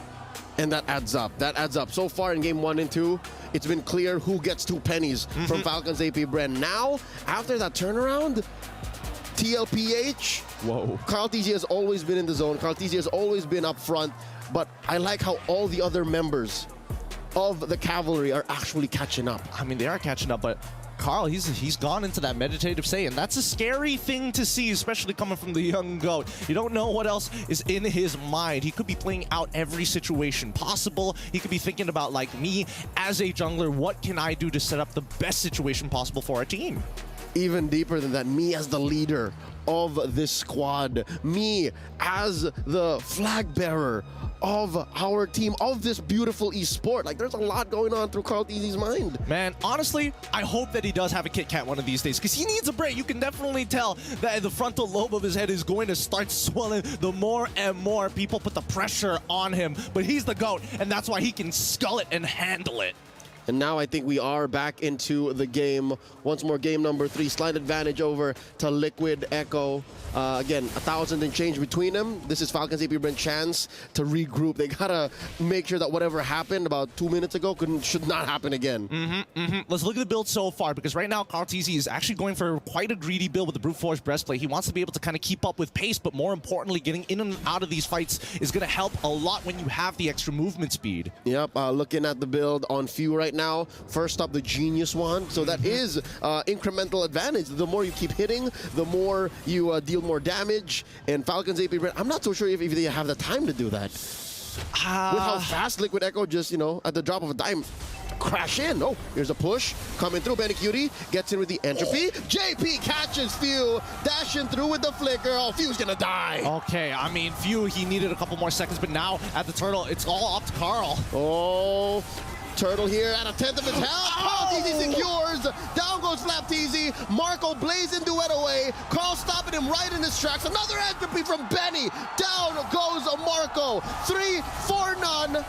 And that adds up. That adds up. So far in game 1 and 2, it's been clear who gets 2 pennies from Falcons AP.BREN. Now, after that turnaround, TLPH, Carl Teasy has always been in the zone. Carl Teasy has always been up front. But I like how all the other members of the Cavalry are actually catching up. I mean, they are catching up, but Carl, he's gone into that meditative state, and that's a scary thing to see, especially coming from the young GOAT. You don't know what else is in his mind. He could be playing out every situation possible. He could be thinking about, like, me as a jungler, what can I do to set up the best situation possible for our team? Even deeper than that, me as the leader of this squad, me as the flag bearer of our team, of this beautiful esport. Like, there's a lot going on through Carl Teasy's mind. Man, honestly, I hope that he does have a Kit Kat one of these days, because he needs a break. You can definitely tell that the frontal lobe of his head is going to start swelling the more and more people put the pressure on him. But he's the GOAT, and that's why he can skull it and handle it. And now I think we are back into the game. Once more, game number 3. Slight advantage over to Liquid Echo. Again, 1,000 and change between them. This is Falcons AP.BREN chance to regroup. They gotta make sure that whatever happened about 2 minutes ago should not happen again. Let's look at the build so far, because right now Carl Teasy is actually going for quite a greedy build with the Brute Force Breastplate. He wants to be able to kind of keep up with pace, but more importantly, getting in and out of these fights is going to help a lot when you have the extra movement speed. Yep, looking at the build on Few right now. First up, the Genius Wand. So that is incremental advantage. The more you keep hitting, the more you deal more damage. And Falcons AP.BREN, I'm not so sure if they have the time to do that. With how fast Liquid Echo just, you know, at the drop of a dime, crash in. Oh, here's a push coming through. Benny Cutie gets in with the entropy. JP catches Few, dashing through with the flicker. Oh, Few's gonna die. Okay, I mean, Few, he needed a couple more seconds, but now at the turtle, it's all up to Carl. Oh, Turtle here at a 10th of his health. Carl Teasy secures. Down goes Flap Teasy. Marco blazing duet away. Carl stopping him right in his tracks. Another entropy from Benny. Down goes Marco. 3-4-0.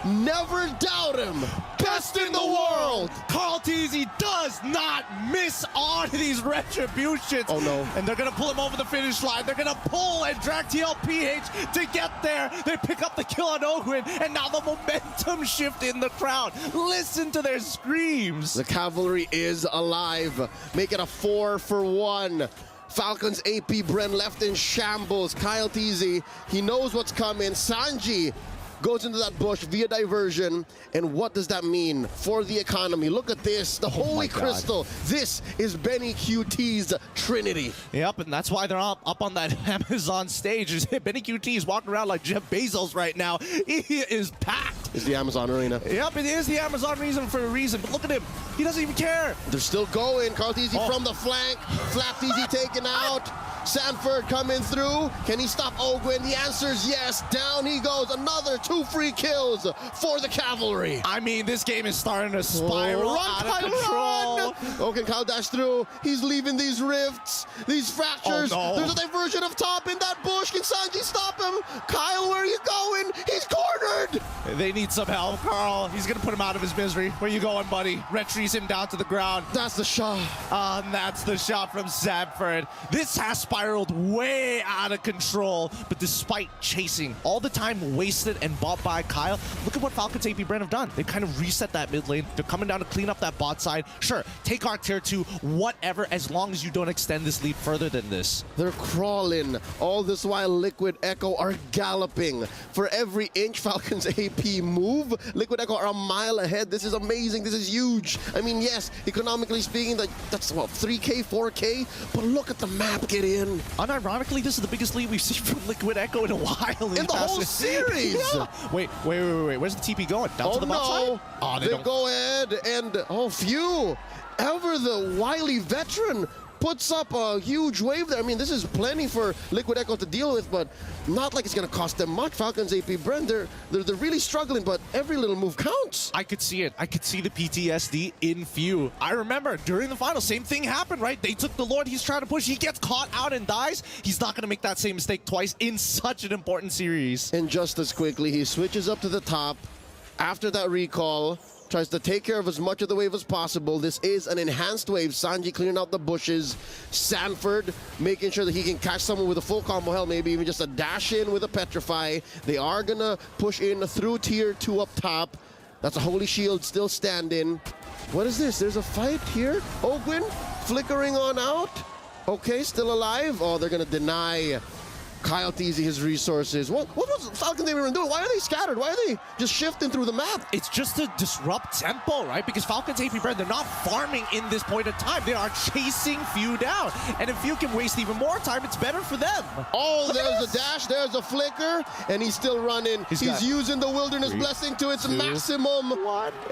Never doubt him. Best in the world. Carl Teasy does not miss on these retributions. Oh no. And they're going to pull him over the finish line. They're going to pull and drag TLPH to get there. They pick up the kill on Ogwin, and now the momentum shift in the crowd. Listen to their screams. The Cavalry is alive. Make it a 4-for-1. Falcons AP.BREN left in shambles. Kyle Teasy, he knows what's coming. Sanji goes into that bush via diversion. And what does that mean for the economy? Look at this, the Holy Crystal. This is Benny QT's Trinity. Yep, and that's why they're up on that Amazon stage. Benny QT is walking around like Jeff Bezos right now. He is packed. It's the Amazon Arena. Yep, it is the Amazon reason for a reason. But look at him. He doesn't even care. They're still going. Carl Teasy from the flank. Flap Teasy taken out. Sanford coming through. Can he stop Ogwin? The answer is yes. Down he goes. Another 2 free kills for the Cavalry. I mean, this game is starting to spiral out of control. Okay, Kyle dash through. He's leaving these rifts, these fractures. Oh, no. There's a diversion up top in that bush. Can Sanji stop him? Kyle, where are you going? He's cornered. They need some help, Carl. He's going to put him out of his misery. Where you going, buddy? Retreats him down to the ground. That's the shot. And that's the shot from Sanford. This has spiraled way out of control, but despite chasing all the time wasted and bought by Kyle, look at what Falcons AP.BREN have done. They've kind of reset that mid lane. They're coming down to clean up that bot side. Sure, take our tier 2, whatever, as long as you don't extend this lead further than this. They're crawling. All this while Liquid Echo are galloping. For every inch Falcons AP move, Liquid Echo are a mile ahead. This is amazing. This is huge. I mean, yes, economically speaking, that's what, 3K, 4K? But look at the map get in. Unironically, this is the biggest lead we've seen from Liquid Echo in a while. In the whole series. Yeah. Wait. Where's the TP going? Down to the bot side? Oh, they go ahead and, Few, ever the wily veteran, puts up a huge wave there. I mean, this is plenty for Liquid Echo to deal with, but not like it's going to cost them much. Falcons AP.BREN, they're really struggling, but every little move counts. I could see it. I could see the PTSD in Few. I remember during the final, same thing happened, right? They took the Lord. He's trying to push. He gets caught out and dies. He's not going to make that same mistake twice in such an important series. And just as quickly, he switches up to the top after that recall. Tries to take care of as much of the wave as possible. This is an enhanced wave. Sanji clearing out the bushes. Sanford making sure that he can catch someone with a full combo hell, maybe even just a dash in with a petrify. They are gonna push in through tier 2 up top. That's a Holy Shield still standing. What is this? There's a fight here. Ogwin flickering on out. Okay, still alive. Oh, they're gonna deny Kyle Teasy his resources. What was Falcons even doing? Why are they scattered? Why are they just shifting through the map? It's just to disrupt tempo, right? Because Falcons AP.BREN, they're not farming in this point of time. They are chasing Few down. And if Few can waste even more time, it's better for them. Oh, there's a dash, there's a flicker, and he's still running. He's using the Wilderness Blessing to its maximum.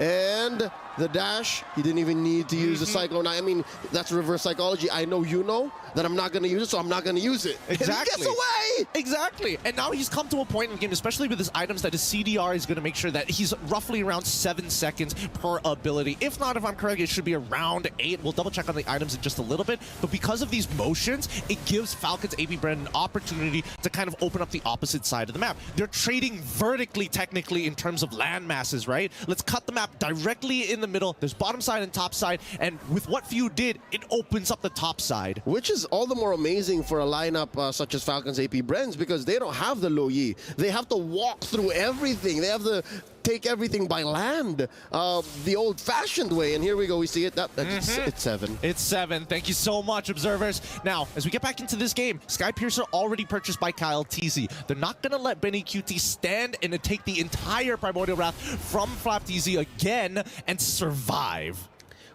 And the dash, he didn't even need to use the Cyclone. I mean, that's reverse psychology. I know you know that I'm not going to use it, so I'm not going to use it. Exactly. And he gets away! Exactly. And now he's come to a point in the game, especially with his items, that his CDR is going to make sure that he's roughly around 7 seconds per ability. If not, if I'm correct, it should be around 8. We'll double check on the items in just a little bit. But because of these motions, it gives Falcons AP.BREN an opportunity to kind of open up the opposite side of the map. They're trading vertically, technically, in terms of land masses, right? Let's cut the map directly in the middle. There's bottom side and top side. And with what Few did, it opens up the top side. Which is all the more amazing for a lineup such as Falcons AP.BREN's, because they don't have the low yi. They have to walk through everything. They have to take everything by land, the old-fashioned way. And here we go. We see it. It's 7. It's 7. Thank you so much, observers. Now, as we get back into this game, Sky Piercer already purchased by Kyle Teasy. They're not going to let Benny QT stand and take the entire Primordial Wrath from Flap Teasy again and survive.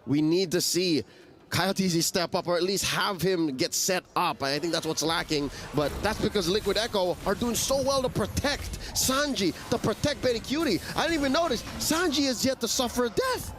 We need to see Kyle Teasy step up, or at least have him get set up. I think that's what's lacking, but that's because Liquid Echo are doing so well to protect Sanji, to protect Benny Cutie. I didn't even notice Sanji is yet to suffer death.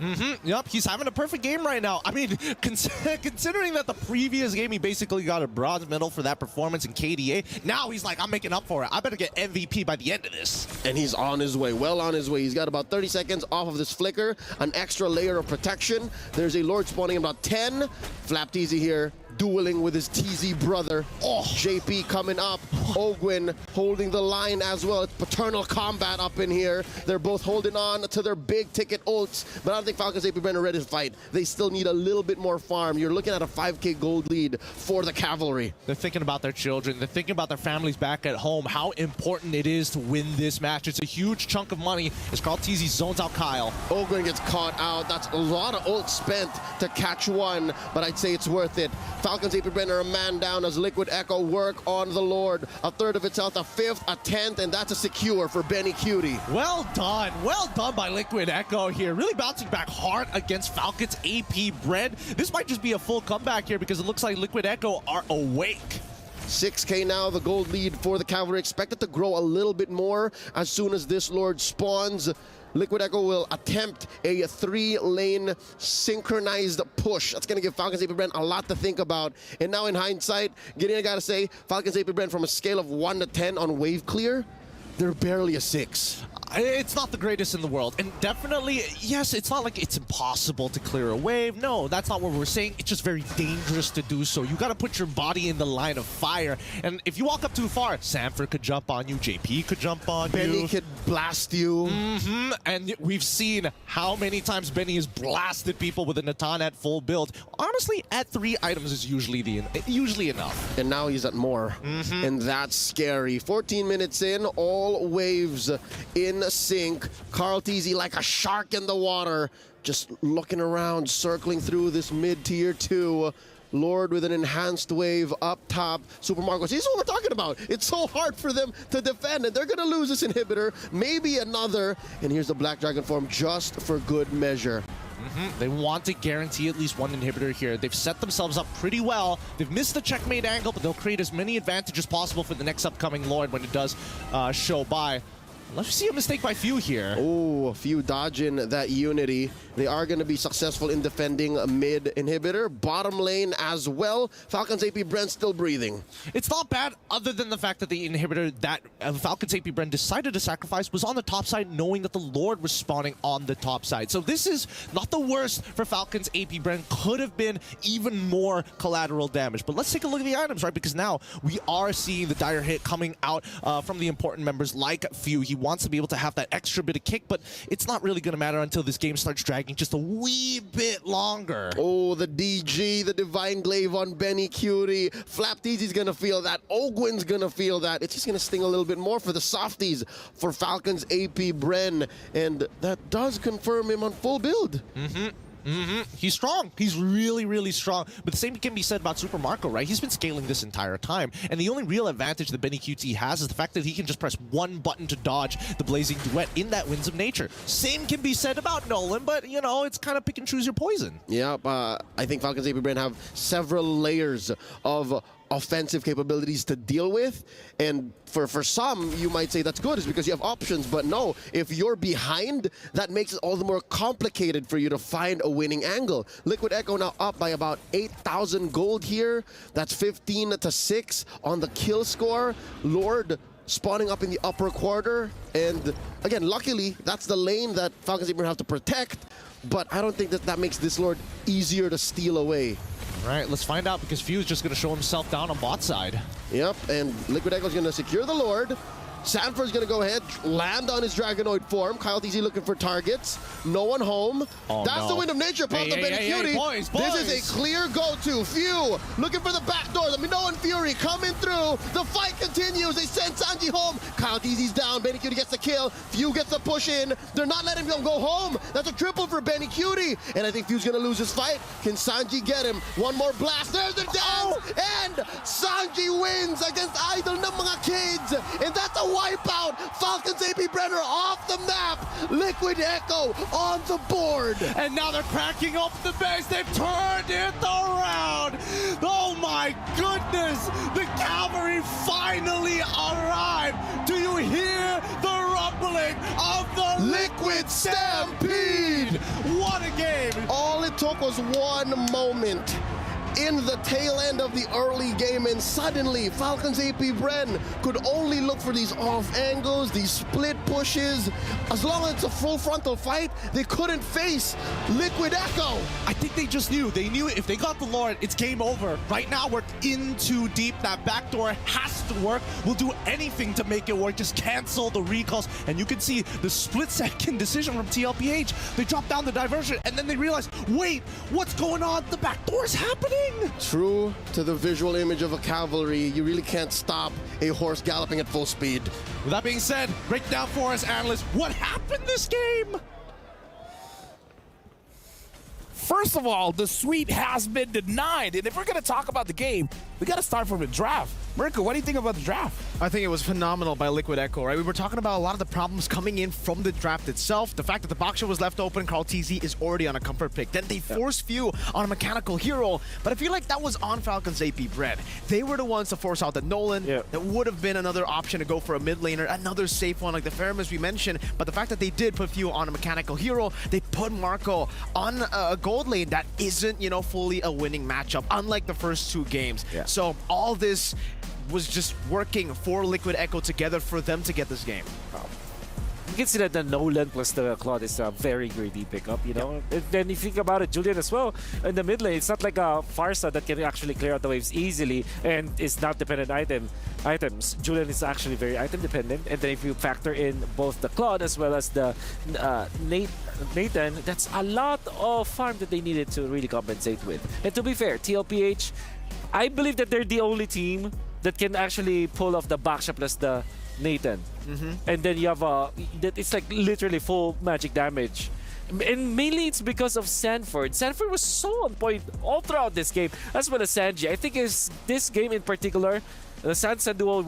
Yep, he's having a perfect game right now. I mean, considering that the previous game he basically got a bronze medal for that performance in KDA, now he's like, I'm making up for it. I better get MVP by the end of this. And he's on his way, well on his way. He's got about 30 seconds off of this flicker, an extra layer of protection. There's a Lord spawning in about 10. Flap Teasy here, dueling with his Teasy brother. JP coming up. Ogwin holding the line as well. It's paternal combat up in here. They're both holding on to their big ticket ults, but I don't think Falcons AP.BREN are ready to fight. They still need a little bit more farm. You're looking at a 5k gold lead for the Cavalry. They're thinking about their children. They're thinking about their families back at home, how important it is to win this match. It's a huge chunk of money as Carl Teasy zones out Kyle. Ogwin gets caught out. That's a lot of ult spent to catch one, but I'd say it's worth it. Falcons AP.BREN are a man down as Liquid Echo work on the Lord. A third of its health, a fifth, a 10th, and that's a secure for Benny Cutie. Well done by Liquid Echo here. Really bouncing back hard against Falcons AP.BREN. This might just be a full comeback here because it looks like Liquid Echo are awake. 6k now, the gold lead for the Cavalry. Expected to grow a little bit more as soon as this Lord spawns. Liquid Echo will attempt a 3-lane synchronized push. That's going to give Falcons AP.BREN a lot to think about. And now in hindsight, Gideon, I got to say, Falcons AP.BREN from a scale of 1 to 10 on wave clear, they're barely a 6. It's not the greatest in the world, and definitely, yes, it's not like it's impossible to clear a wave. No, that's not what we're saying. It's just very dangerous to do so. You got to put your body in the line of fire, and if you walk up too far, Sanford could jump on you, JP could jump on you. Benny could blast you. And we've seen how many times Benny has blasted people with a Natan at full build. Honestly, at 3 items is usually enough. And now he's at more, and that's scary. 14 minutes in, all waves in sync. Carl Teasy like a shark in the water, just looking around, circling through this mid-tier 2. Lord with an enhanced wave up top. Super Marcos, this is what we're talking about. It's so hard for them to defend, and they're going to lose this inhibitor, maybe another. And here's the Black Dragon form just for good measure. They want to guarantee at least one inhibitor here. They've set themselves up pretty well. They've missed the checkmate angle, but they'll create as many advantages possible for the next upcoming Lord when it does show by. Let's see a mistake by Few here. Oh, Few dodging that Unity. They are going to be successful in defending a mid inhibitor. Bottom lane as well. Falcons AP.BREN still breathing. It's not bad, other than the fact that the inhibitor that Falcons AP.BREN decided to sacrifice was on the top side, knowing that the Lord was spawning on the top side. So this is not the worst for Falcons AP.BREN. Could have been even more collateral damage. But let's take a look at the items, right? Because now we are seeing the dire hit coming out from the important members like Few. He wants to be able to have that extra bit of kick, but it's not really going to matter until this game starts dragging just a wee bit longer. Oh, the DG, the Divine Glaive on Benny Cutie. Flap Teasy's going to feel that. Ogwin's going to feel that. It's just going to sting a little bit more for the softies for Falcons AP.BREN, and that does confirm him on full build. He's strong. He's really, really strong. But the same can be said about Super Marco, right? He's been scaling this entire time. And the only real advantage that Benny QT has is the fact that he can just press one button to dodge the Blazing Duet in that Winds of Nature. Same can be said about Nolan, but, you know, it's kind of pick and choose your poison. Yeah, I think Falcons AP.BREN have several layers of offensive capabilities to deal with, and for some you might say that's good, is because you have options, but no, if you're behind, that makes it all the more complicated for you to find a winning angle. Liquid Echo now up by about 8,000 gold here. That's 15-6 on the kill score. Lord spawning up in the upper quarter, and again, luckily that's the lane that Falcons AP.BREN have to protect, but I don't think that makes this Lord easier to steal away. All right, let's find out, because Fuse just going to show himself down on bot side. Yep, and Liquid Echo is going to secure the Lord. Sanford's going to go ahead, land on his Dragonoid form. Kyle TZ looking for targets. No one home. Oh, That's no. the Wind of Nature. Hey, boys. This is a clear go-to. Few looking for the back door. The Minoan Fury coming through. The fight continues. They send Sanji home. Kyle TZ's down. Benny Cutie gets the kill. Few gets the push in. They're not letting him go home. That's a triple for Benny Cutie. And I think Few's going to lose his fight. Can Sanji get him? One more blast. There's the dance. And Sanji wins against Idol ng mga kids. And that's a wipeout. Falcons AP.BREN are off the map. Liquid Echo on the board. And now they're cracking up the base. They've turned it around. Oh my goodness. The cavalry finally arrived. Do you hear the rumbling of the Liquid Stampede? What a game. All it took was one moment in the tail end of the early game, and suddenly Falcons AP.BREN could only look for these off angles, these split pushes. As long as it's a full frontal fight, they couldn't face Liquid Echo. I think they just knew. They knew if they got the Lord, it's game over. Right now, we're in too deep. That backdoor has to work. We'll do anything to make it work. Just cancel the recalls. And you can see the split-second decision from TLPH. They drop down the diversion, and then they realize, wait, what's going on? The backdoor is happening. True to the visual image of a cavalry, you really can't stop a horse galloping at full speed. With that being said, break down for us, analysts. What happened this game? First of all, the sweep has been denied. And if we're going to talk about the game, we got to start from the draft. Mirko, what do you think about the draft? I think it was phenomenal by Liquid Echo, right? We were talking about a lot of the problems coming in from the draft itself. The fact that the box shot was left open, Carl TZ is already on a comfort pick. Then they forced Few on a mechanical hero. But I feel like that was on Falcons AP.BREN. They were the ones to force out the Nolan. That would have been another option to go for a mid laner, another safe one like the Faramis we mentioned. But the fact that they did put Few on a mechanical hero, they put Marco on a gold lane that isn't, you know, fully a winning matchup, unlike the first two games. So all this was just working for Liquid Echo together for them to get this game. You can see that the Nolan plus the Claude is a very greedy pickup, you know? And then if you think about it, Julian as well, in the mid lane, it's not like a Farsa that can actually clear out the waves easily and is not dependent on items. Julian is actually very item dependent, and then if you factor in both the Claude as well as the Nathan, that's a lot of farm that they needed to really compensate with. And to be fair, TLPH, I believe that they're the only team that can actually pull off the backshot plus the Nathan. And then you have it's like literally full magic damage. And mainly it's because of Sanford. Sanford was so on point all throughout this game, as well as Sanji. I think this game in particular, the Sansa duo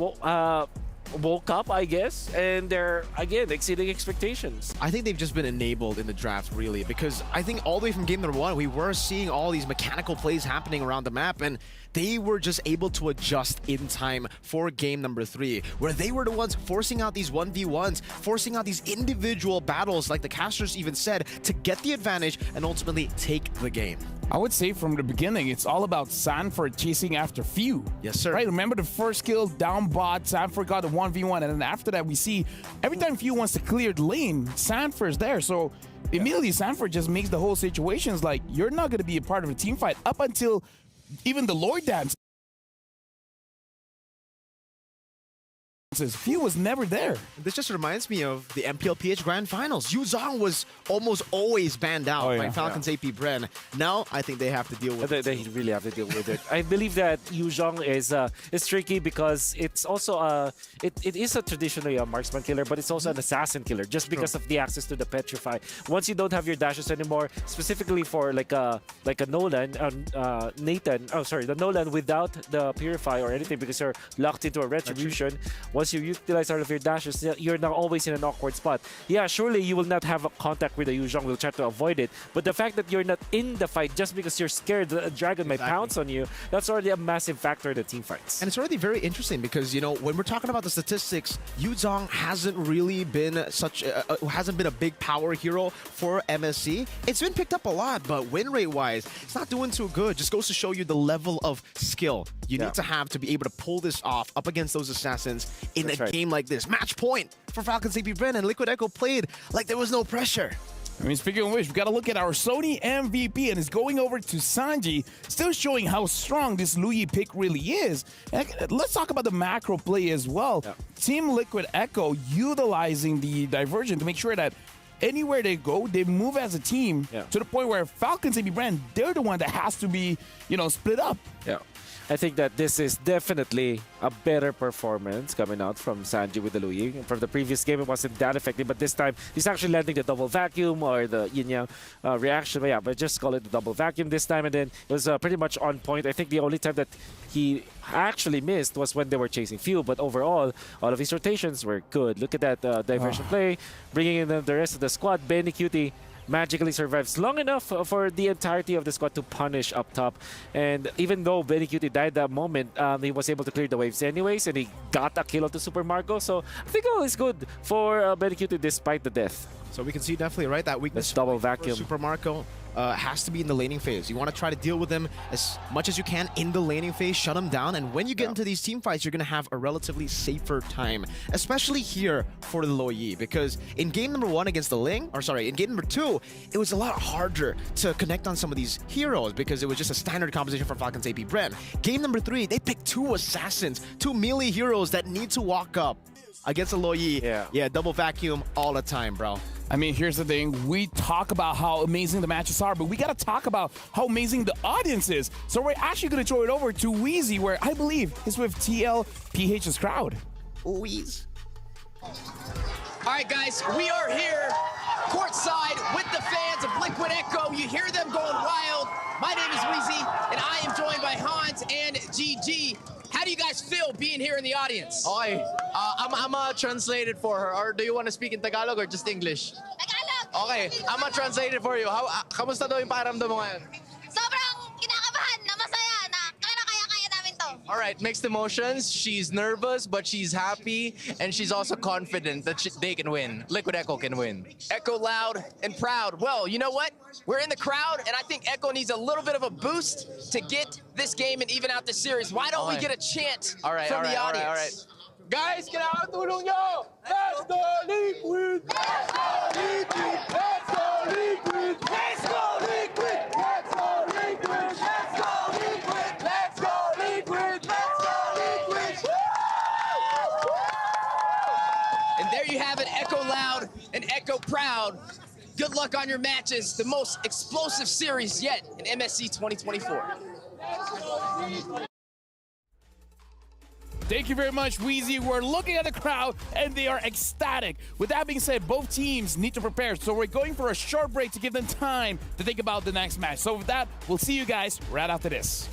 woke up, I guess, and they're, again, exceeding expectations. I think they've just been enabled in the draft, really, because I think all the way from game number one, we were seeing all these mechanical plays happening around the map, and they were just able to adjust in time for game number 3, where they were the ones forcing out these 1v1s, forcing out these individual battles, like the casters even said, to get the advantage and ultimately take the game. I would say from the beginning, it's all about Sanford chasing after Few. Yes, sir. Right? Remember the first kill, down bot, Sanford got the 1v1, and then after that, we see every time Few wants to clear the lane, Sanford's there. So immediately, Sanford just makes the whole situations like, you're not going to be a part of a team fight up until even the Lord dance. He was never there. This just reminds me of the MPLPH Grand Finals. Yu Zhang was almost always banned out by Falcons AP.BREN. Now, I think they have to deal with it. They really have to deal with it. I believe that Yu Zhang is tricky because it's also it is a traditionally a marksman killer, but it's also an assassin killer just because of the access to the Petrify. Once you don't have your dashes anymore, specifically for like a Nolan, the Nolan without the Purify or anything because you're locked into a Retribution. Once you utilize all of your dashes, you're now always in an awkward spot. Yeah, surely you will not have a contact with the Yu Zhang. We'll try to avoid it. But the fact that you're not in the fight just because you're scared the dragon might pounce on you, that's already a massive factor in the team fights. And it's already very interesting because, you know, when we're talking about the statistics, Yu Zhang hasn't really been hasn't been a big power hero for MSC. It's been picked up a lot, but win rate wise, it's not doing too good. Just goes to show you the level of skill you need to have to be able to pull this off up against those assassins in a game like this. Match point for Falcons AP.BREN, and Liquid Echo played like there was no pressure. I mean, speaking of which, we got to look at our Sony MVP, and it's going over to Sanji, still showing how strong this Luyi pick really is. And let's talk about the macro play as well. Team Liquid Echo utilizing the diversion to make sure that anywhere they go, they move as a team to the point where Falcons AP.BREN, they're the one that has to be, you know, split up. Yeah. I think that this is definitely a better performance coming out from Sanji with the Luyi. From the previous game, it wasn't that effective, but this time, he's actually landing the double vacuum or the yin-yang reaction. But yeah, but just call it the double vacuum this time, and then it was pretty much on point. I think the only time that he actually missed was when they were chasing fuel, but overall, all of his rotations were good. Look at that diversion play, bringing in the rest of the squad. Benny Cutie magically survives long enough for the entirety of the squad to punish up top. And even though Benny Cutie died that moment, he was able to clear the waves anyways, and he got a kill onto Super Marco. So I think all is good for Benny Cutie despite the death. So we can see definitely, right, that weakness. This double vacuum. Super Marco has to be in the laning phase. You want to try to deal with him as much as you can in the laning phase, shut him down, and when you get into these team fights, you're going to have a relatively safer time, especially here for the Luyi, because in game number 1 against the Ling, in game number 2, it was a lot harder to connect on some of these heroes because it was just a standard composition for Falcons AP.BREN. Game number 3, they picked 2 assassins, 2 melee heroes that need to walk up against the Luyi. Yeah, double vacuum all the time, bro. I mean, here's the thing. We talk about how amazing the matches are, but we got to talk about how amazing the audience is. So we're actually going to throw it over to Wheezy, where I believe is with TLPH's crowd. Wheeze. All right, guys, we are here courtside with the fans of Liquid Echo. You hear them going wild. My name is Wheezy, and I am joined by Hans and GG. How do you guys feel being here in the audience? Okay, I'm translate it for her. Or do you want to speak in Tagalog or just English? Tagalog! Okay, I'm translate it for you. Kamusta daw yung pakiramdam mo ngayon? Sobrang kinakabahan na masaya na kaya namin to. All right, mixed emotions. She's nervous, but she's happy, and she's also confident that they can win. Liquid Echo can win. Echo loud and proud. Well, you know what? We're in the crowd, and I think Echo needs a little bit of a boost to get this game and even out the series. Why don't we get a chant from the audience? All right. Guys, kailangan tulong nyo! Let's go Liquid! Let's go Liquid! Let's go Liquid! Let's go Liquid! Let's go Liquid! Let's go Liquid! Let's go Liquid! Let's go Liquid! And there you have it, Echo loud and Echo proud. Good luck on your matches. The most explosive series yet in MSC 2024. Thank you very much, Wheezy. We're looking at the crowd, and they are ecstatic. With that being said, both teams need to prepare, so we're going for a short break to give them time to think about the next match. So with that, we'll see you guys right after this.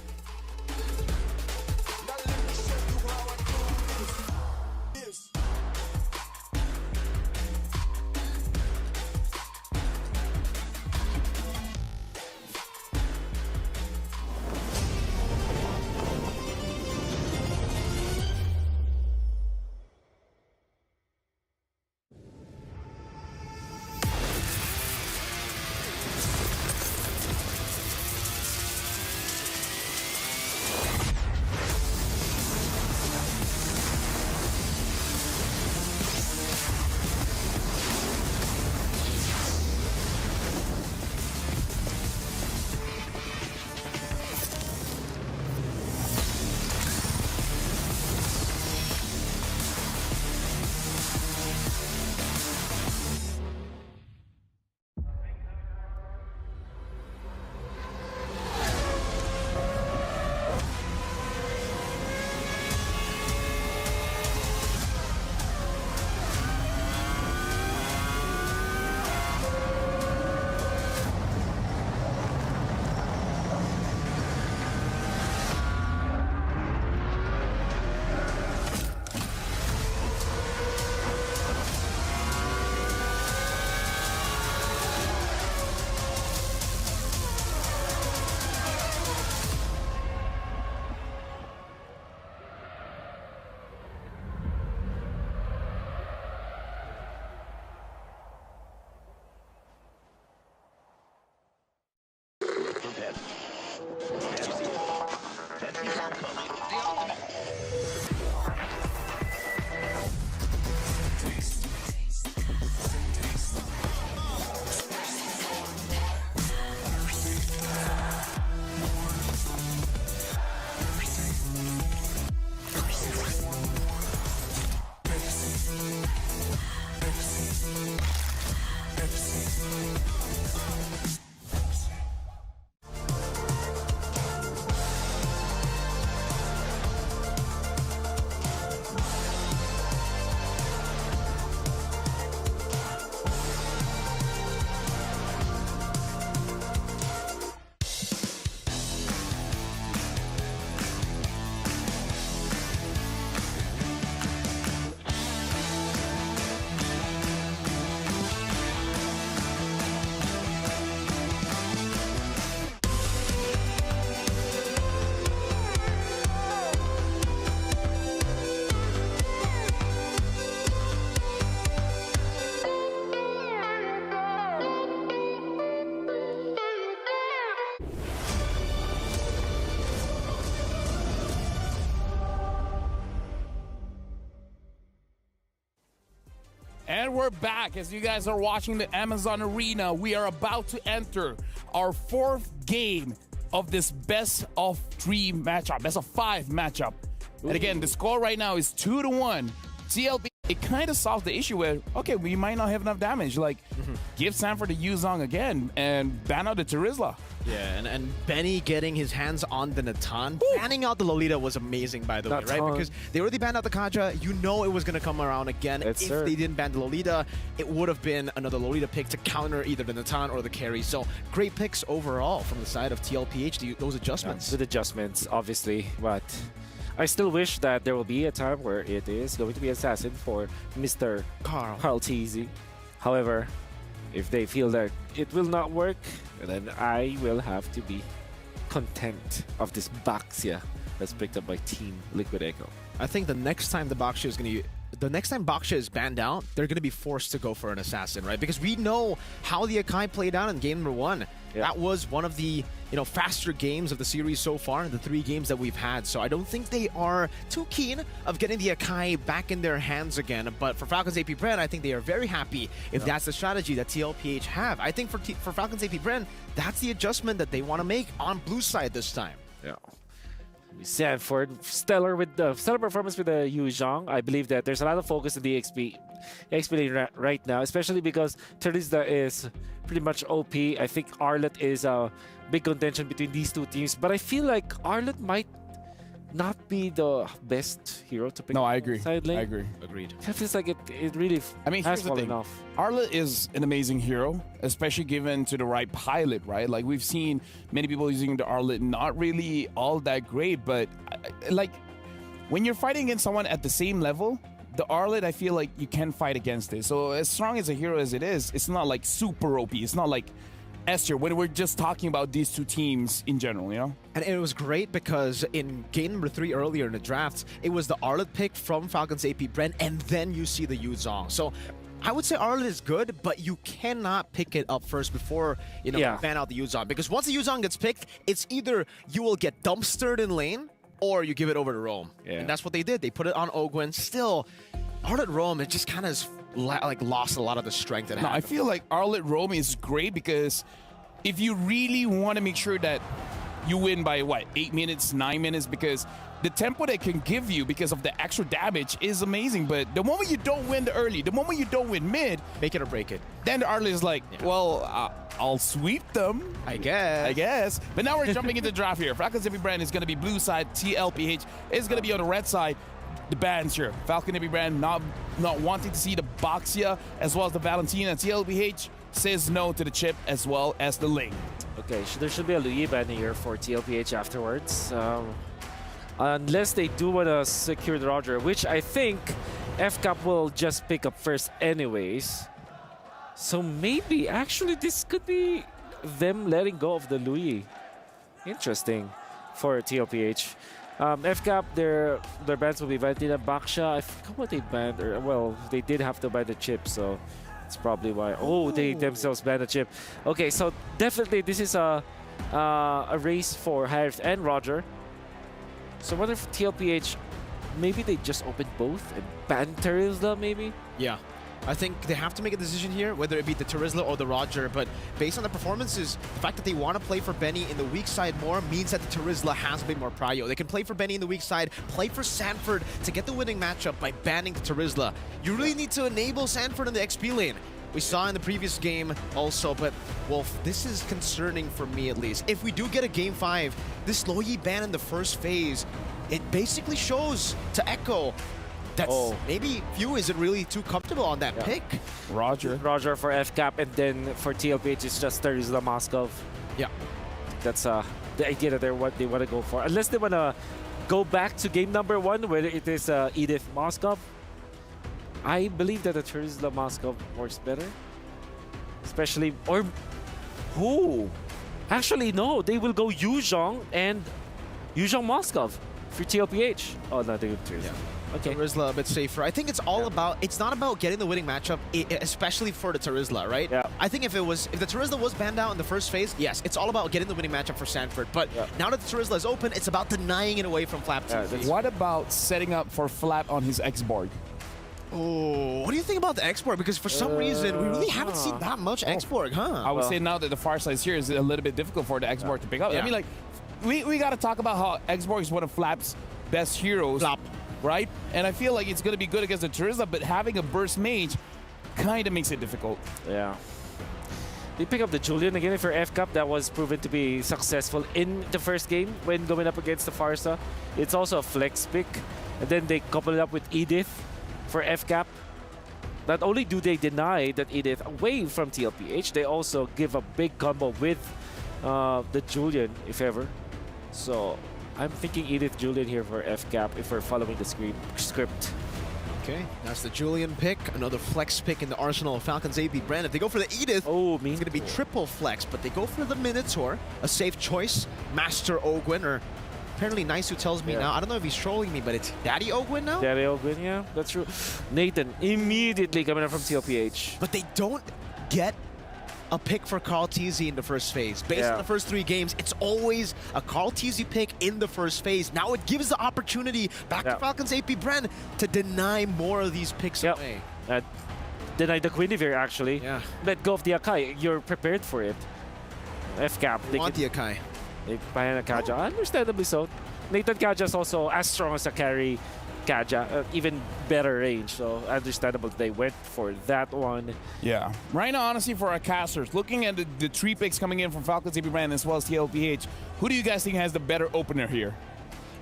And we're back. As you guys are watching the Amazon Arena, we are about to enter our 4th game of this best of 3 matchup, best of 5 matchup. And again, the score right now is 2-1. TLP, it kind of solves the issue where, okay, we might not have enough damage. Like, give Sanford the Yuzong again and ban out the Terizla. Yeah, and Benny getting his hands on the Natan. Banning out the Lolita was amazing, by the way, right? Because they already banned out the Kaja. You know it was going to come around again. If they didn't ban the Lolita, it would have been another Lolita pick to counter either the Natan or the carry. So great picks overall from the side of TLPH, those adjustments. With adjustments, obviously, but I still wish that there will be a time where it is going to be Assassin for Mr. Carl TZ. However, if they feel that it will not work, then I will have to be content of this Baxia that's picked up by Team Liquid Echo. I think the next time the Baxia is going to Baxia is banned out, they're going to be forced to go for an Assassin, right? Because we know how the Akai played out in game number 1. Yeah. That was one of the faster games of the series so far, the 3 games that we've had. So I don't think they are too keen of getting the Akai back in their hands again. But for Falcons AP.BREN, I think they are very happy if that's the strategy that TLPH have. I think for Falcons AP.BREN, that's the adjustment that they want to make on blue side this time. Yeah. Sanford, stellar performance with the Yuzong. I believe that there's a lot of focus in the XP lane right now, especially because Terizla is pretty much OP. I think Arlet is a big contention between these 2 teams, but I feel like Arlet might not be the best hero to pick. No, I agree. Side lane. I agree. Agreed. It feels like it really has fallen off. Arlet is an amazing hero, especially given to the right pilot, right? Like, we've seen many people using the Arlet, not really all that great, but like, when you're fighting against someone at the same level, the Arlet, I feel like you can fight against it. So as strong as a hero as it is, it's not like super OP. It's not like S-tier when we're just talking about these 2 teams in general, you know? And it was great because in game number 3 earlier in the draft, it was the Arlet pick from Falcons AP.BREN, and then you see the Yuzong. So I would say Arlet is good, but you cannot pick it up first before, ban out the Yuzong. Because once the Yuzong gets picked, it's either you will get dumpstered in lane, or you give it over to Rome. Yeah. And that's what they did. They put it on Ogwen. Still, Arlet Rome, it just kind of lost a lot of the strength it had. I feel like Arlet Rome is great because if you really want to make sure that you win by, 8 minutes, 9 minutes, because the tempo they can give you because of the extra damage is amazing. But the moment you don't win the early, the moment you don't win mid, make it or break it. Then the Arlet is like, well, I'll sweep them. I guess. But now we're jumping into the draft here. Falcons AP.BREN is going to be blue side. TLPH is going to be on the red side. The bans here. Falcon AP.BREN not wanting to see the Baxia as well as the Valentina. TLPH says no to the chip as well as the Ling. Okay, there should be a Luyi ban here for TLPH afterwards. Unless they do want to secure the Roger, which I think FCAP will just pick up first anyways. So maybe, actually, this could be them letting go of the Luyi. Interesting for TLPH. FCAP, their bans will be Valentina, Baxia. I forgot what they banned. Well, they did have to ban the chip, so that's probably why. Oh, they themselves banned the chip. Okay, so definitely this is a race for Harith and Roger. So I wonder if TLPH, maybe they just open both and ban Terizla, maybe? Yeah. I think they have to make a decision here, whether it be the Terizla or the Roger, but based on the performances, the fact that they want to play for Benny in the weak side more means that the Terizla has a bit more prio. They can play for Benny in the weak side, play for Sanford to get the winning matchup by banning the Terizla. You really need to enable Sanford in the XP lane. We saw in the previous game also, but, well, this is concerning for me at least. If we do get a Game 5, this Luyi ban in the first phase, it basically shows to Echo that maybe Few isn't really too comfortable on that pick. Roger for FCAP, and then for TLPH, it's just Terizla Moskov. Yeah. That's the idea that they want to go for. Unless they want to go back to game number 1, where it is Edith Moskov. I believe that the Terizla Moskov works better. Especially, or who? Actually, no, they will go Yuzong and Yuzong Moskov for TLPH. Oh, no, they go Terizla. Yeah. Okay. Terizla a bit safer. I think it's all about, it's not about getting the winning matchup, especially for the Terizla, right? Yeah. I think if the Terizla was banned out in the first phase, yes, it's all about getting the winning matchup for Sanford. But now that the Terizla is open, it's about denying it away from Flap TV. What about setting up for Flat on his X board? Oh, what do you think about the export? Because for some reason, we really haven't seen that much export, huh? I would say now that the far side is here, is a little bit difficult for the Xborg to pick up. Yeah. I mean, like, we got to talk about how Xborg is one of Flap's best heroes, right? And I feel like it's going to be good against the Charizard, but having a burst mage kind of makes it difficult. Yeah. They pick up the Julian again for F-Cup. That was proven to be successful in the first game when going up against the Farsa. It's also a flex pick. And then they couple it up with Edith for F-Cap. Not only do they deny that Edith away from TLPH, they also give a big combo with the Julian, if ever. So I'm thinking Edith Julian here for F-Cap if we're following the script. Okay, that's the Julian pick. Another flex pick in the arsenal of Falcons AP.BREN. If they go for the Edith, it's going to be triple flex, but they go for the Minotaur, a safe choice. Master Ogwin, or apparently Nice who tells me now, I don't know if he's trolling me, but it's Daddy Ogwin now? Daddy Ogwin, yeah, that's true. Nathan immediately coming up from TLPH. But they don't get a pick for Carl Teasy in the first phase. Based on the first 3 games, it's always a Carl Teasy pick in the first phase. Now it gives the opportunity back to Falcons AP.BREN to deny more of these picks away. Deny the Guinevere, actually. Let go of the Akai. You're prepared for it. F-Cap. They want the Akai. They buy an Kaja. Understandably so. Nathan Kaja is also as strong as a carry Kaja, even better range, so understandable they went for that one. Yeah. Right now, honestly, for our casters, looking at the 3 picks coming in from Falcons AP.BREN as well as TLPH, who do you guys think has the better opener here?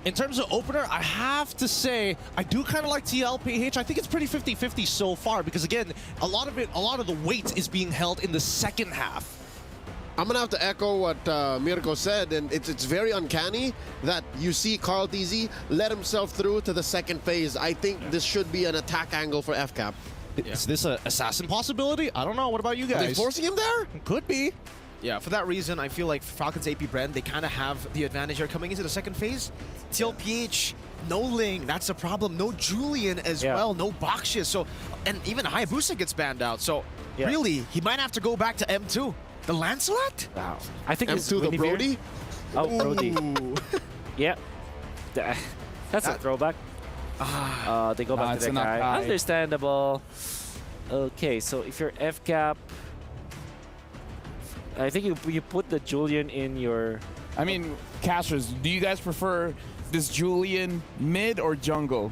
In terms of opener, I have to say, I do kind of like TLPH. I think it's pretty 50-50 so far because, again, a lot of the weight is being held in the second half. I'm going to have to echo what Mirko said, and it's very uncanny that you see Carl Teasy let himself through to the second phase. I think this should be an attack angle for F-Cap. Is this an assassin possibility? I don't know. What about you guys? Are they forcing him there? Could be. Yeah, for that reason, I feel like Falcons AP.BREN, they kind of have the advantage here coming into the second phase. TLPH, no Ling, that's a problem. No Julian as well, no Bakshis. So, and even Hayabusa gets banned out. So, really, he might have to go back to M2. The Lancelot? Wow. I think it's M2 the Brody? Oh, Brody. Yeah. That's a throwback. They go back to the guy. Understandable. Okay, so if you're F-Cap, I think you put the Julian in your... I mean, casters, do you guys prefer this Julian mid or jungle?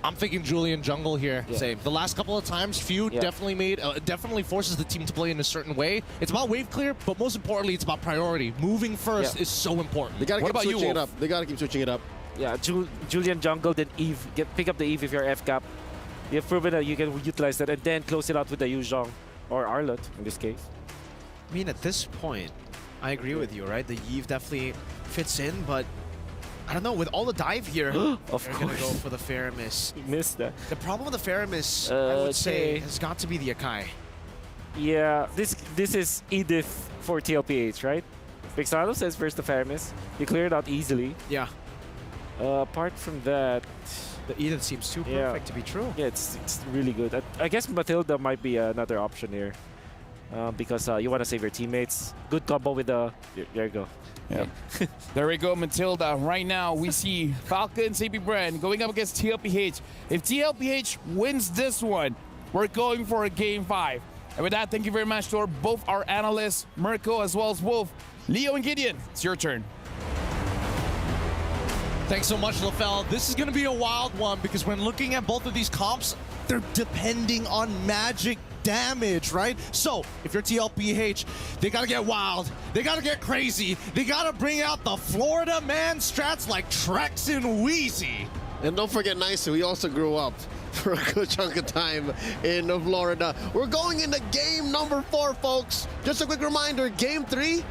I'm thinking Julian jungle here. Same. The last couple of times, Feud definitely forces the team to play in a certain way. It's about wave clear, but most importantly, it's about priority. Moving first is so important. They gotta keep switching it up. They gotta keep switching it up. Yeah, Julian jungle, then Eve. Pick up the Eve if you're F-Cap. You've proven that you can utilize that and then close it out with the Yuzhong or Arlott in this case. I mean, at this point, I agree with you, right? The Eve definitely fits in, but I don't know, with all the dive here, of they're going to go for the Faramis. You missed that. The problem with the Faramis, I would say, has got to be the Akai. Yeah, this is Edith for TLPH, right? Pixano says first the Faramis. You clear it out easily. Yeah. Apart from that... The Edith seems too perfect to be true. Yeah, it's really good. I guess Matilda might be another option here. Because you want to save your teammates. Good combo with the... There you go. Yeah. There we go, Matilda. Right now, we see Falcons AP.BREN going up against TLPH. If TLPH wins this one, we're going for a Game 5. And with that, thank you very much to both our analysts, Mirko as well as Wolf. Leo and Gideon, it's your turn. Thanks so much, LaFell. This is going to be a wild one because when looking at both of these comps, they're depending on magic damage, right? So, if you're TLPH, they gotta get wild. They gotta get crazy. They gotta bring out the Florida man strats like Trex and Wheezy. And don't forget Nice, we also grew up for a good chunk of time in Florida. We're going into game number 4, folks. Just a quick reminder, game 3,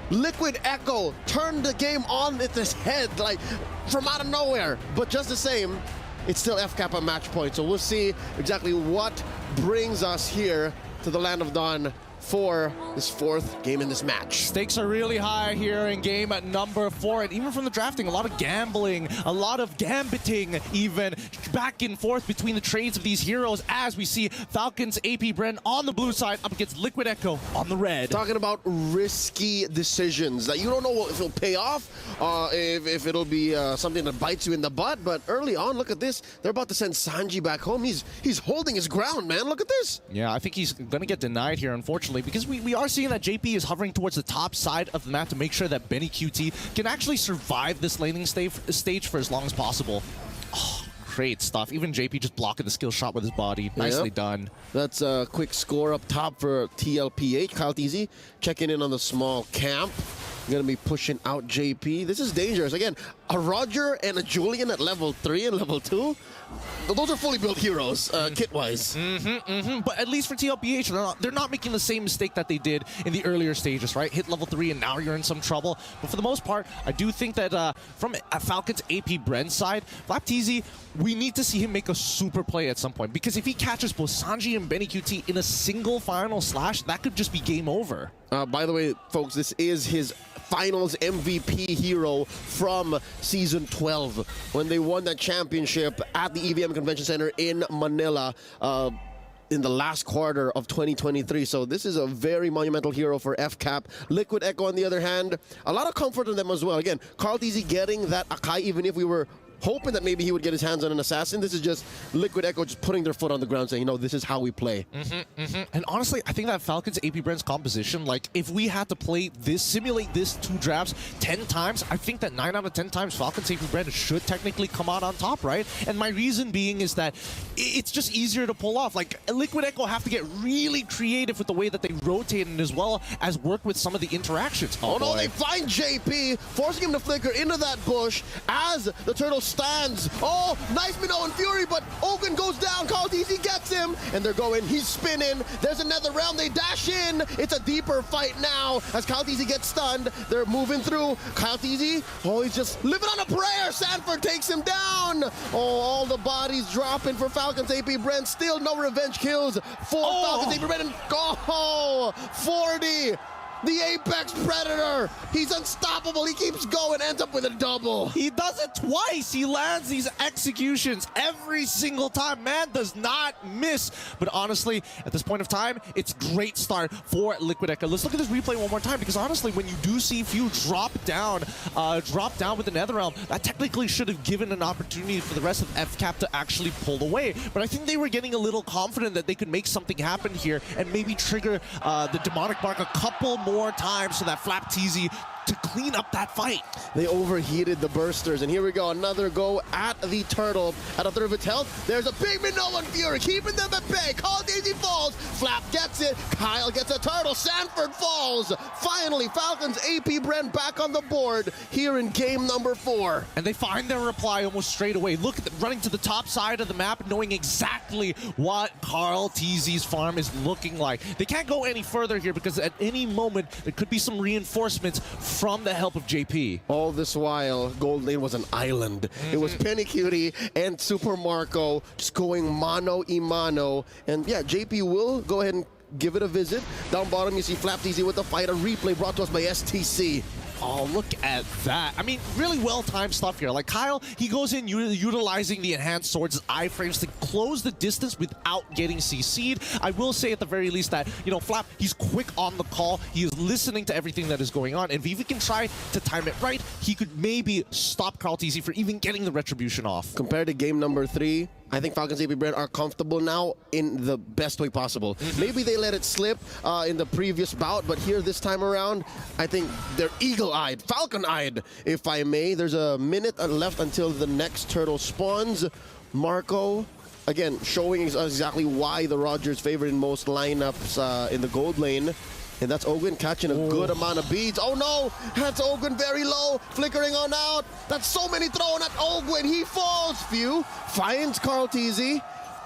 Liquid Echo turned the game on its head, like from out of nowhere. But just the same, it's still F-Cap at match point. So we'll see exactly what brings us here to the Land of Dawn for this fourth game in this match. Stakes are really high here in game at number 4, and even from the drafting, a lot of gambling, a lot of gambiting, even back and forth between the trades of these heroes as we see Falcons AP.BREN on the blue side up against Liquid Echo on the red. Talking about risky decisions that you don't know if it'll pay off, if it'll be something that bites you in the butt, but early on, look at this. They're about to send Sanji back home. He's holding his ground, man. Look at this. Yeah, I think he's going to get denied here, unfortunately, because we are seeing that JP is hovering towards the top side of the map to make sure that Benny QT can actually survive this laning stage for as long as possible. Oh, great stuff. Even JP just blocking the skill shot with his body. Nicely done. That's a quick score up top for TLPH. Kyle Teasy checking in on the small camp. Gonna be pushing out JP. This is dangerous. Again, a Roger and a Julian at level 3 and level 2. Those are fully built heroes, kit-wise. But at least for TLPH, they're not making the same mistake that they did in the earlier stages, right? Hit level 3 and now you're in some trouble. But for the most part, I do think that from Falcon's AP.BREN side, FlapTZ, we need to see him make a super play at some point. Because if he catches both Sanji and Benny QT in a single final slash, that could just be game over. By the way, folks, this is his finals MVP hero from Season 12 when they won that championship at the EVM Convention Center in Manila in the last quarter of 2023. So this is a very monumental hero for FCAP. Liquid Echo, on the other hand, a lot of comfort in them as well. Again, Carl Teasy getting that Akai, even if we were hoping that maybe he would get his hands on an assassin. This is just Liquid Echo just putting their foot on the ground saying, you know, this is how we play. And honestly, I think that Falcons AP.BREN's composition, like, if we had to play this, simulate this 2 drafts 10 times, I think that 9 out of 10 times Falcons AP.BREN should technically come out on top, right? And my reason being is that it's just easier to pull off. Like, Liquid Echo have to get really creative with the way that they rotate and as well as work with some of the interactions. Oh no, they find JP, forcing him to flicker into that bush as the turtle stands. Oh, nice Minnow and Fury, but Ogun goes down. Carl Teasy gets him, and they're going. He's spinning. There's another round. They dash in. It's a deeper fight now as Kyle Teasy gets stunned. They're moving through. Kyle Teasy, oh, he's just living on a prayer. Sanford takes him down. Oh, all the bodies dropping for Falcons AP.BREN. Still no revenge kills for Falcons AP.BREN. And 40. The Apex Predator. He's unstoppable. He keeps going, ends up with a double. He does it twice. He lands these executions every single time. Man does not miss. But honestly, at this point of time, it's great start for Liquid Echo. Let's look at this replay one more time, because honestly, when you do see Few drop down with the Nether Realm, that technically should have given an opportunity for the rest of FCAP to actually pull away. But I think they were getting a little confident that they could make something happen here and maybe trigger the Demonic Bark a couple more times so that FlapTZ to clean up that fight. They overheated the bursters, and here we go, another go at the turtle at a third of its health. There's a big Minnow and Fury keeping them at bay. Carl Teasy falls, Flap gets it, Kyle gets a turtle, Sanford falls. Finally, Falcons AP.BREN back on the board here in game number 4. And they find their reply almost straight away. Look at them running to the top side of the map, knowing exactly what Carl Teasy's farm is looking like. They can't go any further here because at any moment there could be some reinforcements from the help of JP. All this while, Gold Lane was an island. It was Penny Cutie and Super Marco just going mano-a-mano. And yeah, JP will go ahead and give it a visit. Down bottom, you see FlapTZ with the fight. A replay brought to us by STC. Oh, look at that. I mean, really well-timed stuff here. Like, Kyle, he goes in utilizing the enhanced swords iframes to close the distance without getting CC'd. I will say at the very least that, you know, Flap, he's quick on the call. He is listening to everything that is going on. And if he can try to time it right, he could maybe stop Carl Teasy for even getting the retribution off. Compared to game number 3, I think Falcons AP.BREN are comfortable now in the best way possible. Maybe they let it slip in the previous bout, but here this time around, I think they're eagle-eyed, falcon-eyed, if I may. There's a minute left until the next turtle spawns. Marco, again, showing exactly why the Rogers favored in most lineups in the gold lane. And that's Ogun catching a good amount of beads. Oh no, that's Ogun very low, flickering on out. That's so many thrown at Ogun. He falls. Few finds Carl Teasy.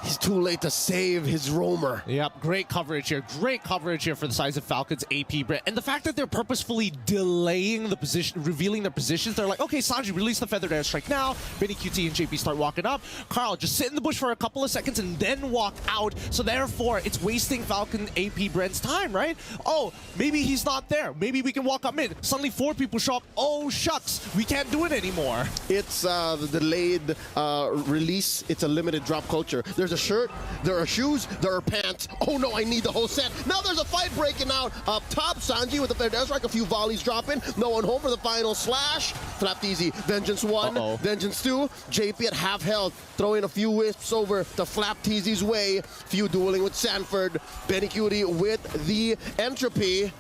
He's too late to save his roamer. Yep, great coverage here. Great coverage here for the size of Falcons AP.BREN. And the fact that they're purposefully delaying the position, revealing their positions. They're like, okay, Sanji, release the feathered airstrike now. Benny QT and JP start walking up. Carl, just sit in the bush for a couple of seconds and then walk out. So therefore, it's wasting Falcon AP.BREN's time, right? Oh, maybe he's not there. Maybe we can walk up mid. Suddenly 4 people show up. Oh, shucks. We can't do it anymore. It's the delayed release. It's a limited drop culture. There's a shirt, there are shoes, there are pants. Oh no, I need the whole set. Now there's a fight breaking out up top. Sanji with the feathered airstrike, a few volleys dropping. No one home for the final slash. Flapped easy. Vengeance 1, Vengeance 2. JP at half health, throwing a few wisps over to Flap Teasy's way. Few dueling with Sanford. Benny Cutie with the entropy.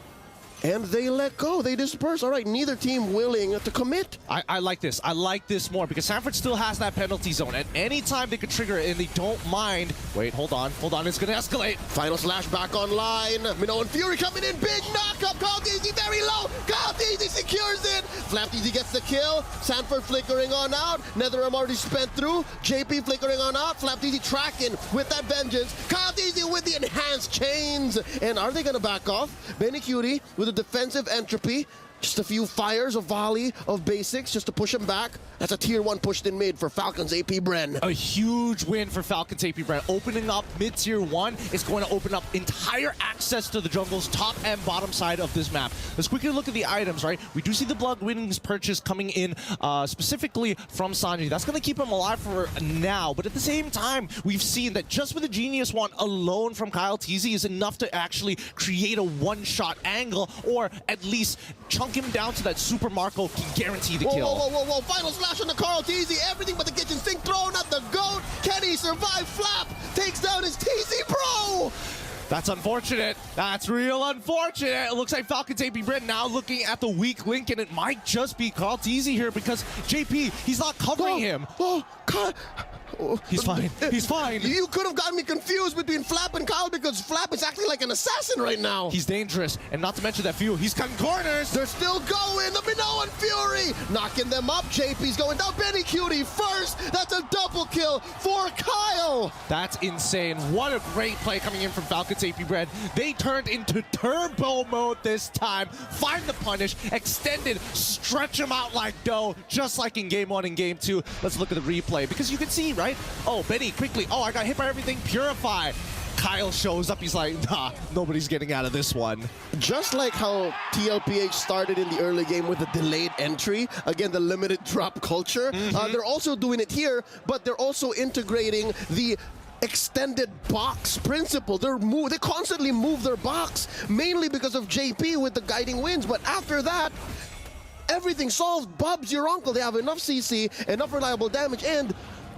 And they let go. They disperse. All right, neither team willing to commit. I like this. I like this more because Sanford still has that penalty zone. At any time they could trigger it and they don't mind. Wait, hold on. Hold on. It's going to escalate. Final slash back online. Minnow and Fury coming in. Big knockup. Call Easy very low. Call Easy secures it. Flap Easy gets the kill. Sanford flickering on out. NetherRealm already spent through. JP flickering on out. Flap Easy tracking with that vengeance. Call Easy with the enhanced chains. And are they going to back off? Benny Cutie with a defensive entropy. Just a few fires, a volley of basics just to push him back. That's a tier 1 pushed in mid for Falcons AP.BREN. A huge win for Falcons AP.BREN. Opening up mid tier 1 is going to open up entire access to the jungle's top and bottom side of this map. Let's quickly look at the items, right? We do see the Blood Wings purchase coming in specifically from Sanji. That's going to keep him alive for now. But at the same time, we've seen that just with the Genius Wand alone from Kyle TZ is enough to actually create a one-shot angle or at least chunk him down to that Super Marco can guarantee the kill. Whoa, whoa, whoa, whoa. Final slash on the Carl TZ. Everything but the kitchen sink thrown at the GOAT. Can he survive? Flap takes down his TZ Pro. That's unfortunate. That's real unfortunate. It looks like Falcons AP.BREN now looking at the weak link, and it might just be Carl TZ here because JP, he's not covering him. Oh, God. He's fine. He's fine. You could have gotten me confused between Flap and Kyle because Flap is acting like an assassin right now. He's dangerous, and not to mention that Fuel. He's cutting corners. They're still going. The Minnow and Fury knocking them up. JP's going down. Benny Cutie first. That's a double kill for Kyle. That's insane. What a great play coming in from Falcons AP.BREN. They turned into turbo mode this time. Find the punish, extended, stretch him out like dough, just like in game 1 and game 2. Let's look at the replay because you can see, right? Oh, Benny, quickly. Oh, I got hit by everything. Purify. Kyle shows up. He's like, nah, nobody's getting out of this one. Just like how TLPH started in the early game with the delayed entry, again, the limited drop culture, they're also doing it here, but they're also integrating the extended box principle. They constantly move their box, mainly because of JP with the guiding winds, but after that, everything solved. Bub's your uncle. They have enough CC, enough reliable damage, and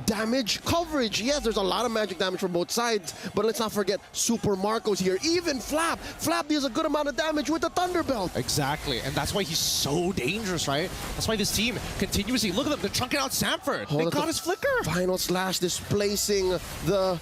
damage coverage. Yes, there's a lot of magic damage from both sides, but let's not forget Super Marco's here. Even Flap deals a good amount of damage with the Thunderbelt. Exactly, and that's why he's so dangerous, right? That's why this team continuously, look at them, they're chunking out Sanford. They got his flicker. Final slash displacing the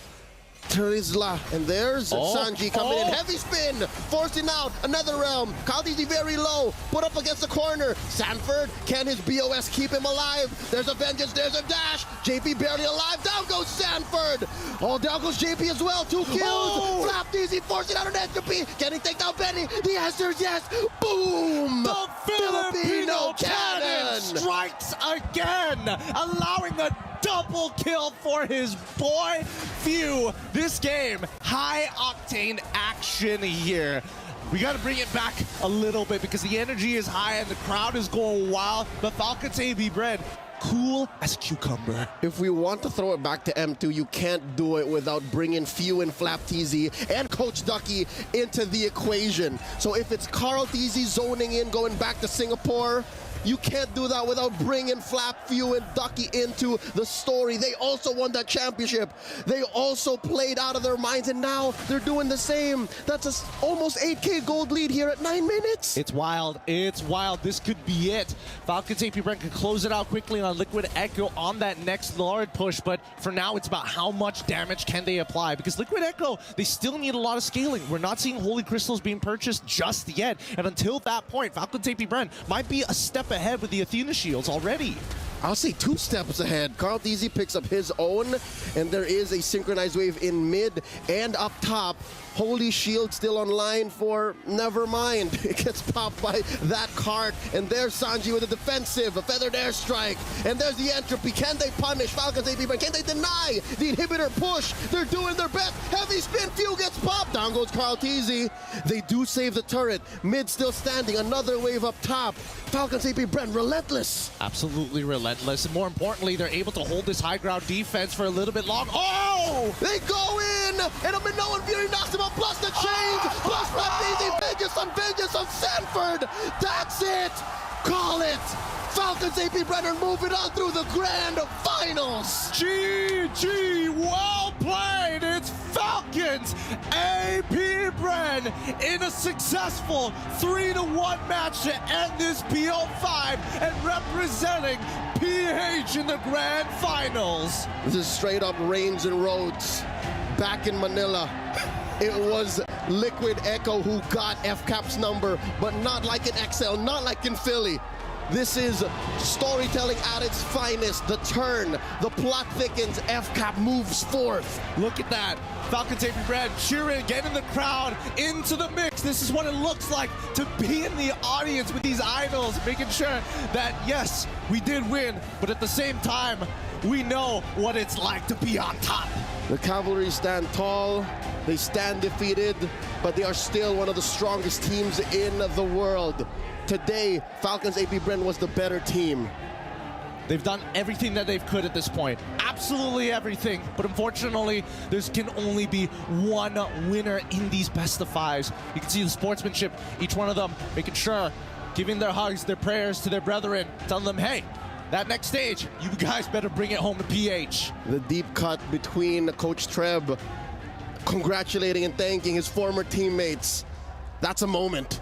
Trizla, and there's Sanji coming in. Heavy spin, forcing out NetherRealm. Kaldizi very low, put up against the corner. Sanford, can his BOS keep him alive? There's a vengeance, there's a dash. JP barely alive, down goes Sanford. Oh, down goes JP as well, 2 kills. Flap easy, forcing out an entropy. Can he take down Benny? The answer is yes. Boom! The Filipino cannon strikes again, allowing a double kill for his boy Few. This game, high octane action here. We got to bring it back a little bit because the energy is high and the crowd is going wild. But Falcons AP.BREN, cool as a cucumber. If we want to throw it back to M2, you can't do it without bringing Few and Flap TZ and Coach Ducky into the equation. So if it's Carl TZ zoning in, going back to Singapore, you can't do that without bringing Flap, Few, and Ducky into the story. They also won that championship. They also played out of their minds, and now they're doing the same. That's a almost 8K gold lead here at 9 minutes. It's wild. It's wild. This could be it. Falcons AP.BREN can close it out quickly on Liquid Echo on that next Lord push, but for now, it's about how much damage can they apply, because Liquid Echo, they still need a lot of scaling. We're not seeing Holy Crystals being purchased just yet, and until that point, Falcons AP.BREN might be a step ahead with the Athena shields already. I'll say 2 steps ahead. Carl Teasy picks up his own, and there is a synchronized wave in mid and up top. Holy Shield still online for Nevermind. It gets popped by that cart, and there's Sanji with a defensive, a feathered airstrike, and there's the entropy. Can they punish Falcons AP.BREN? Can they deny the inhibitor push? They're doing their best. Heavy spin, few gets popped. Down goes Carl Teasy. They do save the turret. Mid still standing, another wave up top. Falcons AP.BREN relentless. Absolutely relentless. And more importantly, they're able to hold this high ground defense for a little bit long. Oh! They go in, and a Minoan Fury knocks him out, plus the change, plus Raptisi, Vengeance on Sanford. That's it. Call it. Falcons AP.BREN are moving on through the grand finals. GG, well played. It's Falcons AP.BREN in a successful 3-1 match to end this PO5 and representing PH in the grand finals. This is straight up Reigns and Rhodes back in Manila. It was Liquid Echo who got FCAP's number, but not like in XL, not like in Philly. This is storytelling at its finest. The turn, the plot thickens, FCAP moves forth. Look at that. Falcons AP.BREN cheering, getting the crowd into the mix. This is what it looks like to be in the audience with these idols, making sure that, yes, we did win, but at the same time, we know what it's like to be on top. The Cavalry stand tall, they stand defeated, but they are still one of the strongest teams in the world. Today, Falcons AP.BREN was the better team. They've done everything that they could at this point. Absolutely everything. But unfortunately, there can only be one winner in these best of fives. You can see the sportsmanship, each one of them making sure, giving their hugs, their prayers to their brethren, telling them, hey, that next stage, you guys better bring it home to PH. The deep cut between Coach Treb congratulating and thanking his former teammates. That's a moment.